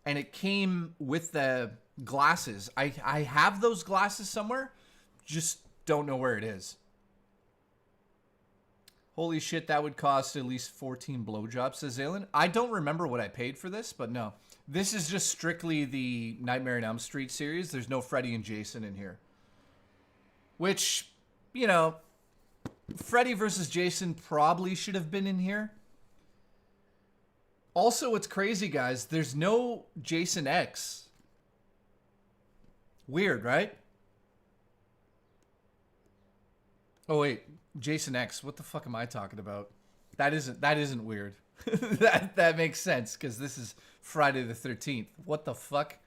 [SPEAKER 5] And it came with the glasses. I have those glasses somewhere. Just don't know where it is. Holy shit, that would cost at least 14 blowjobs, says Aylin. I don't remember what I paid for this, but no. This is just strictly the Nightmare on Elm Street series. There's no Freddy and Jason in here. Which, you know, Freddy versus Jason probably should have been in here. Also, what's crazy, guys, there's no Jason X. Weird, right? Oh, wait. Jason X. What the fuck am I talking about? That isn't weird. that makes sense, because this is Friday the 13th. What the fuck?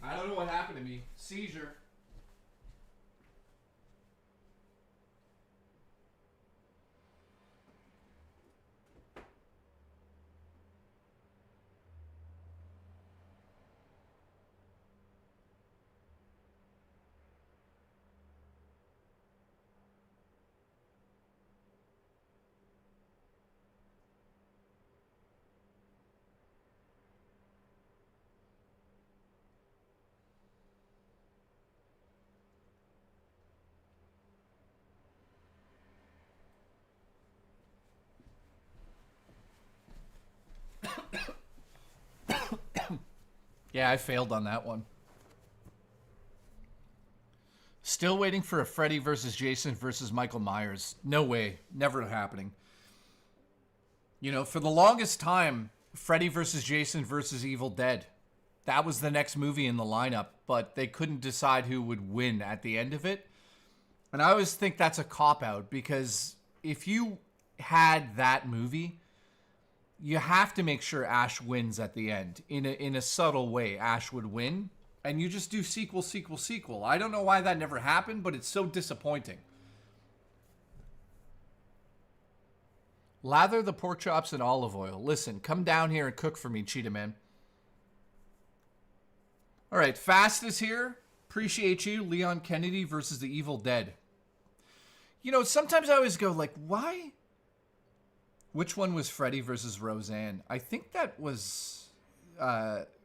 [SPEAKER 5] I don't know what happened to me. Seizure. Yeah, I failed on that one. Still waiting for a Freddy versus Jason versus Michael Myers. No way. Never happening. You know, for the longest time, Freddy versus Jason versus Evil Dead. That was the next movie in the lineup, but they couldn't decide who would win at the end of it. And I always think that's a cop-out, because if you had that movie, you have to make sure Ash wins at the end. In a subtle way, Ash would win. And you just do sequel, sequel, sequel. I don't know why that never happened, but it's so disappointing. Lather the pork chops in olive oil. Listen, come down here and cook for me, Cheetah Man. All right, Fast is here. Appreciate you. Leon Kennedy versus the Evil Dead. You know, sometimes I always go like, why? Which one was Freddy versus Roseanne? I think that was...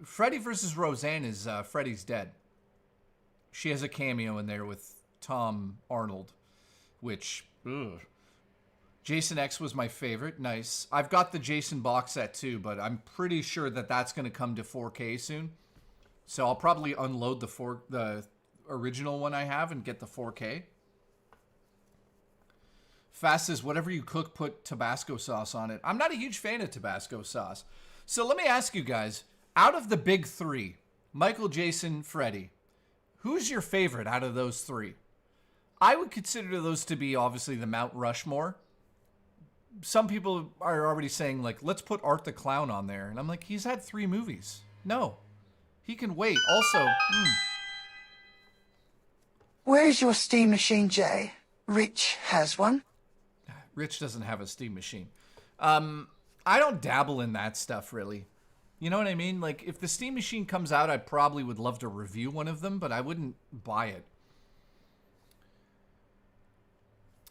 [SPEAKER 5] Freddy versus Roseanne is Freddy's Dead. She has a cameo in there with Tom Arnold, which... Ugh. Jason X was my favorite. Nice. I've got the Jason box set too, but I'm pretty sure that that's going to come to 4K soon. So I'll probably unload the original one I have and get the 4K. Fast says, whatever you cook, put Tabasco sauce on it. I'm not a huge fan of Tabasco sauce. So let me ask you guys, out of the big three, Michael, Jason, Freddy, who's your favorite out of those three? I would consider those to be obviously the Mount Rushmore. Some people are already saying, like, let's put Art the Clown on there. And I'm like, he's had 3 movies. No. He can wait. Also,
[SPEAKER 2] Where's your steam machine, Jay? Rich has one.
[SPEAKER 5] Rich doesn't have a steam machine. I don't dabble in that stuff, really. You know what I mean? Like, if the steam machine comes out, I probably would love to review one of them, but I wouldn't buy it.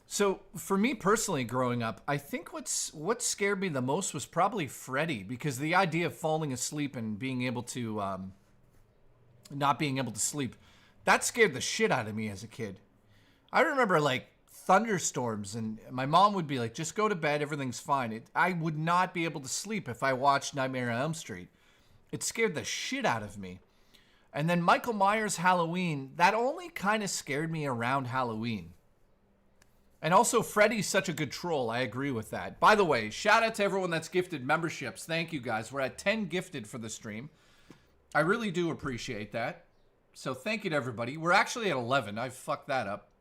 [SPEAKER 5] So, for me personally, growing up, I think what scared me the most was probably Freddy, because the idea of falling asleep and being able to, not being able to sleep, that scared the shit out of me as a kid. I remember, like, thunderstorms, and my mom would be like, just go to bed, everything's fine. I would not be able to sleep if I watched Nightmare on Elm Street. It scared the shit out of me. And then Michael Myers' Halloween, that only kind of scared me around Halloween. And also, Freddy's such a good troll. I agree with that. By the way, shout out to everyone that's gifted memberships. Thank you, guys. We're at 10 gifted for the stream. I really do appreciate that. So thank you to everybody. We're actually at 11. I fucked that up.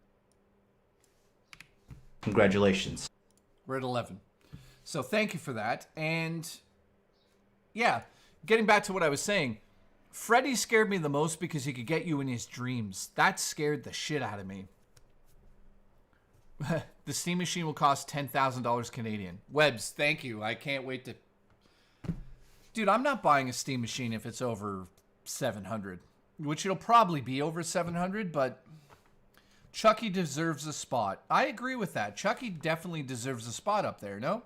[SPEAKER 6] Congratulations.
[SPEAKER 5] We're at 11. So thank you for that. And yeah, getting back to what I was saying, Freddy scared me the most because he could get you in his dreams. That scared the shit out of me. The Steam Machine will cost $10,000 Canadian. Webbs, thank you. I can't wait to... Dude, I'm not buying a Steam Machine if it's over 700, which it'll probably be over 700, but Chucky deserves a spot. I agree with that. Chucky definitely deserves a spot up there, no?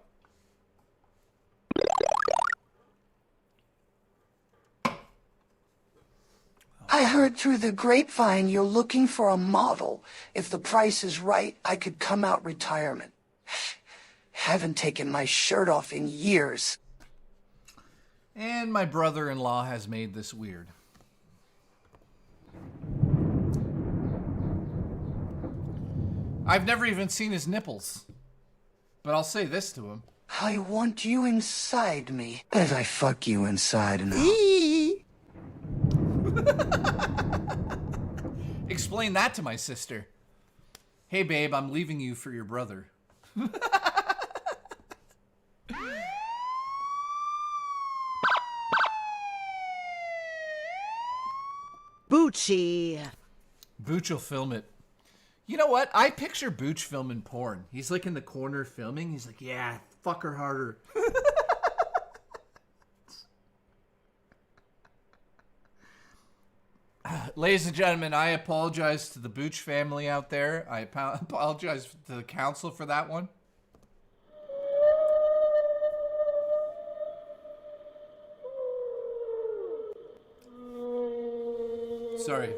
[SPEAKER 2] I heard through the grapevine you're looking for a model. If the price is right, I could come out retirement. Haven't taken my shirt off in years.
[SPEAKER 5] And my brother-in-law has made this weird. I've never even seen his nipples. But I'll say this to him.
[SPEAKER 2] I want you inside me as I fuck you inside and out.
[SPEAKER 5] Explain that to my sister. Hey, babe, I'm leaving you for your brother.
[SPEAKER 7] Bucci.
[SPEAKER 5] Booch will film it. You know what? I picture Booch filming porn. He's like in the corner filming. He's like, yeah, fuck her harder. Ladies and gentlemen, I apologize to the Booch family out there. I apologize to the council for that one. Sorry.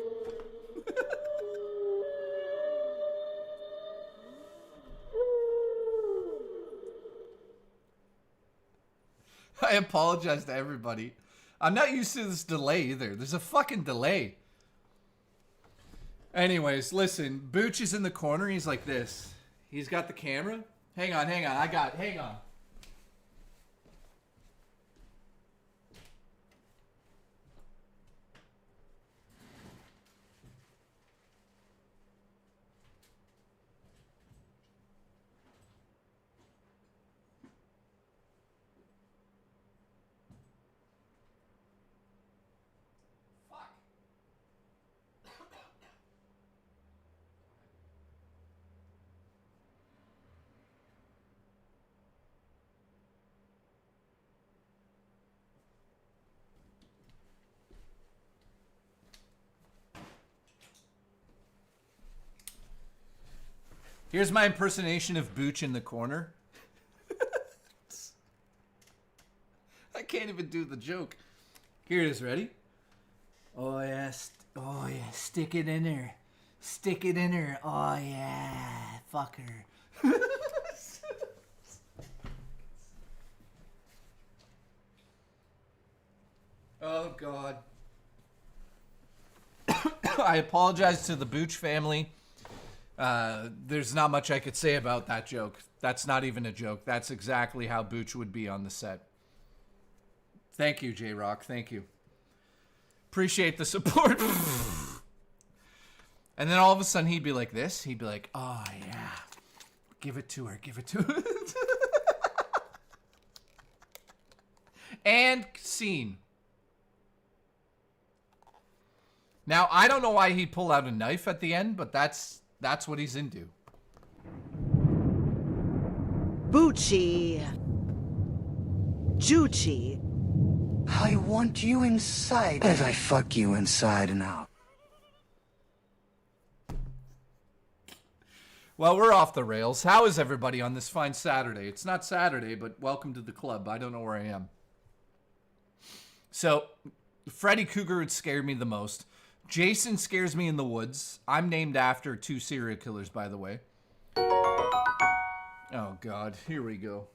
[SPEAKER 5] I apologize to everybody. I'm not used to this delay either. There's a fucking delay. Anyways, listen. Booch is in the corner. He's like this. He's got the camera. Hang on. Hang on. Here's my impersonation of Booch in the corner. I can't even do the joke. Here it is, ready? Oh yeah, stick it in her. Stick it in her. Oh yeah, fuck her. Oh God. I apologize to the Booch family. There's not much I could say about that joke. That's not even a joke. That's exactly how Booch would be on the set. Thank you, J-Rock. Thank you. Appreciate the support. And then all of a sudden he'd be like this. He'd be like, oh yeah. Give it to her. Give it to her. And scene. Now, I don't know why he'd pull out a knife at the end, but that's what he's into.
[SPEAKER 7] Bucci. Jucci.
[SPEAKER 2] I want you inside as I fuck you inside and out.
[SPEAKER 5] Well, we're off the rails. How is everybody on this fine Saturday? It's not Saturday, but welcome to the club. I don't know where I am. So, Freddy Krueger would scare me the most. Jason scares me in the woods. I'm named after 2 serial killers, by the way. Oh, God. Here we go.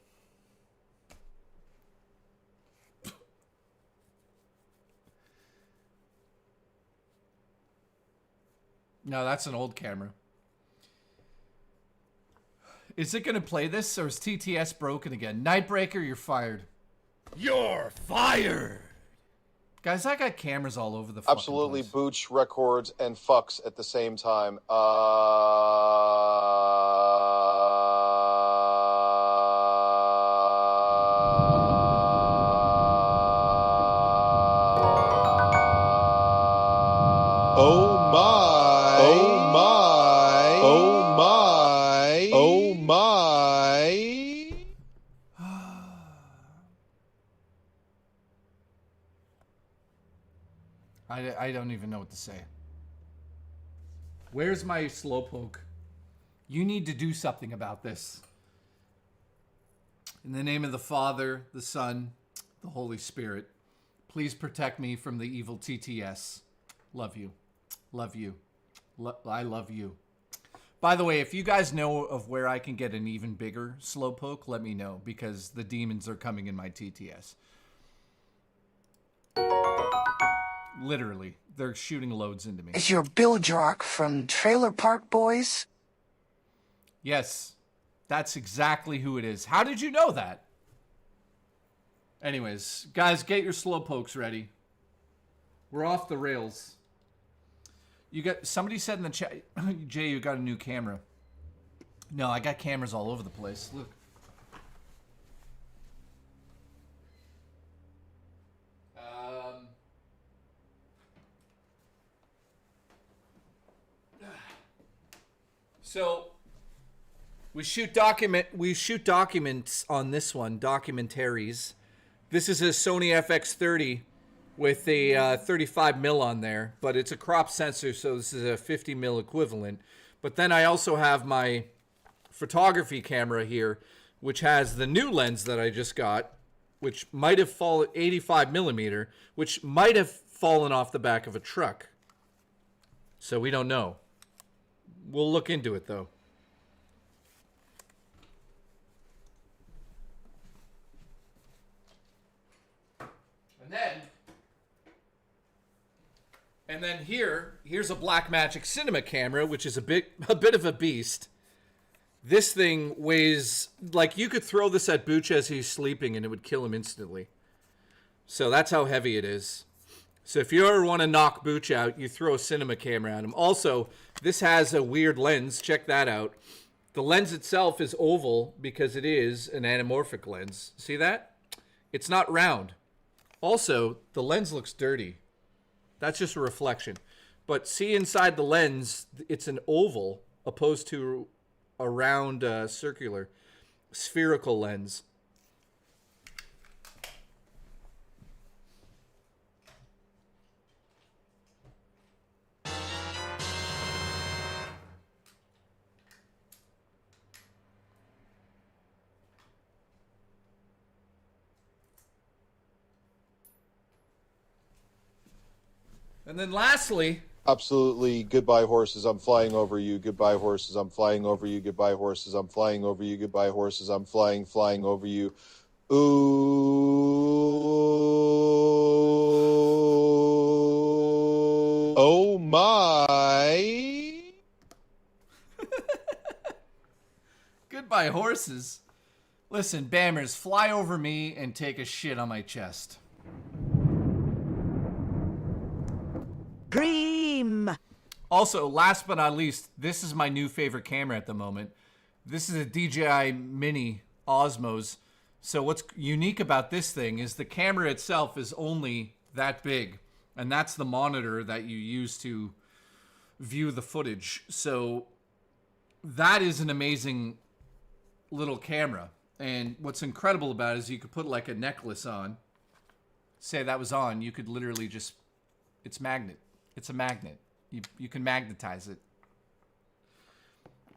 [SPEAKER 5] No, that's an old camera. Is it going to play this, or is TTS broken again? Nightbreaker, you're fired.
[SPEAKER 1] You're fired!
[SPEAKER 5] Guys, I got cameras all over the fucking
[SPEAKER 14] Absolutely
[SPEAKER 5] place.
[SPEAKER 14] booch, records, and fucks at the same time. Oh my. Oh my. Oh my. Oh my.
[SPEAKER 5] I don't even know what to say. Where's my slowpoke? You need to do something about this. In the name of the Father, the Son, the Holy Spirit, please protect me from the evil TTS. Love you. Love you. I love you. By the way, if you guys know of where I can get an even bigger slowpoke, let me know, because the demons are coming in my TTS. Literally, they're shooting loads into me.
[SPEAKER 2] Is your Bill Jock from Trailer Park Boys?
[SPEAKER 5] Yes, that's exactly who it is. How did you know that? Anyways, guys, get your slowpokes ready. We're off the rails. Somebody said in the chat, Jay, you got a new camera. No, I got cameras all over the place. Look. So we shoot documents on this one, documentaries. This is a Sony FX30 with a 35 mil on there, but it's a crop sensor, so this is a 50 mil equivalent. But then I also have my photography camera here, which has the new lens that I just got, which might have fallen 85 millimeter, which might have fallen off the back of a truck. So we don't know. We'll look into it though. And then here's a Blackmagic Cinema camera, which is a bit of a beast. This thing weighs, like, you could throw this at Booch as he's sleeping and it would kill him instantly. So that's how heavy it is. So if you ever want to knock Booch out, you throw a cinema camera at him. Also, this has a weird lens. Check that out. The lens itself is oval because it is an anamorphic lens. See that? It's not round. Also, the lens looks dirty. That's just a reflection. But see inside the lens, it's an oval opposed to a round circular spherical lens. And then lastly...
[SPEAKER 14] Absolutely. Goodbye, horses. I'm flying over you. Goodbye, horses. I'm flying over you. Goodbye, horses. I'm flying over you. Goodbye, horses. I'm flying over you. Ooh. Oh, my.
[SPEAKER 5] Goodbye, horses. Listen, Bammers, fly over me and take a shit on my chest.
[SPEAKER 7] Dream!
[SPEAKER 5] Also, last but not least, this is my new favorite camera at the moment. This is a DJI Mini Osmos. So what's unique about this thing is the camera itself is only that big. And that's the monitor that you use to view the footage. So that is an amazing little camera. And what's incredible about it is you could put like a necklace on. Say that was on, you could literally just, it's magnet. It's a magnet. You can magnetize it.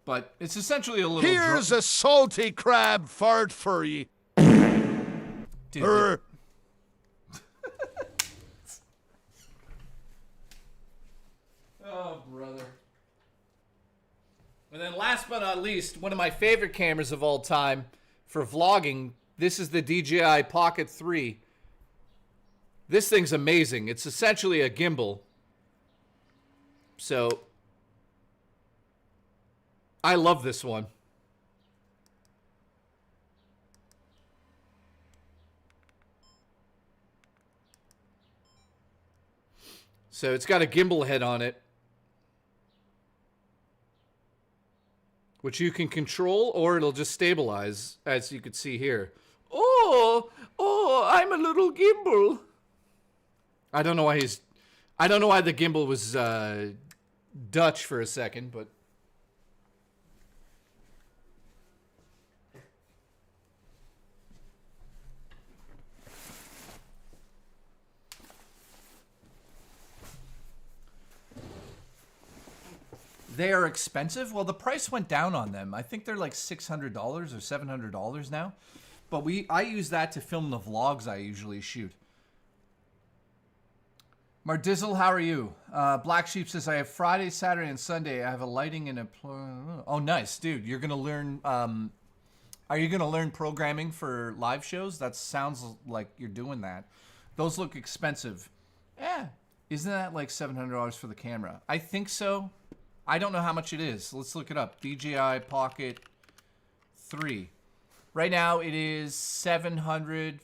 [SPEAKER 5] But it's essentially a little...
[SPEAKER 3] Here's a salty crab fart for ye.
[SPEAKER 5] Dude, oh, brother. And then last but not least, one of my favorite cameras of all time for vlogging. This is the DJI Pocket 3. This thing's amazing. It's essentially a gimbal. So, I love this one. So it's got a gimbal head on it, which you can control, or it'll just stabilize, as you can see here. Oh, I'm a little gimbal. I don't know why the gimbal was Dutch for a second, but they are expensive. Well, the price went down on them. I think they're like $600 or $700 now. But I use that to film the vlogs I usually shoot. Mardizzle, how are you? Black Sheep says, I have Friday, Saturday, and Sunday. I have a lighting and a... Oh, nice. Dude, you're going to learn... are you going to learn programming for live shows? That sounds like you're doing that. Those look expensive. Yeah. Isn't that like $700 for the camera? I think so. I don't know how much it is. Let's look it up. DJI Pocket 3. Right now, it is $700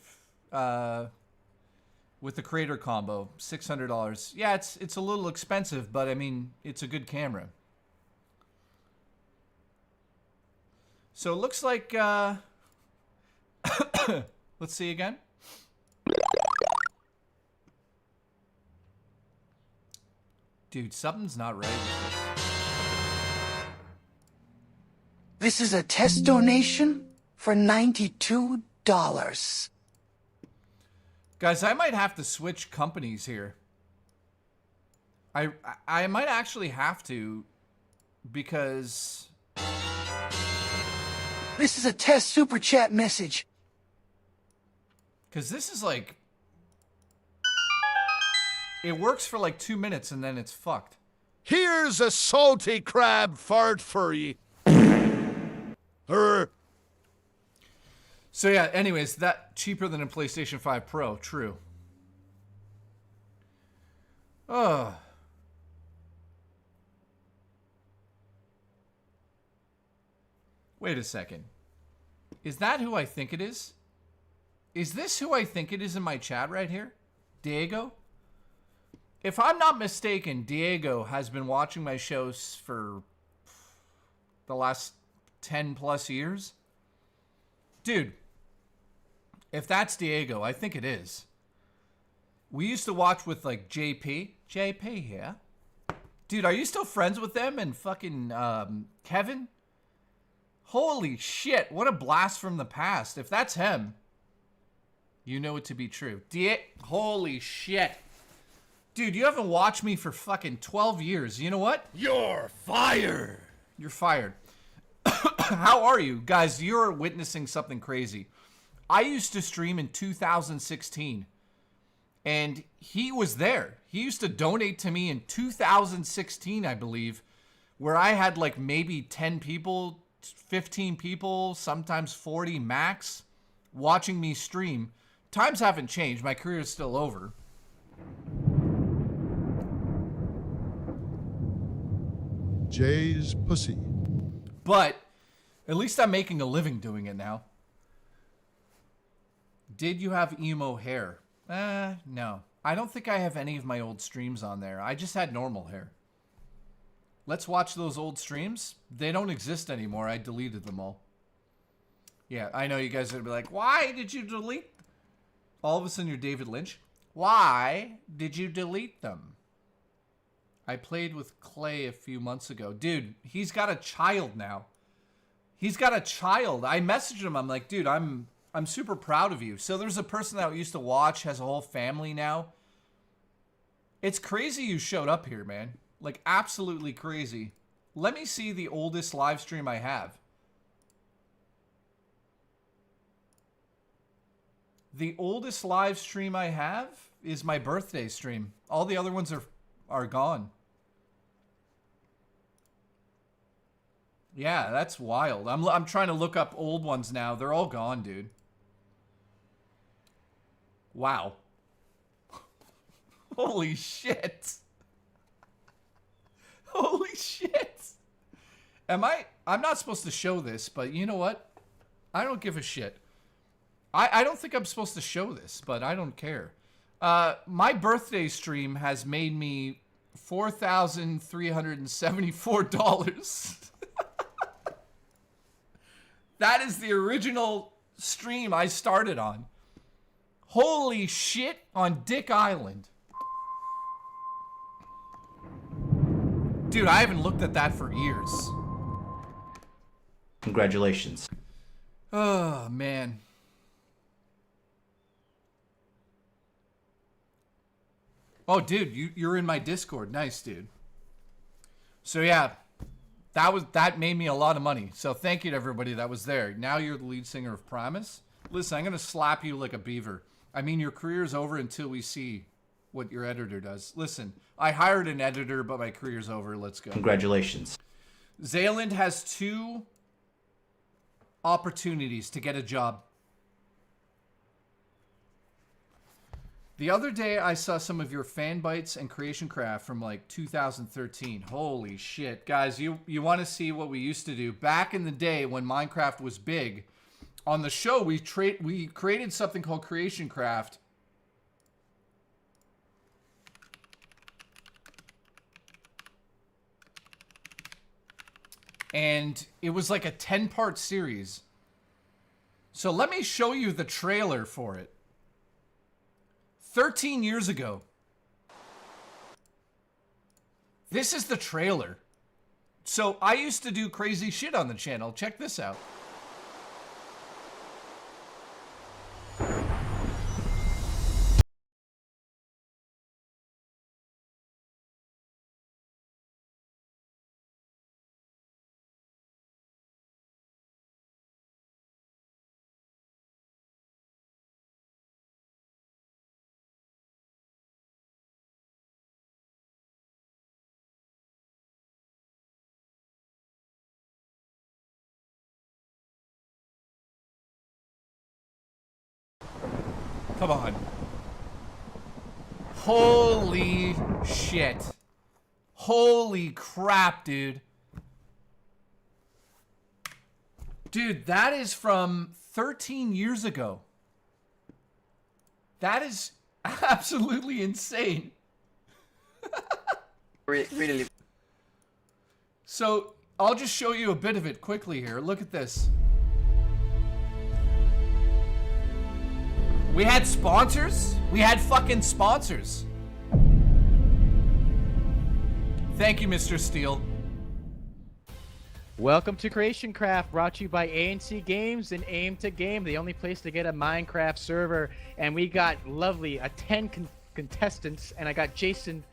[SPEAKER 5] with the creator combo. $600. Yeah, it's a little expensive, but I mean, it's a good camera. So it looks like... let's see again. Dude, something's not right with this.
[SPEAKER 2] This is a test donation for $92.
[SPEAKER 5] Guys, I might have to switch companies here. I might actually have to, because...
[SPEAKER 2] This is a test super chat message.
[SPEAKER 5] Because this is like... It works for like 2 minutes and then it's fucked.
[SPEAKER 3] Here's a salty crab fart for ye.
[SPEAKER 5] So yeah, anyways, that cheaper than a PlayStation 5 Pro, true. Oh. Wait a second. Is that who I think it is? Is this who I think it is in my chat right here? Diego? If I'm not mistaken, Diego has been watching my shows for the last 10 plus years. Dude, if that's Diego, I think it is. We used to watch with like JP. JP here. Dude, are you still friends with them and fucking Kevin? Holy shit, what a blast from the past. If that's him, you know it to be true. Holy shit. Dude, you haven't watched me for fucking 12 years. You know what?
[SPEAKER 1] You're fired.
[SPEAKER 5] You're fired. How are you? Guys, you're witnessing something crazy. I used to stream in 2016. And he was there. He used to donate to me in 2016, I believe. Where I had like maybe 10 people, 15 people, sometimes 40 max, watching me stream. Times haven't changed. My career is still over.
[SPEAKER 17] Jay's pussy.
[SPEAKER 5] But at least I'm making a living doing it now. Did you have emo hair? No. I don't think I have any of my old streams on there. I just had normal hair. Let's watch those old streams. They don't exist anymore. I deleted them all. Yeah, I know you guys are going to be like, why did you delete? All of a sudden you're David Lynch. Why did you delete them? I played with Clay a few months ago. Dude, he's got a child now. He's got a child. I messaged him. I'm like, dude, I'm super proud of you. So there's a person that used to watch, has a whole family now. It's crazy you showed up here, man. Like, absolutely crazy. Let me see the oldest live stream I have. The oldest live stream I have is my birthday stream. All the other ones are gone. Yeah, that's wild. I'm trying to look up old ones now. They're all gone, dude. Wow. Holy shit. Holy shit. I'm not supposed to show this, but you know what? I don't give a shit. I don't think I'm supposed to show this, but I don't care. My birthday stream has made me $4,374. That is the original stream I started on. Holy shit on Dick Island. Dude, I haven't looked at that for years.
[SPEAKER 6] Congratulations.
[SPEAKER 5] Oh, man. Oh, dude, you're in my Discord. Nice, dude. So, yeah, that made me a lot of money. So, thank you to everybody that was there. Now you're the lead singer of Primus. Listen, I'm going to slap you like a beaver. I mean, your career's over until we see what your editor does. Listen, I hired an editor, but my career's over. Let's go.
[SPEAKER 6] Congratulations.
[SPEAKER 5] Zayland has 2 opportunities to get a job. The other day, I saw some of your fan bites and creation craft from like 2013. Holy shit. Guys, you want to see what we used to do? Back in the day when Minecraft was big, on the show, we created something called creation craft. And it was like a 10-part series. So let me show you the trailer for it. 13 years ago. This is the trailer. So I used to do crazy shit on the channel. Check this out. Come on. Holy shit. Holy crap, dude. Dude, that is from 13 years ago. That is absolutely insane.
[SPEAKER 20] Really.
[SPEAKER 5] So, I'll just show you a bit of it quickly here. Look at this. We had sponsors? We had fucking sponsors. Thank you, Mr. Steele.
[SPEAKER 21] Welcome to Creation Craft, brought to you by ANC Games and Aim to Game, the only place to get a Minecraft server. And we got lovely 10 contestants, and I got Jason.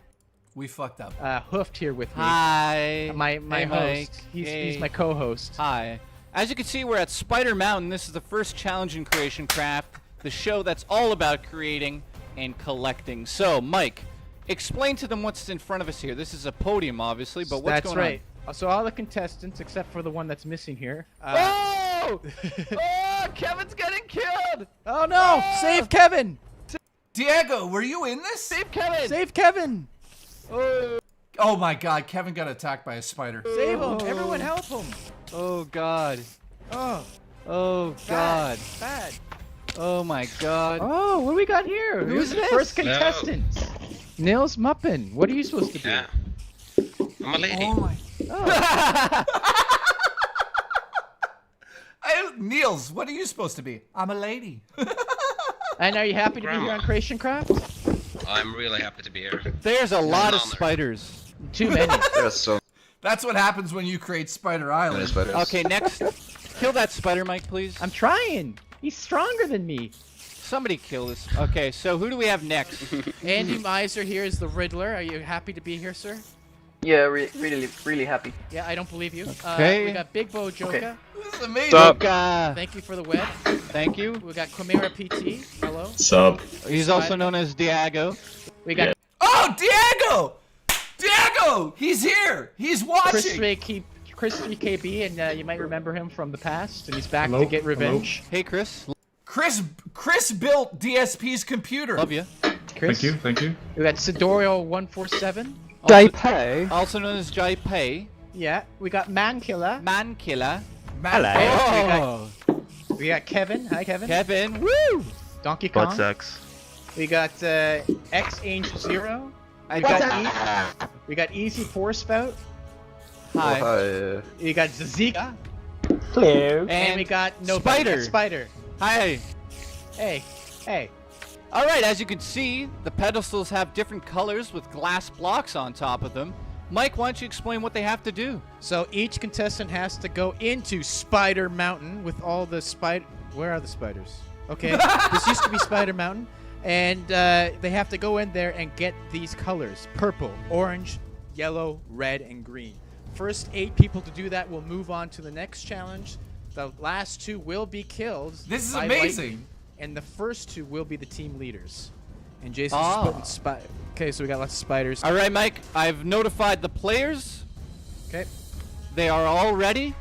[SPEAKER 5] We fucked up.
[SPEAKER 21] Hoofed here with me.
[SPEAKER 22] Hi.
[SPEAKER 21] My
[SPEAKER 22] Hey,
[SPEAKER 21] host.
[SPEAKER 22] Mike.
[SPEAKER 21] He's my co-host.
[SPEAKER 22] Hi. As you can see, we're at Spider Mountain. This is the first challenge in Creation Craft, the show that's all about creating and collecting. So, Mike, explain to them what's in front of us here. This is a podium, obviously, but what's going on?
[SPEAKER 21] That's right. So all the contestants, except for the one that's missing here.
[SPEAKER 22] Oh! Oh, Kevin's getting killed!
[SPEAKER 21] Oh no! Save Kevin!
[SPEAKER 5] Diego, were you in this?
[SPEAKER 22] Save Kevin!
[SPEAKER 21] Save Kevin!
[SPEAKER 5] Oh my god, Kevin got attacked by a spider.
[SPEAKER 21] Save him! Everyone help him!
[SPEAKER 22] Oh god.
[SPEAKER 21] Oh.
[SPEAKER 22] Oh god.
[SPEAKER 21] Bad.
[SPEAKER 22] Oh my god.
[SPEAKER 21] Oh, what do we got here?
[SPEAKER 22] Who's this?
[SPEAKER 21] First contestant. Nils Muppin. What are you supposed to be?
[SPEAKER 23] Yeah. I'm a lady.
[SPEAKER 5] Oh my.
[SPEAKER 21] Oh.
[SPEAKER 5] Niels, what are you supposed to be? I'm a lady.
[SPEAKER 21] And are you happy to be here on Creation Craft?
[SPEAKER 23] I'm really happy to be here.
[SPEAKER 22] There's a lot of spiders.
[SPEAKER 21] Too many.
[SPEAKER 5] That's what happens when you create Spider Island.
[SPEAKER 22] Okay, next. Kill that spider, Mike, please.
[SPEAKER 21] I'm trying. He's stronger than me.
[SPEAKER 22] Somebody kill this. Okay, so who do we have next?
[SPEAKER 21] Andy Miser here is the Riddler. Are you happy to be here, sir?
[SPEAKER 20] Yeah, really happy.
[SPEAKER 21] Yeah, I don't believe you.
[SPEAKER 22] Okay.
[SPEAKER 21] We got Big Bo Joka.
[SPEAKER 20] Okay.
[SPEAKER 5] This is amazing.
[SPEAKER 21] Thank you for the web.
[SPEAKER 22] Thank you.
[SPEAKER 21] We got Quimera PT. Hello.
[SPEAKER 23] Sup.
[SPEAKER 22] He's also known as Diego.
[SPEAKER 21] We got
[SPEAKER 5] Oh, Diego! Diego! He's here! He's watching!
[SPEAKER 21] Chris JKB, and you might remember him from the past, and he's back to get revenge.
[SPEAKER 22] Hey, Chris.
[SPEAKER 5] Chris built DSP's computer.
[SPEAKER 22] Love you.
[SPEAKER 21] Chris.
[SPEAKER 23] Thank you.
[SPEAKER 21] We got Sidorio147.
[SPEAKER 22] Jai Also known as Jai Pei.
[SPEAKER 21] Yeah. We got Mankiller.
[SPEAKER 22] Hello.
[SPEAKER 21] We got Kevin. Hi, Kevin.
[SPEAKER 22] Kevin. Woo!
[SPEAKER 21] Donkey Kong.
[SPEAKER 23] Butt sucks.
[SPEAKER 21] We got X Angel Zero. We got Easy Four Spout.
[SPEAKER 22] Hi.
[SPEAKER 8] Hi.
[SPEAKER 21] We got Zazika.
[SPEAKER 8] Hello.
[SPEAKER 21] And we got
[SPEAKER 22] Spider.
[SPEAKER 21] Spider.
[SPEAKER 22] Hi.
[SPEAKER 21] Hey. Hey.
[SPEAKER 22] All right, as you can see, the pedestals have different colors with glass blocks on top of them. Mike, why don't you explain what they have to do?
[SPEAKER 21] So each contestant has to go into Spider Mountain with all the spider. Where are the spiders? Okay, this used to be Spider Mountain, and they have to go in there and get these colors: purple, orange, yellow, red, and green. First 8 people to do that will move on to the next challenge. The last 2 will be killed.
[SPEAKER 5] This is
[SPEAKER 21] by
[SPEAKER 5] amazing.
[SPEAKER 21] lightning, and the first 2 will be the team leaders. And Jason's just putting spider. Okay, so we got lots of spiders.
[SPEAKER 22] All right, Mike, I've notified the players.
[SPEAKER 21] Okay.
[SPEAKER 22] They are all ready.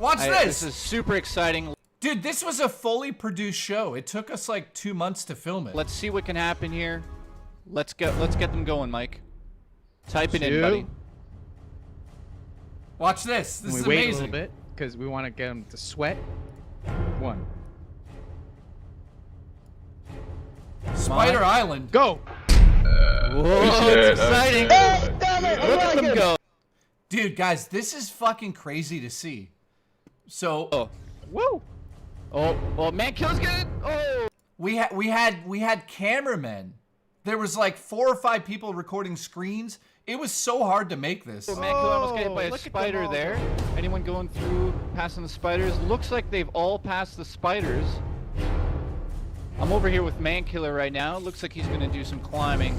[SPEAKER 5] Watch this.
[SPEAKER 22] This is super exciting.
[SPEAKER 5] Dude, this was a fully produced show. It took us like 2 months to film it.
[SPEAKER 22] Let's see what can happen here. Let's get them going, Mike. Type it in, buddy.
[SPEAKER 5] Watch this. This
[SPEAKER 21] we
[SPEAKER 5] is
[SPEAKER 21] wait
[SPEAKER 5] amazing.
[SPEAKER 21] a little bit because we want to get them to sweat. 1.
[SPEAKER 5] Spider Island.
[SPEAKER 21] Go.
[SPEAKER 22] Whoa, it's exciting. Look at them go.
[SPEAKER 5] Dude, guys, this is fucking crazy to see. So,
[SPEAKER 21] woo.
[SPEAKER 22] Oh, man, kills good. Oh.
[SPEAKER 5] We had cameramen. There was like 4 or 5 people recording screens. It was so hard to make this.
[SPEAKER 22] Oh, man, killer almost got hit by a spider there. Anyone going through, passing the spiders? Looks like they've all passed the spiders. I'm over here with Mankiller right now. Looks like he's gonna do some climbing.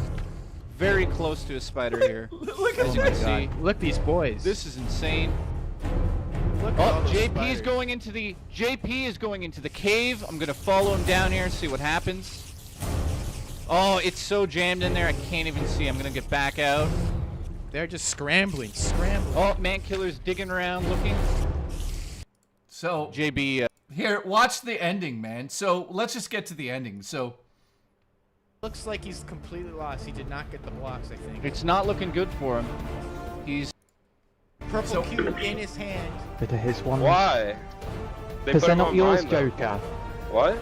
[SPEAKER 22] Very close to a spider here.
[SPEAKER 5] Look
[SPEAKER 22] as you can see.
[SPEAKER 21] Look these boys.
[SPEAKER 22] This is insane.
[SPEAKER 21] Look at all those
[SPEAKER 22] JP
[SPEAKER 21] spiders.
[SPEAKER 22] is going into the cave. I'm gonna follow him down here and see what happens. Oh, it's so jammed in there I can't even see. I'm gonna get back out.
[SPEAKER 21] They're just scrambling.
[SPEAKER 22] Oh, Mankiller's digging around looking.
[SPEAKER 5] So
[SPEAKER 22] JB.
[SPEAKER 5] Here, watch the ending, man. So let's just get to the ending. So
[SPEAKER 21] looks like he's completely lost. He did not get the blocks, I think.
[SPEAKER 22] It's not looking good for him. He's
[SPEAKER 21] purple cube in his hand.
[SPEAKER 8] Bit of his one.
[SPEAKER 10] Why?
[SPEAKER 8] Because they're not yours, Joker.
[SPEAKER 10] What?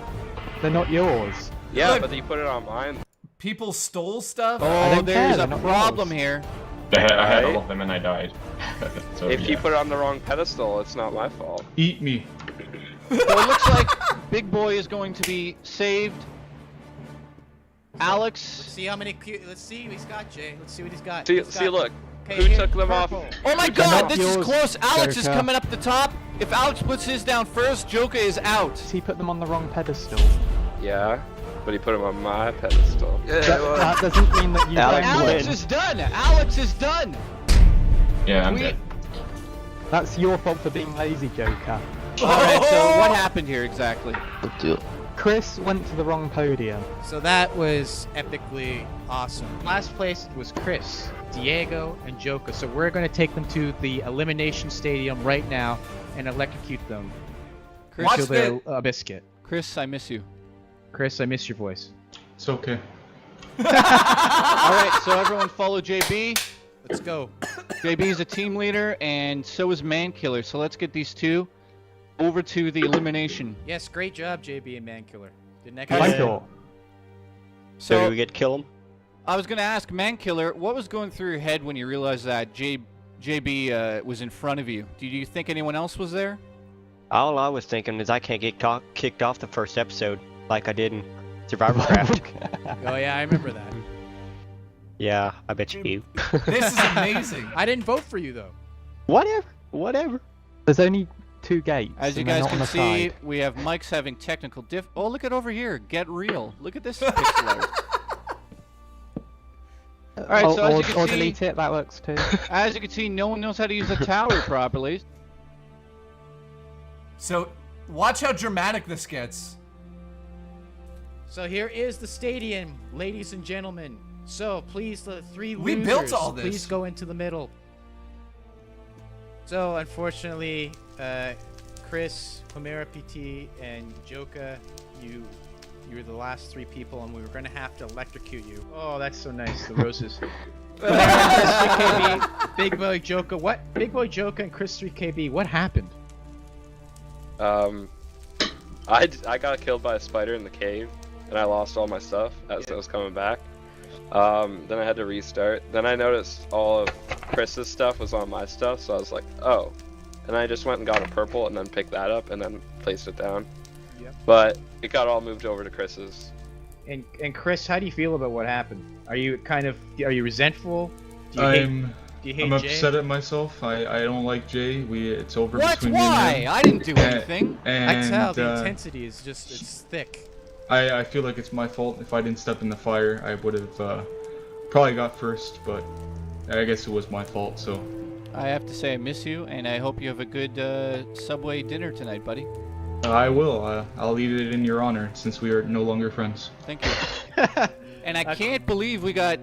[SPEAKER 8] They're not yours.
[SPEAKER 10] Yeah,
[SPEAKER 5] Look.
[SPEAKER 10] but you put it on mine.
[SPEAKER 5] people stole stuff.
[SPEAKER 22] Oh, there's a problem here.
[SPEAKER 11] I had all of them and I died. So,
[SPEAKER 10] If you
[SPEAKER 11] yeah.
[SPEAKER 10] put it on the wrong pedestal, it's not my fault.
[SPEAKER 11] Eat me.
[SPEAKER 22] So it looks like Big Boy is going to be saved. Alex.
[SPEAKER 21] See how many. Let's see what he's got, Jay. Let's see what he's got.
[SPEAKER 10] See, look.
[SPEAKER 21] Okay,
[SPEAKER 10] Who
[SPEAKER 21] here,
[SPEAKER 10] took them off?
[SPEAKER 21] purple.
[SPEAKER 22] Oh my god, this is
[SPEAKER 8] yours,
[SPEAKER 22] close. Alex is
[SPEAKER 8] Joker.
[SPEAKER 22] coming up the top. If Alex puts his down first, Joker is out.
[SPEAKER 8] He put them on the wrong pedestal.
[SPEAKER 10] Yeah, but he put them on my pedestal.
[SPEAKER 8] That doesn't mean that you don't
[SPEAKER 22] Alex
[SPEAKER 8] win.
[SPEAKER 22] is done. Alex is done.
[SPEAKER 11] Yeah, I'm dead.
[SPEAKER 8] That's your fault for being lazy, Joker.
[SPEAKER 22] Alright, so what happened here exactly?
[SPEAKER 8] Chris went to the wrong podium.
[SPEAKER 21] So that was epically awesome. Last place was Chris, Diego, and Joker. So we're going to take them to the elimination stadium right now and electrocute them.
[SPEAKER 22] Chris,
[SPEAKER 21] Until they're a biscuit.
[SPEAKER 22] Chris, I miss you.
[SPEAKER 21] Chris, I miss your voice.
[SPEAKER 11] It's okay.
[SPEAKER 22] Alright, so everyone follow JB.
[SPEAKER 21] Let's go.
[SPEAKER 22] JB is a team leader, and so is Mankiller. So let's get these two over to the elimination.
[SPEAKER 21] Yes, great job, JB and Mankiller. Didn't that
[SPEAKER 8] Thank you.
[SPEAKER 22] So
[SPEAKER 10] did we get kill him?
[SPEAKER 22] I was going to ask Mankiller, what was going through your head when you realized that JB was in front of you? Did you think anyone else was there?
[SPEAKER 24] All I was thinking is I can't get kicked off the first episode like I did in Survivor Craft.
[SPEAKER 21] Oh yeah, I remember that.
[SPEAKER 24] Yeah, I bet you.
[SPEAKER 5] This is amazing.
[SPEAKER 21] I didn't vote for you though.
[SPEAKER 24] Whatever.
[SPEAKER 8] There's only 2 gates.
[SPEAKER 22] As you
[SPEAKER 8] and they're
[SPEAKER 22] guys
[SPEAKER 8] not on
[SPEAKER 22] can
[SPEAKER 8] the
[SPEAKER 22] see,
[SPEAKER 8] side.
[SPEAKER 22] we have Mike's having technical diff. Oh, look at over here. Get real. Look at this pixel art. Alright, so as you can
[SPEAKER 8] or
[SPEAKER 22] see,
[SPEAKER 8] delete it, that works too.
[SPEAKER 22] as you can see, no one knows how to use the tower properly.
[SPEAKER 5] So watch how dramatic this gets.
[SPEAKER 21] So here is the stadium, ladies and gentlemen. So please, the 3
[SPEAKER 5] We
[SPEAKER 21] losers,
[SPEAKER 5] built all this.
[SPEAKER 21] please go into the middle. So unfortunately, Chris, Chimera PT, and Joka, you were the last 3 people, and we were gonna have to electrocute you. Oh, that's so nice, the roses. Chris 3KB, Big Boy Joka. What? Big Boy Joka and Chris 3KB. What happened?
[SPEAKER 10] I got killed by a spider in the cave, and I lost all my stuff as I was coming back. Then I had to restart. Then I noticed all of Chris's stuff was on my stuff, so I was like, oh. And I just went and got a purple and then picked that up and then placed it down.
[SPEAKER 21] Yep.
[SPEAKER 10] But it got all moved over to Chris's.
[SPEAKER 21] And Chris, how do you feel about what happened? Are you resentful?
[SPEAKER 11] I'm
[SPEAKER 21] Jay?
[SPEAKER 11] upset at myself. I don't like Jay. It's over
[SPEAKER 22] What?
[SPEAKER 11] between me and
[SPEAKER 22] Why?
[SPEAKER 11] him.
[SPEAKER 22] I didn't do anything.
[SPEAKER 21] I can tell the
[SPEAKER 11] And,
[SPEAKER 21] intensity is just it's thick.
[SPEAKER 11] I feel like it's my fault. If I didn't step in the fire, I would have probably got first, but I guess it was my fault, so.
[SPEAKER 22] I have to say I miss you, and I hope you have a good Subway dinner tonight, buddy.
[SPEAKER 11] I will. I'll eat it in your honor, since we are no longer friends.
[SPEAKER 22] Thank you. And I can't believe we got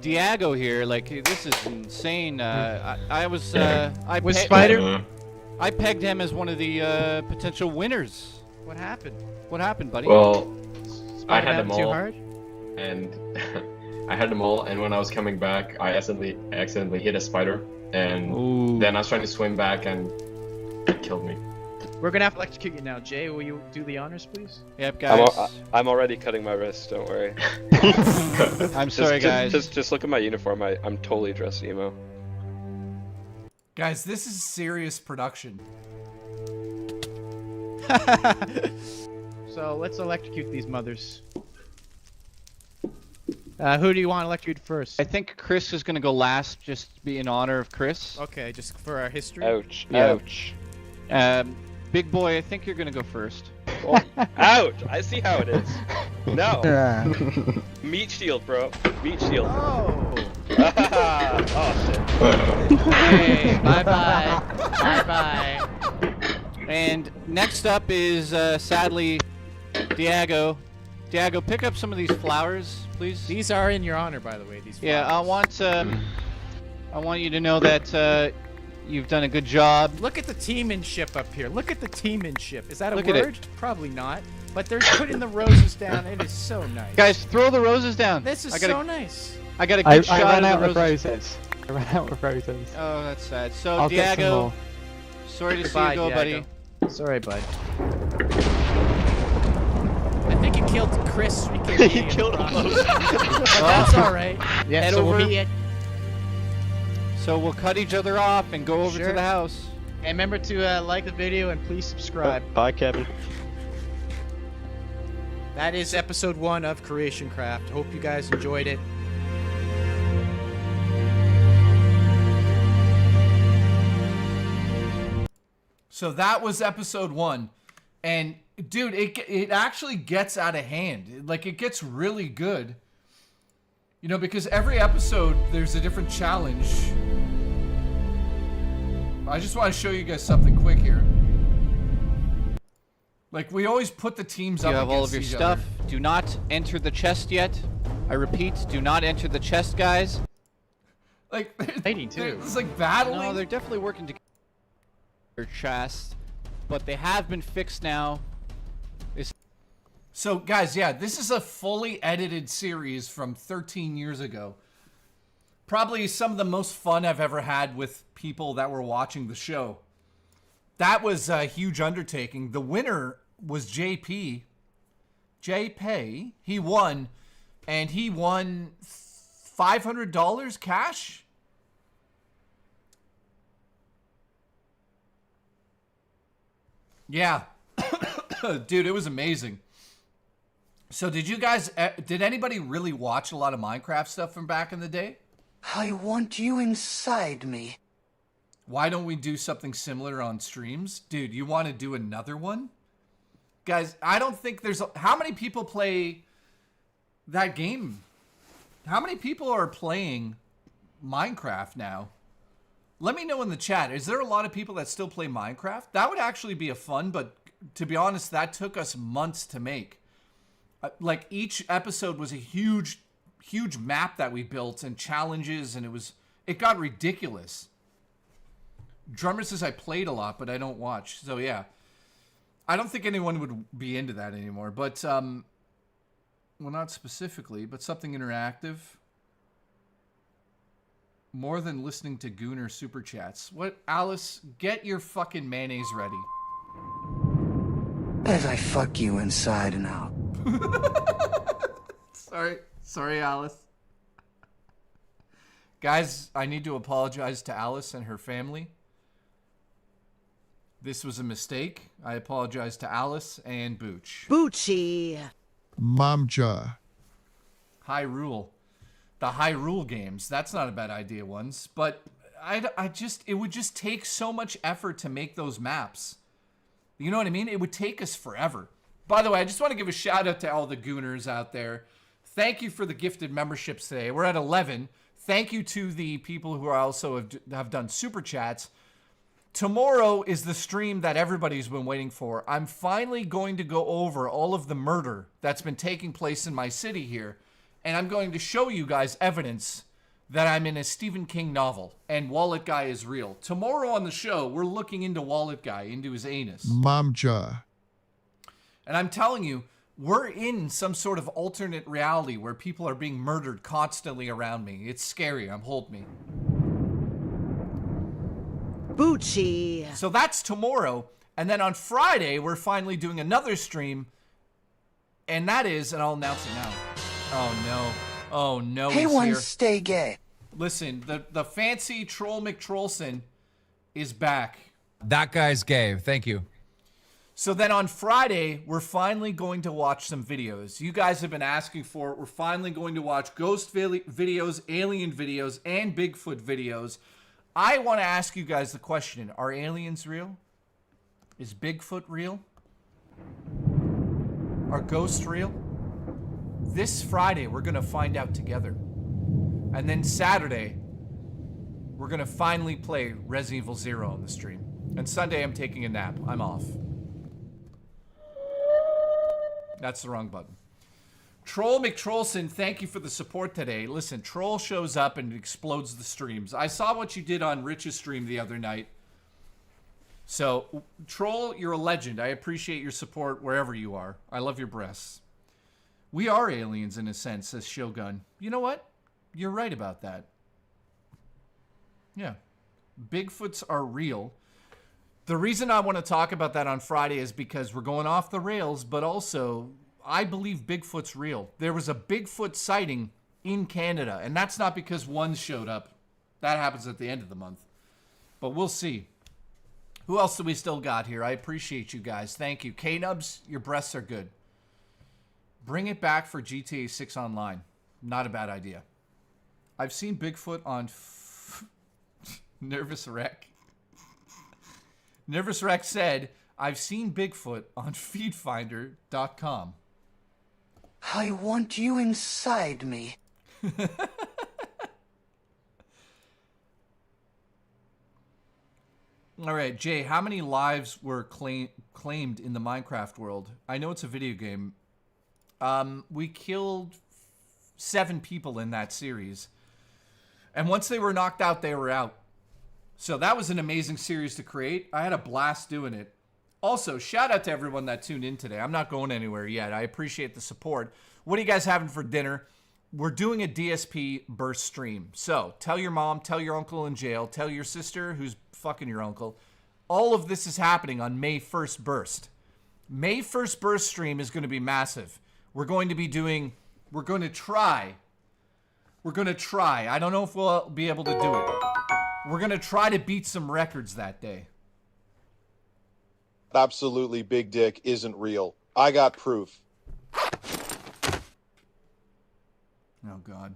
[SPEAKER 22] Diago here. Like, this is insane. I was
[SPEAKER 21] Spider?
[SPEAKER 22] I pegged him as one of the potential winners.
[SPEAKER 21] What happened?
[SPEAKER 22] What happened, buddy?
[SPEAKER 11] Well,
[SPEAKER 21] I had them all,
[SPEAKER 11] and I had them all, and when I was coming back, I accidentally hit a spider, and then I was trying to swim back, and it killed me.
[SPEAKER 21] We're gonna have to electrocute you now. Jay, will you do the honors, please?
[SPEAKER 22] Yep, guys.
[SPEAKER 10] I'm already cutting my wrist, don't worry.
[SPEAKER 22] I'm sorry, guys.
[SPEAKER 10] Just look at my uniform. I'm totally dressed emo.
[SPEAKER 5] Guys, this is serious production.
[SPEAKER 21] So let's electrocute these mothers. Who do you want electrocuted first?
[SPEAKER 22] I think Chris is gonna go last, just to be in honor of Chris.
[SPEAKER 21] Okay, just for our history.
[SPEAKER 10] Ouch.
[SPEAKER 22] Yeah.
[SPEAKER 10] Ouch.
[SPEAKER 22] Big boy, I think you're gonna go first.
[SPEAKER 10] Oh, ouch! I see how it is. No. Meat shield, bro. Meat shield.
[SPEAKER 21] Oh.
[SPEAKER 10] Oh shit.
[SPEAKER 21] Hey, bye-bye. Bye-bye.
[SPEAKER 22] And next up is sadly Diago. Diago, pick up some of these flowers, please.
[SPEAKER 21] These are in your honor, by the way. These flowers.
[SPEAKER 22] Yeah, I want you to know that you've done a good job.
[SPEAKER 21] Look at the teammanship up here. Look at the teammanship. Is that a
[SPEAKER 22] Look at it.
[SPEAKER 21] word? Probably not. But they're putting the roses down. It is so nice.
[SPEAKER 22] Guys, throw the roses down.
[SPEAKER 21] This is so nice.
[SPEAKER 22] I got a good shot
[SPEAKER 8] I ran
[SPEAKER 22] of
[SPEAKER 8] out
[SPEAKER 22] the
[SPEAKER 8] of roses. I ran out of roses.
[SPEAKER 22] Oh, that's sad. So,
[SPEAKER 8] I'll get some
[SPEAKER 22] Diago,
[SPEAKER 8] more.
[SPEAKER 22] sorry to
[SPEAKER 21] Goodbye,
[SPEAKER 22] see you go,
[SPEAKER 21] Diago.
[SPEAKER 22] buddy.
[SPEAKER 21] Sorry, bud. I think it killed Chris. He
[SPEAKER 24] killed him.
[SPEAKER 21] But that's alright. Yeah,
[SPEAKER 22] Head
[SPEAKER 21] so
[SPEAKER 22] over.
[SPEAKER 21] we'll be at...
[SPEAKER 22] So we'll cut each other off and go over to the house.
[SPEAKER 21] And remember to like the video and please subscribe.
[SPEAKER 24] Bye, Kevin.
[SPEAKER 21] That is episode 1 of Creation Craft. Hope you guys enjoyed it.
[SPEAKER 5] So that was episode 1. And dude, it actually gets out of hand. Like, it gets really good. You know, because every episode there's a different challenge. I just want to show you guys something quick here. Like, we always put the teams up
[SPEAKER 22] You have all
[SPEAKER 5] against
[SPEAKER 22] of your
[SPEAKER 5] each
[SPEAKER 22] stuff.
[SPEAKER 5] other.
[SPEAKER 22] Do not enter the chest yet. I repeat, do not enter the chest, guys.
[SPEAKER 5] Like,
[SPEAKER 21] too.
[SPEAKER 5] It's like battling.
[SPEAKER 22] No, they're definitely working together. Their chest, but they have been fixed now.
[SPEAKER 5] So, guys, yeah, this is a fully edited series from 13 years ago. Probably some of the most fun I've ever had with people that were watching the show. That was a huge undertaking. The winner was JP. JP. He won, and he won $500 cash. Yeah. Dude, it was amazing. So did anybody really watch a lot of Minecraft stuff from back in the day?
[SPEAKER 2] I want you inside me.
[SPEAKER 5] Why don't we do something similar on streams? Dude, you want to do another one? Guys, I don't think how many people play that game? How many people are playing Minecraft now? Let me know in the chat. Is there a lot of people that still play Minecraft? That would actually be a fun, but to be honest, that took us months to make. Like, each episode was a huge map that we built and challenges, and it got ridiculous. Drummer says I played a lot, but I don't watch. So yeah, I don't think anyone would be into that anymore. But well, not specifically, but something interactive. More than listening to Gooner super chats. What, Alice? Get your fucking mayonnaise ready.
[SPEAKER 2] As I fuck you inside and out.
[SPEAKER 5] Sorry, Alice. Guys, I need to apologize to Alice and her family. This was a mistake. I apologize to Alice and Booch.
[SPEAKER 7] Boochie.
[SPEAKER 17] Mamja.
[SPEAKER 5] Hyrule. The Hyrule games. That's not a bad idea, ones. But it would just take so much effort to make those maps. You know what I mean? It would take us forever. By the way, I just want to give a shout out to all the gooners out there. Thank you for the gifted memberships today. We're at 11. Thank you to the people who are also have done super chats. Tomorrow is the stream that everybody's been waiting for. I'm finally going to go over all of the murder that's been taking place in my city here. And I'm going to show you guys evidence that I'm in a Stephen King novel and Wallet Guy is real. Tomorrow on the show, we're looking into Wallet Guy, into his anus.
[SPEAKER 17] Mamja.
[SPEAKER 5] And I'm telling you, we're in some sort of alternate reality where people are being murdered constantly around me. It's scary. Hold me.
[SPEAKER 7] Boochie.
[SPEAKER 5] So that's tomorrow. And then on Friday, we're finally doing another stream. And that is, and I'll announce it now. Oh, no. Oh, no,
[SPEAKER 2] Hey,
[SPEAKER 5] he's
[SPEAKER 2] one,
[SPEAKER 5] here.
[SPEAKER 2] stay gay.
[SPEAKER 5] Listen, the fancy Troll McTrollson is back.
[SPEAKER 1] That guy's gay. Thank you.
[SPEAKER 5] So then on Friday, we're finally going to watch some videos. You guys have been asking for it. We're finally going to watch ghost videos, alien videos, and Bigfoot videos. I want to ask you guys the question. Are aliens real? Is Bigfoot real? Are ghosts real? This Friday, we're going to find out together. And then Saturday, we're going to finally play Resident Evil 0 on the stream. And Sunday, I'm taking a nap. I'm off. That's the wrong button. Troll McTrollson, thank you for the support today. Listen, Troll shows up and explodes the streams. I saw what you did on Rich's stream the other night. So, Troll, you're a legend. I appreciate your support wherever you are. I love your breasts. We are aliens in a sense, says Shogun. You know what? You're right about that. Yeah. Bigfoots are real. The reason I want to talk about that on Friday is because we're going off the rails, but also I believe Bigfoot's real. There was a Bigfoot sighting in Canada, and that's not because one showed up. That happens at the end of the month. But we'll see. Who else do we still got here? I appreciate you guys. Thank you. K-Nubs, your breasts are good. Bring it back for GTA 6 Online. Not a bad idea. I've seen Bigfoot on Nervous Wreck. Nervous Wreck said, I've seen Bigfoot on feedfinder.com.
[SPEAKER 2] I want you inside me.
[SPEAKER 5] All right, Jay, how many lives were claimed in the Minecraft world? I know it's a video game. We killed 7 people in that series. And once they were knocked out, they were out. So that was an amazing series to create. I had a blast doing it. Also, shout out to everyone that tuned in today. I'm not going anywhere yet. I appreciate the support. What are you guys having for dinner? We're doing a DSP burst stream. So tell your mom, tell your uncle in jail, tell your sister who's fucking your uncle. All of this is happening on May 1st burst. May 1st burst stream is going to be massive. We're going to try. I don't know if we'll be able to do it. We're going to try to beat some records that day.
[SPEAKER 14] Absolutely, Big Dick isn't real. I got proof.
[SPEAKER 5] Oh, God.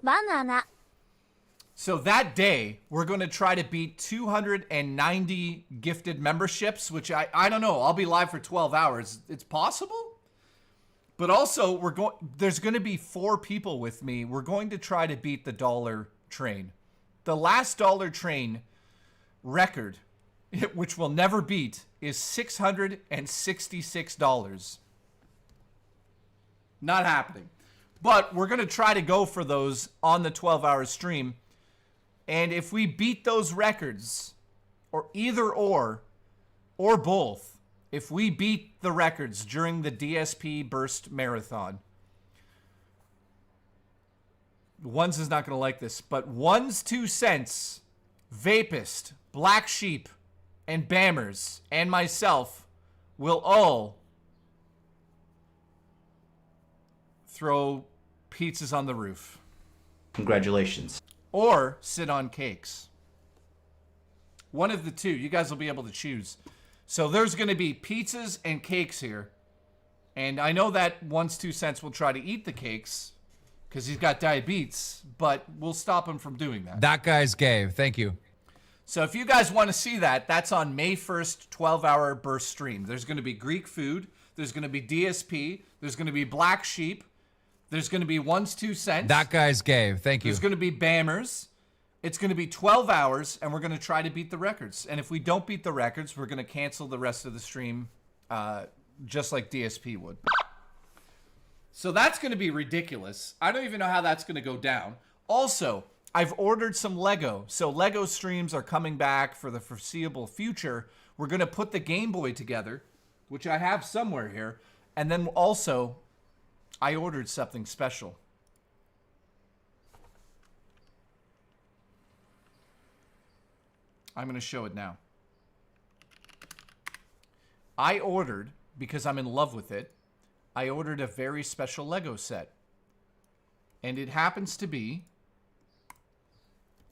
[SPEAKER 13] Banana.
[SPEAKER 5] So that day, we're going to try to beat 290 gifted memberships, which I don't know. I'll be live for 12 hours. It's possible? But also, there's going to be 4 people with me. We're going to try to beat the dollar train. The last dollar train record, which we'll never beat, is $666. Not happening. But we're going to try to go for those on the 12-hour stream. And if we beat those records, or either or both, if we beat the records during the DSP Burst Marathon, Ones is not going to like this, but One's 2 cents, Vapist, Black Sheep, and Bammers, and myself will all throw pizzas on the roof.
[SPEAKER 6] Congratulations.
[SPEAKER 5] Or sit on cakes. One of the two. You guys will be able to choose. So there's going to be pizzas and cakes here. And I know that Once 2 Cents will try to eat the cakes because he's got diabetes, but we'll stop him from doing that.
[SPEAKER 1] That guy's gay. Thank you.
[SPEAKER 5] So if you guys want to see that, that's on May 1st, 12-hour burst stream. There's going to be Greek food. There's going to be DSP. There's going to be Black Sheep. There's going to be Once 2 Cents.
[SPEAKER 1] That guy's gay. Thank you.
[SPEAKER 5] There's going to be Bammers. It's going to be 12 hours, and we're going to try to beat the records. And if we don't beat the records, we're going to cancel the rest of the stream, just like DSP would. So that's going to be ridiculous. I don't even know how that's going to go down. Also, I've ordered some Lego. So Lego streams are coming back for the foreseeable future. We're going to put the Game Boy together, which I have somewhere here. And then also, I ordered something special. I'm going to show it now. I ordered, because I'm in love with it, I ordered a very special Lego set. And it happens to be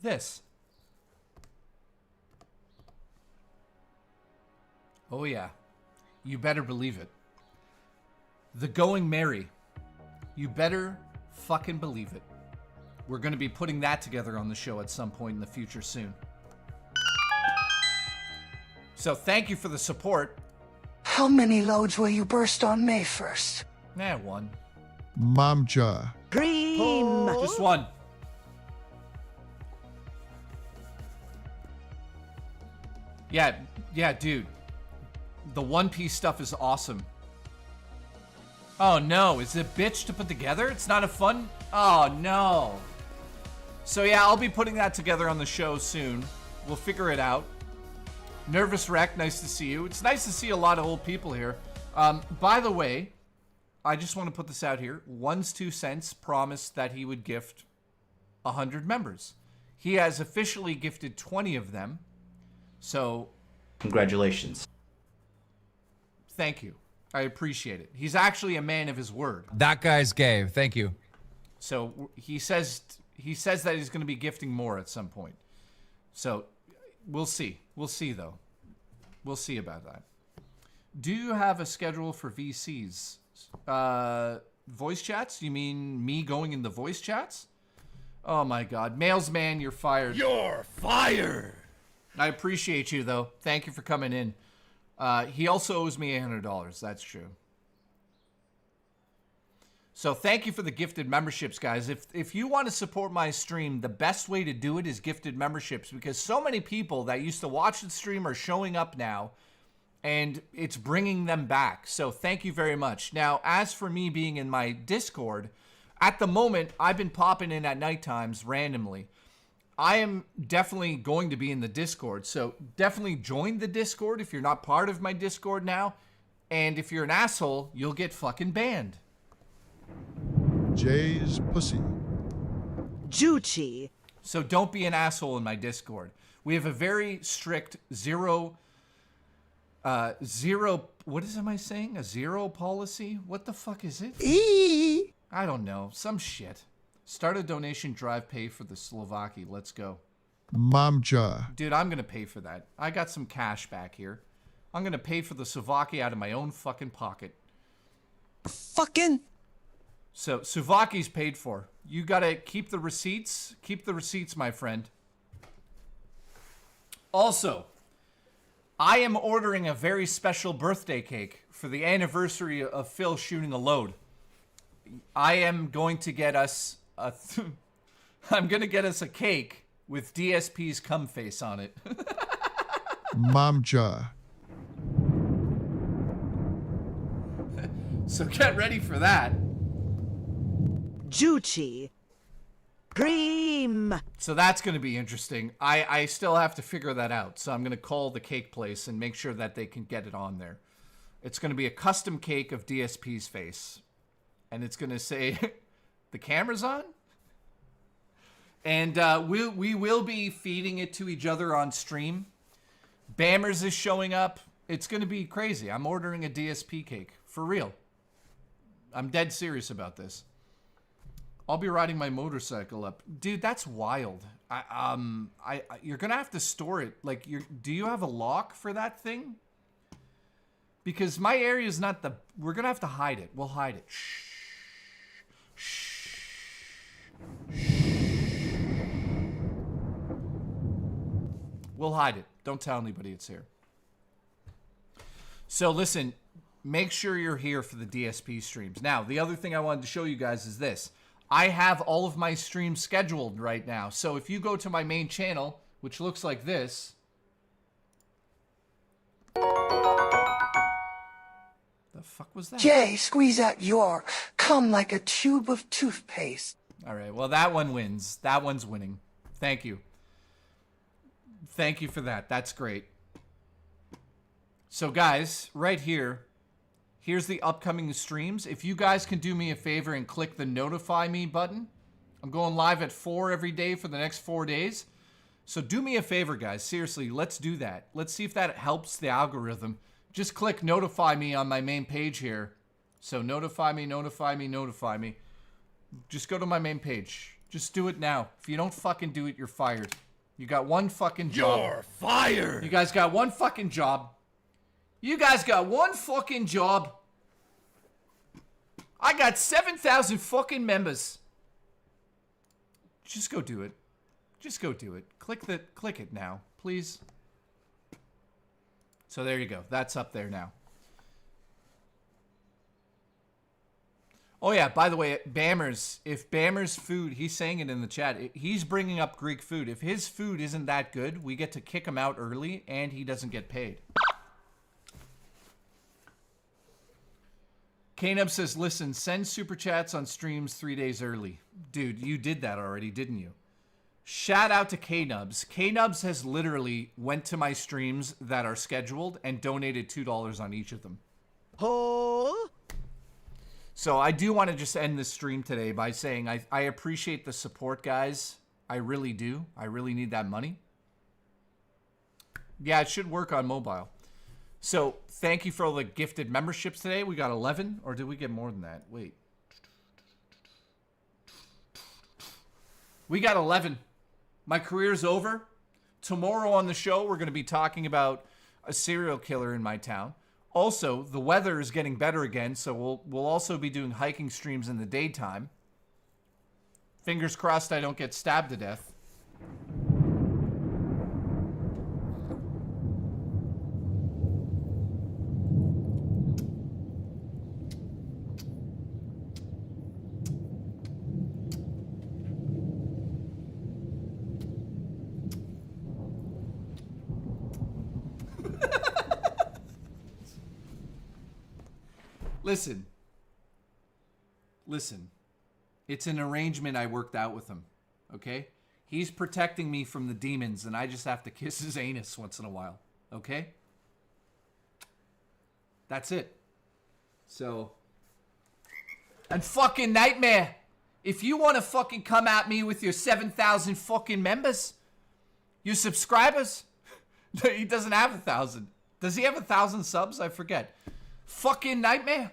[SPEAKER 5] this. Oh yeah. You better believe it. The Going Merry. You better fucking believe it. We're going to be putting that together on the show at some point in the future soon. So thank you for the support.
[SPEAKER 2] How many loads will you burst on May 1st?
[SPEAKER 5] One.
[SPEAKER 17] Momja.
[SPEAKER 7] Cream.
[SPEAKER 5] Just one. Yeah, dude. The One Piece stuff is awesome. Oh no, is it bitch to put together? It's not a fun... Oh no. So yeah, I'll be putting that together on the show soon. We'll figure it out. Nervous Wreck, nice to see you. It's nice to see a lot of old people here. By the way, I just want to put this out here. Once 2 Cents promised that he would gift 100 members. He has officially gifted 20 of them. So...
[SPEAKER 6] Congratulations.
[SPEAKER 5] Thank you. I appreciate it. He's actually a man of his word.
[SPEAKER 1] That guy's gay. Thank you.
[SPEAKER 5] So he says that he's going to be gifting more at some point. So we'll see. We'll see, though. We'll see about that. Do you have a schedule for VCs? Voice chats? You mean me going in the voice chats? Oh, my God. Mailsman, you're fired.
[SPEAKER 18] You're fired!
[SPEAKER 5] I appreciate you, though. Thank you for coming in. He also owes me $800. That's true. So thank you for the gifted memberships, guys. If you want to support my stream, the best way to do it is gifted memberships, because so many people that used to watch the stream are showing up now, and it's bringing them back. So thank you very much. Now, as for me being in my Discord, at the moment, I've been popping in at night times randomly. I am definitely going to be in the Discord, so definitely join the Discord if you're not part of my Discord now. And if you're an asshole, you'll get fucking banned.
[SPEAKER 17] Jay's pussy.
[SPEAKER 7] Juchi.
[SPEAKER 5] So don't be an asshole in my Discord. We have a very strict zero, what am I saying? A zero policy? What the fuck is it? I don't know. Some shit. Start a donation drive, pay for the Slovaki. Let's go.
[SPEAKER 17] Momja.
[SPEAKER 5] Dude, I'm going to pay for that. I got some cash back here. I'm going to pay for the Slovaki out of my own fucking pocket.
[SPEAKER 7] Fucking.
[SPEAKER 5] So, Suvaki's paid for. You got to keep the receipts. Keep the receipts, my friend. Also, I am ordering a very special birthday cake for the anniversary of Phil shooting a load. I am going to get us I'm going to get us a cake with DSP's cum face on it.
[SPEAKER 17] Momja.
[SPEAKER 5] So get ready for that.
[SPEAKER 7] Juchi. Cream.
[SPEAKER 5] So that's going to be interesting. I still have to figure that out. So I'm going to call the cake place and make sure that they can get it on there. It's going to be a custom cake of DSP's face. And it's going to say, the camera's on? And we will be feeding it to each other on stream. Bammers is showing up. It's going to be crazy. I'm ordering a DSP cake. For real. I'm dead serious about this. I'll be riding my motorcycle up. Dude, that's wild. You're gonna have to store it. Like, do you have a lock for that thing? Because my area is not the... We're gonna have to hide it. We'll hide it. Shh. Shh. We'll hide it. Don't tell anybody it's here. So listen, make sure you're here for the DSP streams. Now, the other thing I wanted to show you guys is this. I have all of my streams scheduled right now. So if you go to my main channel, which looks like this. The fuck was that?
[SPEAKER 2] Jay, squeeze out your cum like a tube of toothpaste.
[SPEAKER 5] All right, well, that one wins. That one's winning. Thank you. Thank you for that. That's great. So, guys, right here, here's the upcoming streams. If you guys can do me a favor and click the notify me button. I'm going live at 4 every day for the next 4 days. So do me a favor, guys. Seriously, let's do that. Let's see if that helps the algorithm. Just click notify me on my main page here. So notify me, notify me, notify me. Just go to my main page. Just do it now. If you don't fucking do it, you're fired. You got one fucking job.
[SPEAKER 18] You're fired!
[SPEAKER 5] You guys got one fucking job. You guys got one fucking job. I got 7,000 fucking members. Just go do it. Just go do it. Click it now, please. So there you go. That's up there now. Oh yeah, by the way, Bammers, if Bammers' food, he's saying it in the chat, he's bringing up Greek food. If his food isn't that good, we get to kick him out early and he doesn't get paid. Kanub says, listen, send super chats on streams 3 days early. Dude, you did that already, didn't you? Shout out to Knubs. Knubs has literally went to my streams that are scheduled and donated $2 on each of them. Oh. So I do want to just end this stream today by saying I appreciate the support, guys. I really do. I really need that money. Yeah, it should work on mobile. So thank you for all the gifted memberships today. We got 11, or did we get more than that? Wait. We got 11. My career's over. Tomorrow on the show, we're going to be talking about a serial killer in my town. Also, the weather is getting better again, so we'll also be doing hiking streams in the daytime. Fingers crossed I don't get stabbed to death. Listen. It's an arrangement I worked out with him, okay? He's protecting me from the demons, and I just have to kiss his anus once in a while, okay? That's it. So, and fucking Nightmare, if you want to fucking come at me with your 7,000 fucking members, your subscribers, he doesn't have 1,000. Does he have 1,000 subs? I forget. Fucking Nightmare.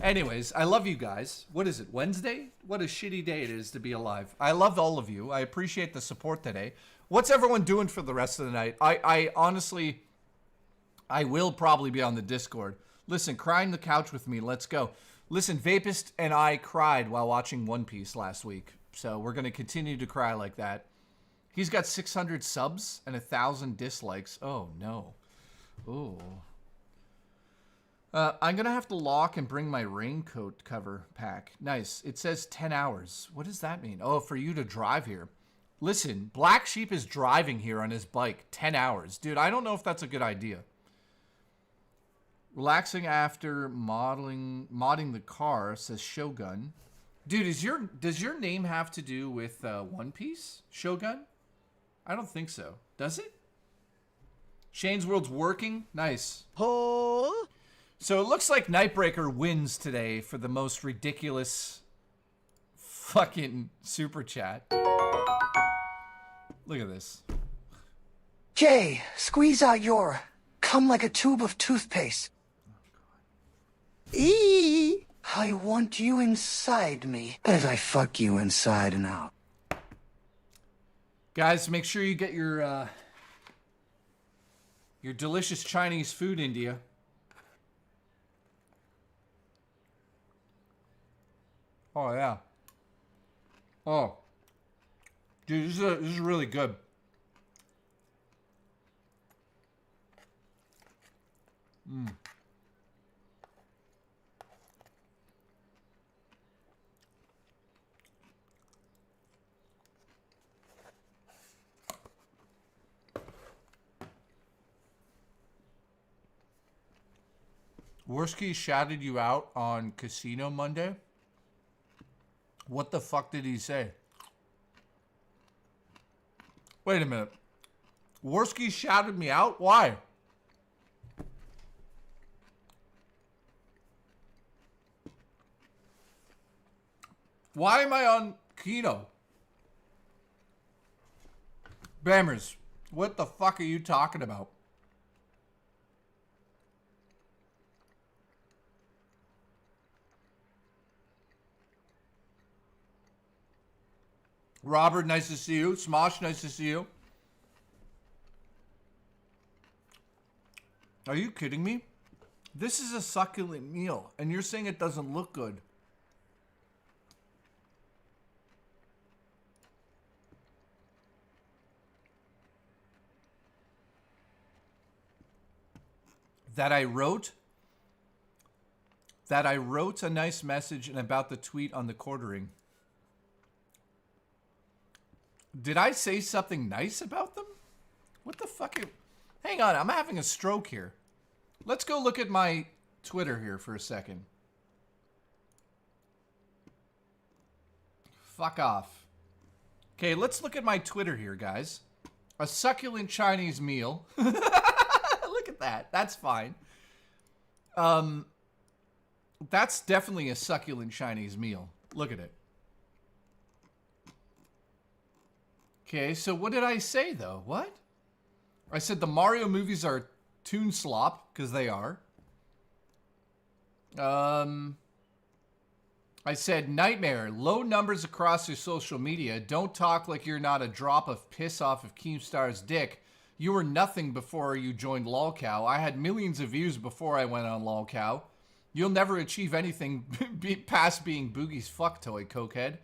[SPEAKER 5] Anyways, I love you guys. What is it, Wednesday? What a shitty day it is to be alive. I love all of you. I appreciate the support today. What's everyone doing for the rest of the night? I honestly, I will probably be on the Discord. Listen, cry on the couch with me. Let's go. Listen, Vapist and I cried while watching One Piece last week. So we're going to continue to cry like that. He's got 600 subs and 1,000 dislikes. Oh, no. Ooh. I'm going to have to lock and bring my raincoat cover pack. Nice. It says 10 hours. What does that mean? Oh, for you to drive here. Listen, Black Sheep is driving here on his bike 10 hours. Dude, I don't know if that's a good idea. Relaxing after modding the car, says Shogun. Dude, does your name have to do with One Piece? Shogun? I don't think so. Does it? Shane's World's working? Nice. Oh. So it looks like Nightbreaker wins today for the most ridiculous fucking super chat. Look at this.
[SPEAKER 2] Jay, squeeze out your cum like a tube of toothpaste. I want you inside me as I fuck you inside and out.
[SPEAKER 5] Guys, make sure you get your delicious Chinese food into you. Oh yeah. Oh, dude, this is really good. Mm. Worski shouted you out on Casino Monday. What the fuck did he say? Wait a minute. Worski shouted me out? Why? Why am I on Kino? Bammers, what the fuck are you talking about? Robert, nice to see you. Smosh, nice to see you. Are you kidding me? This is a succulent meal, and you're saying it doesn't look good. That I wrote a nice message and about the tweet on the quartering. Did I say something nice about them? What the fuck? Hang on, I'm having a stroke here. Let's go look at my Twitter here for a second. Fuck off. Okay, let's look at my Twitter here, guys. A succulent Chinese meal. Look at that. That's fine. That's definitely a succulent Chinese meal. Look at it. Okay, so what did I say, though? What? I said the Mario movies are toon slop, because they are. I said, Nightmare, low numbers across your social media. Don't talk like you're not a drop of piss off of Keemstar's dick. You were nothing before you joined LolCow. I had millions of views before I went on LolCow. You'll never achieve anything past being Boogie's fuck toy, cokehead.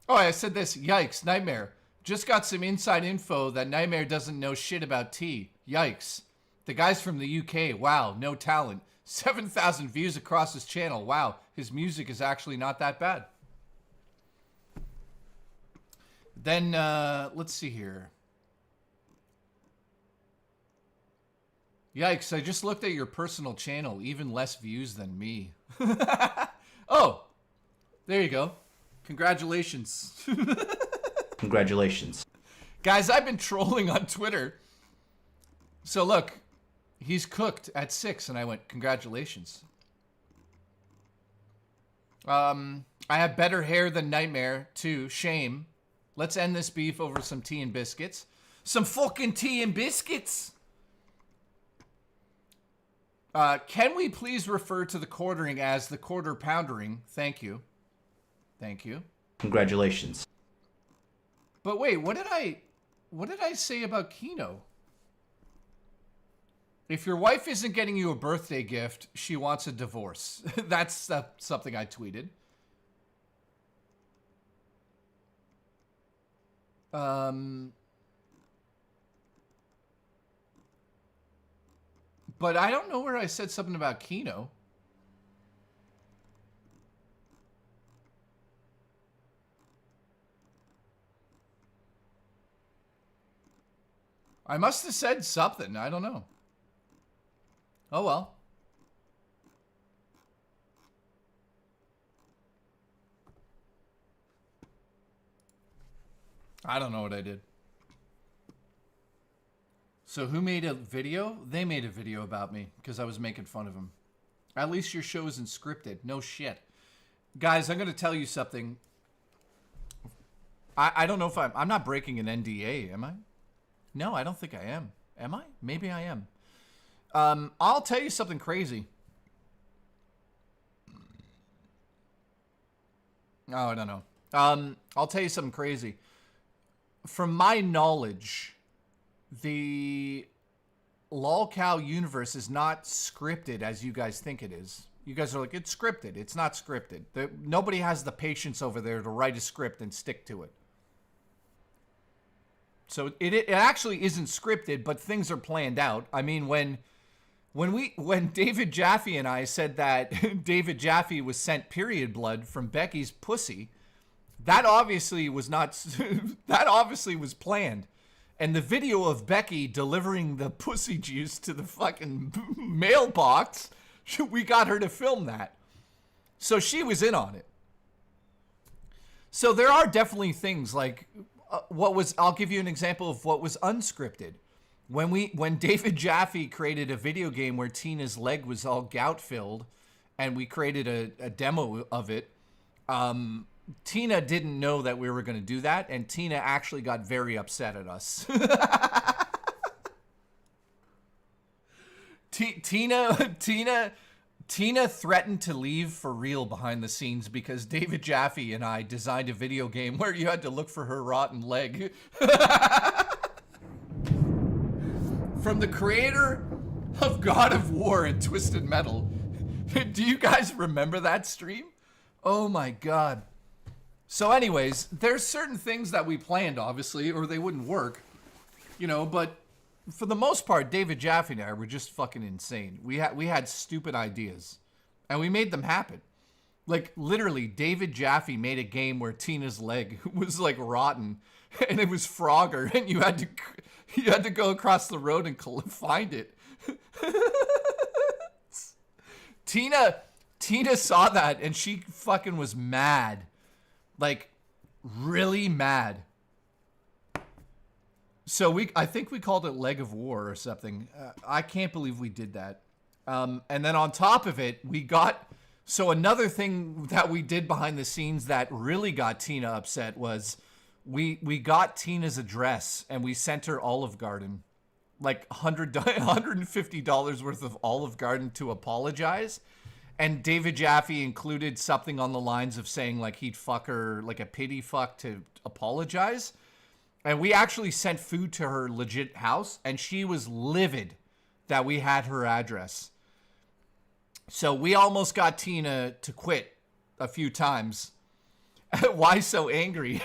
[SPEAKER 5] Oh, I said this. Yikes, Nightmare. Just got some inside info that Nightmare doesn't know shit about tea. Yikes. The guy's from the UK. Wow, no talent. 7,000 views across his channel. Wow, his music is actually not that bad. Then, let's see here. Yikes, I just looked at your personal channel. Even less views than me. Oh, there you go. Congratulations.
[SPEAKER 6] Congratulations.
[SPEAKER 5] Guys, I've been trolling on Twitter. So look, he's cooked at 6, and I went, congratulations. I have better hair than Nightmare, too. Shame. Let's end this beef over some tea and biscuits. Some fucking tea and biscuits! Can we please refer to the quartering as the quarter poundering? Thank you. Thank you.
[SPEAKER 6] Congratulations.
[SPEAKER 5] But wait, what did I say about Kino? If your wife isn't getting you a birthday gift, she wants a divorce. That's something I tweeted. But I don't know where I said something about Kino. I must have said something. I don't know. Oh, well. I don't know what I did. So who made a video? They made a video about me because I was making fun of him. At least your show isn't scripted. No shit. Guys, I'm going to tell you something. I don't know if I'm not breaking an NDA, am I? No, I don't think I am. Am I? Maybe I am. I'll tell you something crazy. Oh, I don't know. I'll tell you something crazy. From my knowledge, the LOLcow universe is not scripted as you guys think it is. You guys are like, it's scripted. It's not scripted. Nobody has the patience over there to write a script and stick to it. So it actually isn't scripted, but things are planned out. I mean, when David Jaffe and I said that David Jaffe was sent period blood from Becky's pussy, that obviously was not, that obviously was planned. And the video of Becky delivering the pussy juice to the fucking mailbox, we got her to film that. So she was in on it. So there are definitely things like I'll give you an example of what was unscripted. When David Jaffe created a video game where Tina's leg was all gout filled, and we created a demo of it, Tina didn't know that we were going to do that, and Tina actually got very upset at us. Tina threatened to leave for real behind the scenes because David Jaffe and I designed a video game where you had to look for her rotten leg. From the creator of God of War and Twisted Metal. Do you guys remember that stream? Oh my God. So anyways, there's certain things that we planned, obviously, or they wouldn't work. You know, but for the most part, David Jaffe and I were just fucking insane. We had stupid ideas, and we made them happen. Like, literally, David Jaffe made a game where Tina's leg was, like, rotten, and it was Frogger, and you had to go across the road and find it. Tina saw that, and she fucking was mad. Like, really mad. So I think we called it Leg of War or something. I can't believe we did that. And then on top of it, so another thing that we did behind the scenes that really got Tina upset was we got Tina's address and we sent her Olive Garden, like $150 worth of Olive Garden to apologize. And David Jaffe included something on the lines of saying like he'd fuck her like a pity fuck to apologize. And we actually sent food to her legit house, and she was livid that we had her address. So we almost got Tina to quit a few times. Why so angry?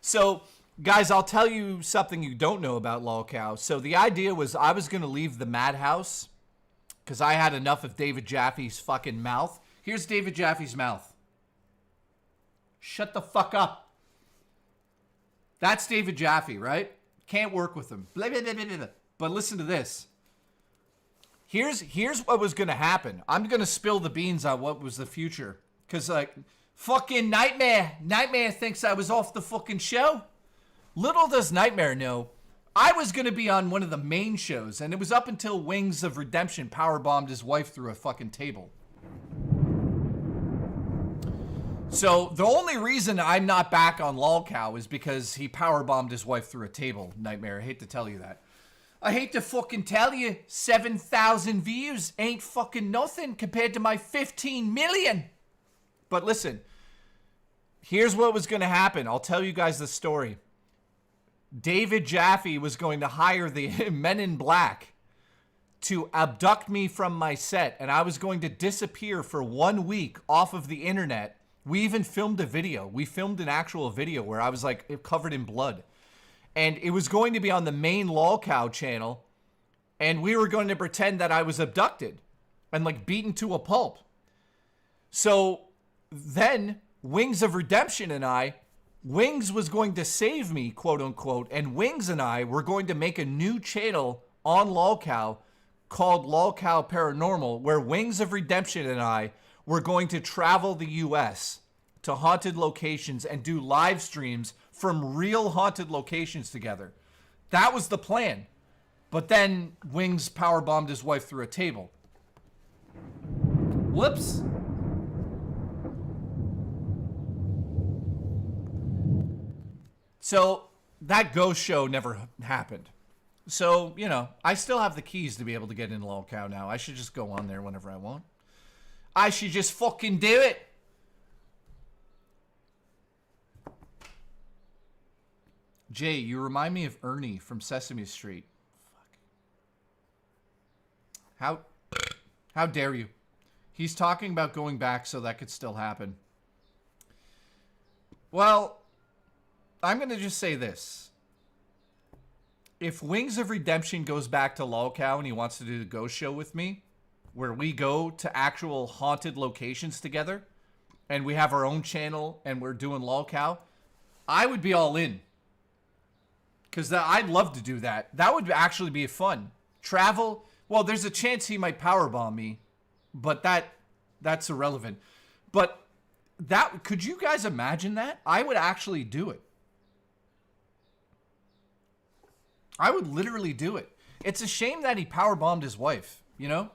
[SPEAKER 5] So, guys, I'll tell you something you don't know about LOLcow. So the idea was I was going to leave the madhouse because I had enough of David Jaffe's fucking mouth. Here's David Jaffe's mouth. Shut the fuck up. That's David Jaffe, right? Can't work with him. Blah, blah, blah, blah, blah. But listen to this. Here's what was going to happen. I'm going to spill the beans on what was the future. Because, like, fucking Nightmare thinks I was off the fucking show. Little does Nightmare know, I was going to be on one of the main shows. And it was up until Wings of Redemption powerbombed his wife through a fucking table. So the only reason I'm not back on LOLcow is because he powerbombed his wife through a table, Nightmare. I hate to tell you that. I hate to fucking tell you, 7,000 views ain't fucking nothing compared to my 15 million. But listen, here's what was going to happen. I'll tell you guys the story. David Jaffe was going to hire the Men in Black to abduct me from my set, and I was going to disappear for 1 week off of the internet. We even filmed a video. We filmed an actual video where I was like covered in blood. And it was going to be on the main LOLcow channel. And we were going to pretend that I was abducted and like beaten to a pulp. So then Wings of Redemption and Wings was going to save me, quote unquote. And Wings and I were going to make a new channel on LOLcow called LOLcow Paranormal, where Wings of Redemption and we're going to travel the U.S. to haunted locations and do live streams from real haunted locations together. That was the plan. But then Wings powerbombed his wife through a table. Whoops. So that ghost show never happened. So, you know, I still have the keys to be able to get into lolcow now. I should just go on there whenever I want. I should just fucking do it. Jay, you remind me of Ernie from Sesame Street. Fuck. How dare you? He's talking about going back, so that could still happen. Well, I'm going to just say this. If Wings of Redemption goes back to lolcow and he wants to do the ghost show with me, where we go to actual haunted locations together, and we have our own channel and we're doing lolcow, I would be all in. Because I'd love to do that. That would actually be fun. Travel, well, there's a chance he might powerbomb me, but that's irrelevant. But could you guys imagine that? I would actually do it. I would literally do it. It's a shame that he powerbombed his wife, you know?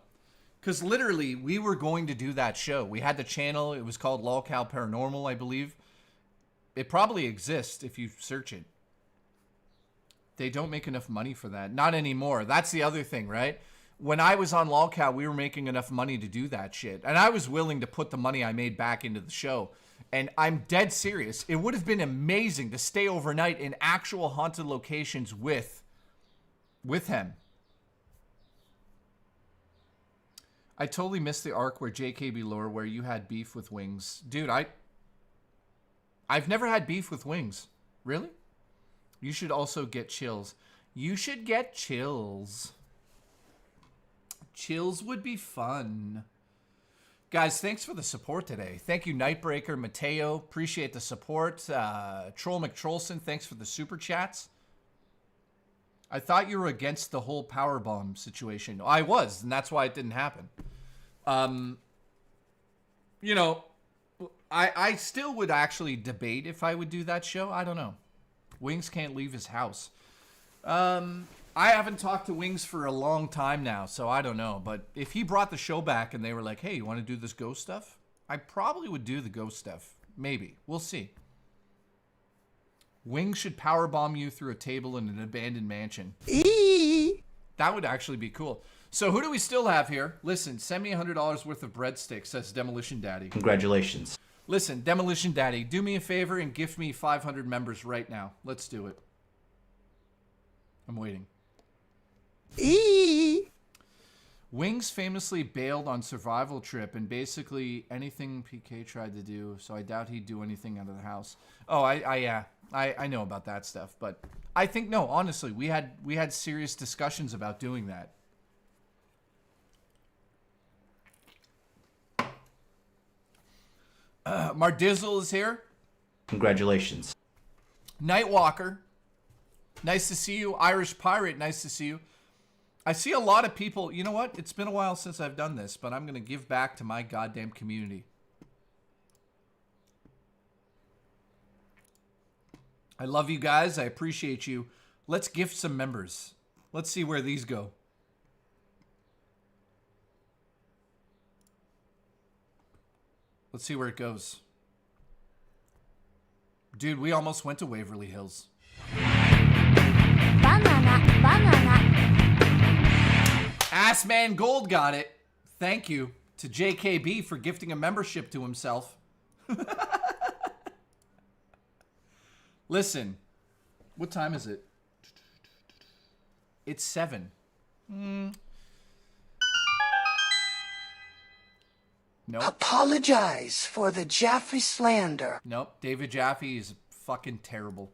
[SPEAKER 5] Because literally, we were going to do that show. We had the channel. It was called lolcow Paranormal, I believe. It probably exists if you search it. They don't make enough money for that. Not anymore. That's the other thing, right? When I was on lolcow, we were making enough money to do that shit. And I was willing to put the money I made back into the show. And I'm dead serious. It would have been amazing to stay overnight in actual haunted locations with him. I totally missed the arc where JKB lore where you had beef with Wings. Dude, I've never had beef with Wings. Really? You should also get chills. You should get chills. Chills would be fun. Guys, thanks for the support today. Thank you, Nightbreaker, Mateo. Appreciate the support. Troll McTrollson, thanks for the super chats. I thought you were against the whole powerbomb situation. I was, and that's why it didn't happen. You know, I still would actually debate if I would do that show. I don't know. Wings can't leave his house. I haven't talked to Wings for a long time now, so I don't know. But if he brought the show back and they were like, hey, you want to do this ghost stuff? I probably would do the ghost stuff. Maybe. We'll see. Wings should powerbomb you through a table in an abandoned mansion. That would actually be cool. So who do we still have here? Listen, send me $100 worth of breadsticks, says Demolition Daddy.
[SPEAKER 6] Congratulations.
[SPEAKER 5] Listen, Demolition Daddy, do me a favor and gift me 500 members right now. Let's do it. I'm waiting. Wings famously bailed on survival trip and basically anything PK tried to do, so I doubt he'd do anything out of the house. Oh, I know about that stuff, but I think, no, honestly, we had serious discussions about doing that. Mardizzle is here.
[SPEAKER 6] Congratulations.
[SPEAKER 5] Nightwalker, nice to see you. Irish Pirate, nice to see you. I see a lot of people. You know what? It's been a while since I've done this, but I'm going to give back to my goddamn community. I love you guys. I appreciate you. Let's gift some members. Let's see where these go. Let's see where it goes. Dude, we almost went to Waverly Hills.
[SPEAKER 13] Banana, banana.
[SPEAKER 5] Assman Gold got it. Thank you to JKB for gifting a membership to himself. Listen, what time is it? It's 7. Nope.
[SPEAKER 2] Apologize for the Jaffe slander.
[SPEAKER 5] Nope. David Jaffe is fucking terrible.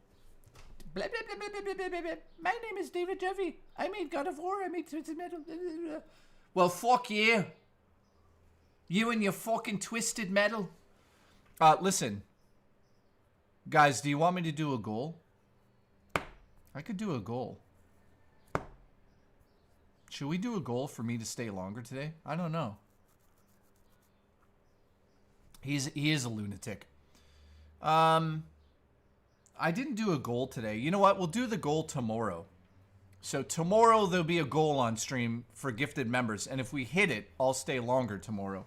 [SPEAKER 5] My name is David Jaffe. I made God of War. I made Twisted Metal. Well, fuck you. You and your fucking Twisted Metal. Listen. Guys, do you want me to do a goal? I could do a goal. Should we do a goal for me to stay longer today? I don't know. He is a lunatic. I didn't do a goal today. You know what? We'll do the goal tomorrow. So tomorrow there'll be a goal on stream for gifted members. And if we hit it, I'll stay longer tomorrow.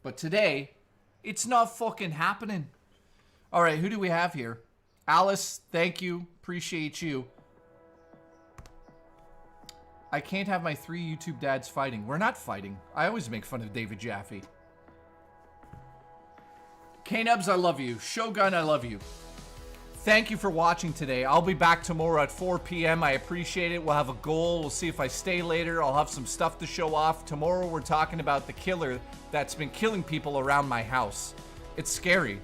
[SPEAKER 5] But today, it's not fucking happening. All right, who do we have here? Alice, thank you. Appreciate you. I can't have my 3 YouTube dads fighting. We're not fighting. I always make fun of David Jaffe. K-Nubs, I love you. Shogun, I love you. Thank you for watching today. I'll be back tomorrow at 4 p.m. I appreciate it. We'll have a goal. We'll see if I stay later. I'll have some stuff to show off. Tomorrow we're talking about the killer that's been killing people around my house. It's scary.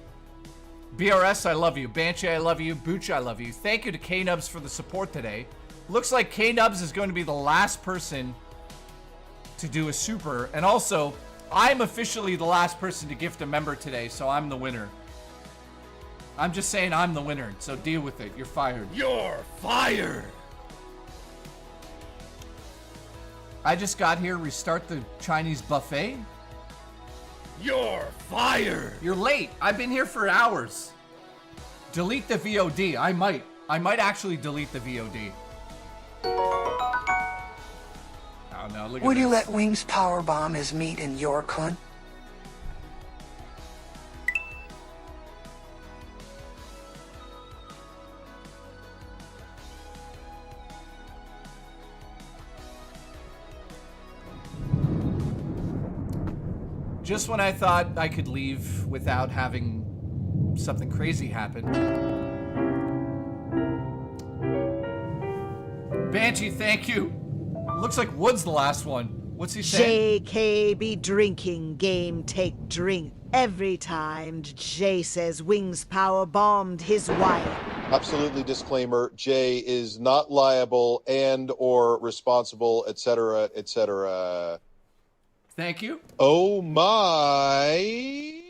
[SPEAKER 5] BRS, I love you. Banshee, I love you. Booch, I love you. Thank you to K-Nubs for the support today. Looks like K-Nubs is going to be the last person to do a super. And also, I'm officially the last person to gift a member today, so I'm the winner. I'm just saying I'm the winner, so deal with it. You're fired. You're fired! I just got here. Restart the Chinese buffet? You're fired! You're late. I've been here for hours. Delete the VOD. I might actually delete the VOD. Oh no, look at
[SPEAKER 2] Would you
[SPEAKER 5] this.
[SPEAKER 2] let Wings powerbomb his meat in your cunt?
[SPEAKER 5] Just when I thought I could leave without having something crazy happen. Banshee, thank you. Looks like Wood's the last one. What's he saying?
[SPEAKER 7] JKB drinking game take drink every time Jay says Wings power bombed his wife.
[SPEAKER 14] Absolutely disclaimer, Jay is not liable and or responsible, etc., etc.
[SPEAKER 5] Thank you.
[SPEAKER 14] Oh my.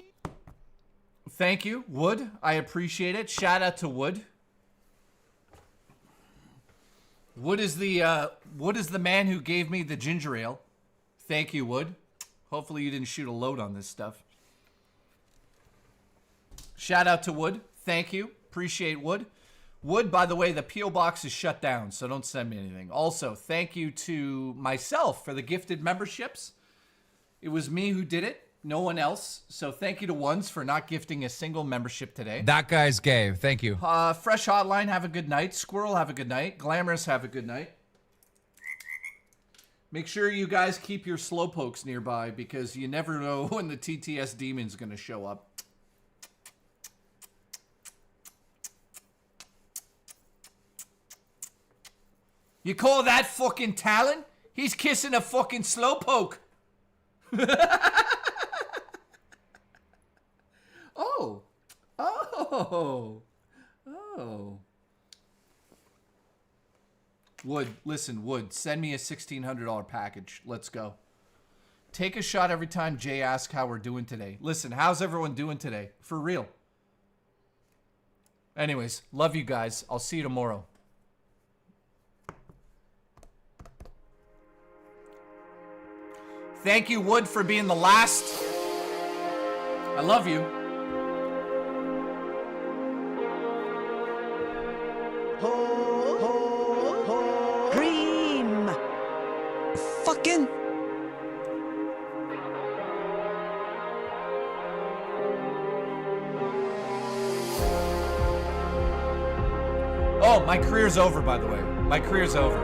[SPEAKER 5] Thank you, Wood. I appreciate it. Shout out to Wood. Wood is the man who gave me the ginger ale. Thank you, Wood. Hopefully you didn't shoot a load on this stuff. Shout out to Wood. Thank you. Appreciate Wood. Wood, by the way, the P.O. box is shut down, so don't send me anything. Also, thank you to myself for the gifted memberships. It was me who did it, no one else. So thank you to Ones for not gifting a single membership today.
[SPEAKER 1] That guy's gay. Thank you.
[SPEAKER 5] Fresh Hotline, have a good night. Squirrel, have a good night. Glamorous, have a good night. Make sure you guys keep your slowpokes nearby because you never know when the TTS demon's going to show up. You call that fucking talent? He's kissing a fucking slowpoke. Oh. Oh. Oh. Wood, listen, Wood, send me a $1,600 package. Let's go. Take a shot every time Jay asks how we're doing today. Listen, how's everyone doing today? For real. Anyways, love you guys. I'll see you tomorrow. Thank you, Wood, for being the last. I love you.
[SPEAKER 7] Cream.
[SPEAKER 4] Fucking.
[SPEAKER 5] Oh, my career's over, by the way. My career's over.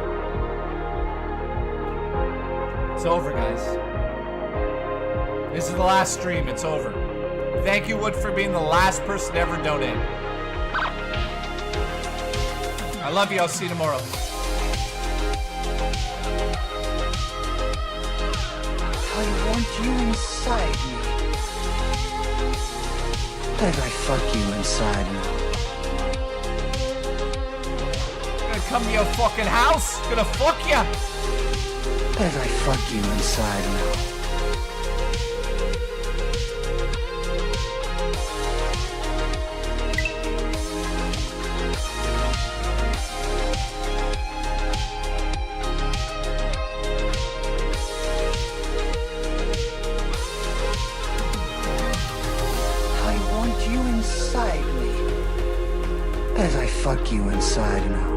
[SPEAKER 5] It's over, guys. This is the last stream. It's over. Thank you, Wood, for being the last person to ever donate. I love you. I'll see you tomorrow.
[SPEAKER 2] I want you inside me. As I fuck you inside now.
[SPEAKER 5] Gonna come to your fucking house. Gonna fuck ya.
[SPEAKER 2] As I fuck you inside now. I want you inside me. As I fuck you inside now.